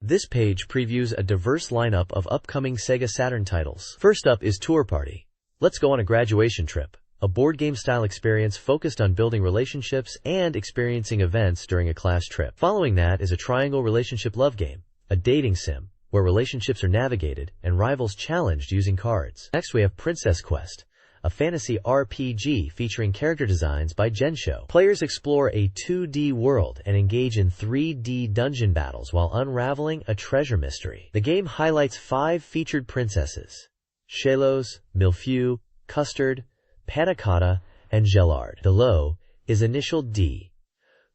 This page previews a diverse lineup of upcoming Sega Saturn titles. First up is Tour Party. Let's go on a graduation trip, a board game style experience focused on building relationships and experiencing events during a class trip. Following that is a triangle relationship love game, a dating sim, where relationships are navigated and rivals challenged using cards. Next we have Princess Quest, a fantasy RPG featuring character designs by Gensho. Players explore a 2D world and engage in 3D dungeon battles while unraveling a treasure mystery. The game highlights 5 featured princesses: Shelos, Milfew, Custard, Panna Cotta, and Gelard. Below is Initial D,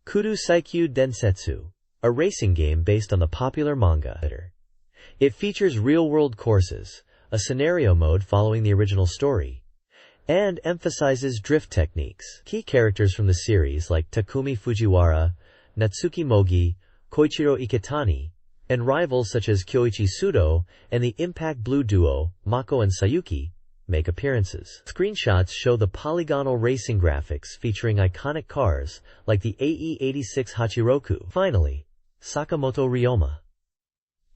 Kudu Saikyu Densetsu, a racing game based on the popular manga. It features real-world courses, a scenario mode following the original story, and emphasizes drift techniques. Key characters from the series like Takumi Fujiwara, Natsuki Mogi, Koichiro Iketani, and rivals such as Kyoichi Sudo and the Impact Blue duo, Mako and Sayuki, make appearances. Screenshots show the polygonal racing graphics featuring iconic cars like the AE-86 Hachiroku. Finally, Sakamoto Ryoma.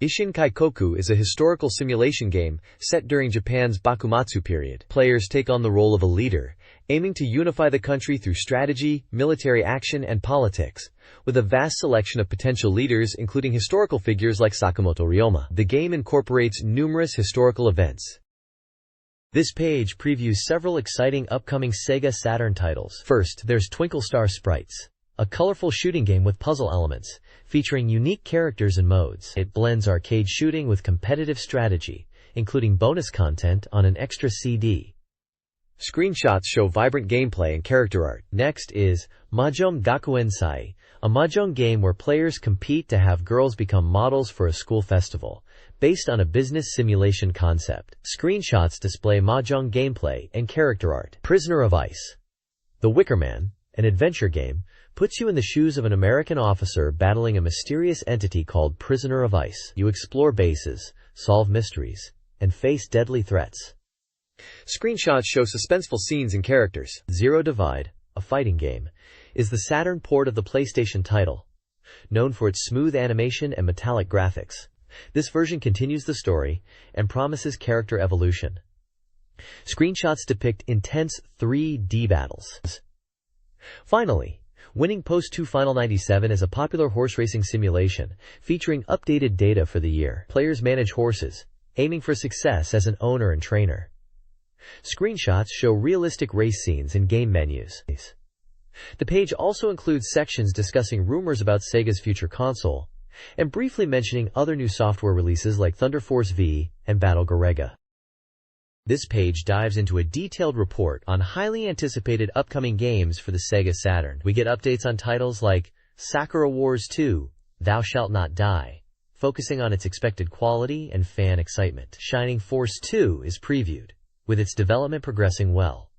Isshin Kaikoku is a historical simulation game set during Japan's Bakumatsu period. Players take on the role of a leader, aiming to unify the country through strategy, military action, and politics, with a vast selection of potential leaders including historical figures like Sakamoto Ryoma. The game incorporates numerous historical events. This page previews several exciting upcoming Sega Saturn titles. First, there's Twinkle Star Sprites, a colorful shooting game with puzzle elements, featuring unique characters and modes. It blends arcade shooting with competitive strategy, including bonus content on an extra CD. Screenshots show vibrant gameplay and character art. Next is Mahjong Gakuensai, a mahjong game where players compete to have girls become models for a school festival, based on a business simulation concept. Screenshots display mahjong gameplay and character art. Prisoner of Ice, The Wicker Man, an adventure game, puts you in the shoes of an American officer battling a mysterious entity called Prisoner of Ice. You explore bases, solve mysteries, and face deadly threats. Screenshots show suspenseful scenes and characters. Zero Divide, a fighting game, is the Saturn port of the PlayStation title, known for its smooth animation and metallic graphics. This version continues the story and promises character evolution. Screenshots depict intense 3D battles. Finally, Winning Post 2 Final 97 is a popular horse racing simulation featuring updated data for the year. Players manage horses, aiming for success as an owner and trainer. Screenshots show realistic race scenes and game menus. The page also includes sections discussing rumors about Sega's future console and briefly mentioning other new software releases like Thunder Force V and Battle Garegga. This page dives into a detailed report on highly anticipated upcoming games for the Sega Saturn. We get updates on titles like Sakura Wars 2, Thou Shalt Not Die, focusing on its expected quality and fan excitement. Shining Force 2 is previewed, with its development progressing well.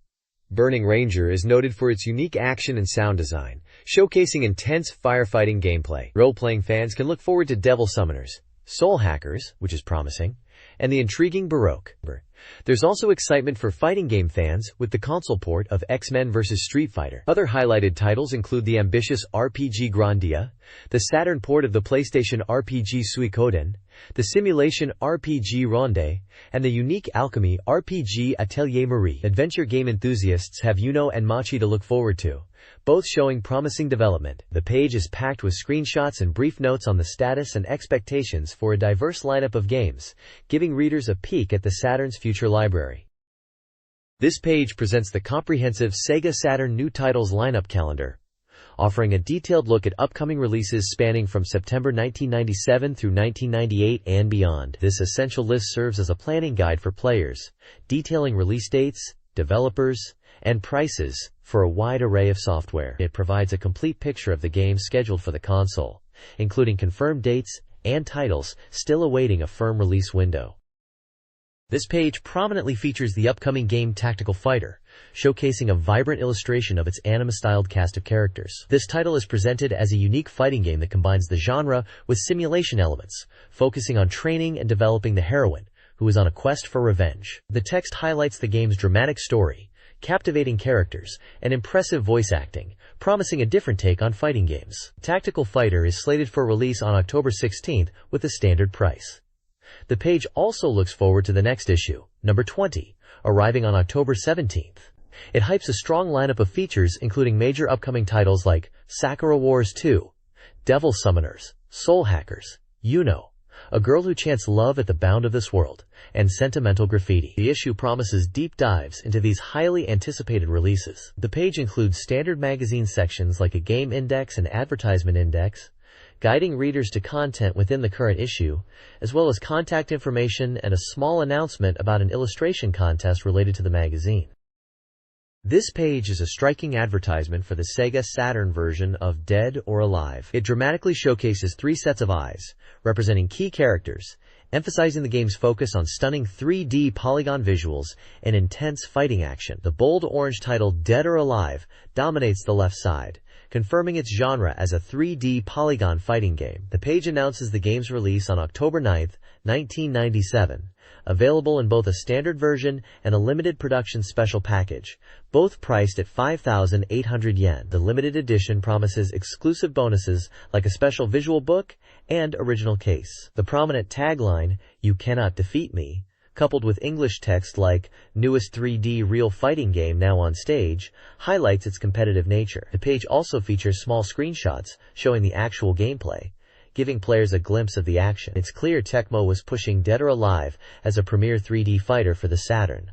Burning Ranger is noted for its unique action and sound design, showcasing intense firefighting gameplay. Role-playing fans can look forward to Devil Summoners, Soul Hackers, which is promising, and the intriguing Baroque. There's also excitement for fighting game fans with the console port of X-Men vs. Street Fighter. Other highlighted titles include the ambitious RPG Grandia, the Saturn port of the PlayStation RPG Suikoden, the simulation RPG Ronde, and the unique alchemy RPG Atelier Marie. Adventure game enthusiasts have Uno and Machi to look forward to, both showing promising development. The page is packed with screenshots and brief notes on the status and expectations for a diverse lineup of games, giving readers a peek at the Saturn's future library. This page presents the comprehensive Sega Saturn new titles lineup calendar, offering a detailed look at upcoming releases spanning from September 1997 through 1998 and beyond. This essential list serves as a planning guide for players, detailing release dates, developers, and prices for a wide array of software. It provides a complete picture of the games scheduled for the console, including confirmed dates and titles still awaiting a firm release window. This page prominently features the upcoming game Tactical Fighter, showcasing a vibrant illustration of its anime-styled cast of characters. This title is presented as a unique fighting game that combines the genre with simulation elements, focusing on training and developing the heroine, who is on a quest for revenge. The text highlights the game's dramatic story, captivating characters, and impressive voice acting, promising a different take on fighting games. Tactical Fighter is slated for release on October 16th with a standard price. The page also looks forward to the next issue, number 20, arriving on October 17th. It hypes a strong lineup of features including major upcoming titles like Sakura Wars 2, Devil Summoners, Soul Hackers, Uno, A Girl Who Chants Love at the Bound of This World, and Sentimental Graffiti. The issue promises deep dives into these highly anticipated releases. The page includes standard magazine sections like a game index and advertisement index, guiding readers to content within the current issue, as well as contact information and a small announcement about an illustration contest related to the magazine. This page is a striking advertisement for the Sega Saturn version of Dead or Alive. It dramatically showcases 3 sets of eyes, representing key characters, emphasizing the game's focus on stunning 3D polygon visuals and intense fighting action. The bold orange title Dead or Alive dominates the left side, confirming its genre as a 3D polygon fighting game. The page announces the game's release on October 9, 1997, available in both a standard version and a limited production special package, both priced at 5,800 yen. The limited edition promises exclusive bonuses like a special visual book and original case. The prominent tagline, "You Cannot Defeat Me," coupled with English text like "Newest 3D real fighting game now on stage," highlights its competitive nature. The page also features small screenshots showing the actual gameplay, giving players a glimpse of the action. It's clear Tecmo was pushing Dead or Alive as a premier 3D fighter for the Saturn.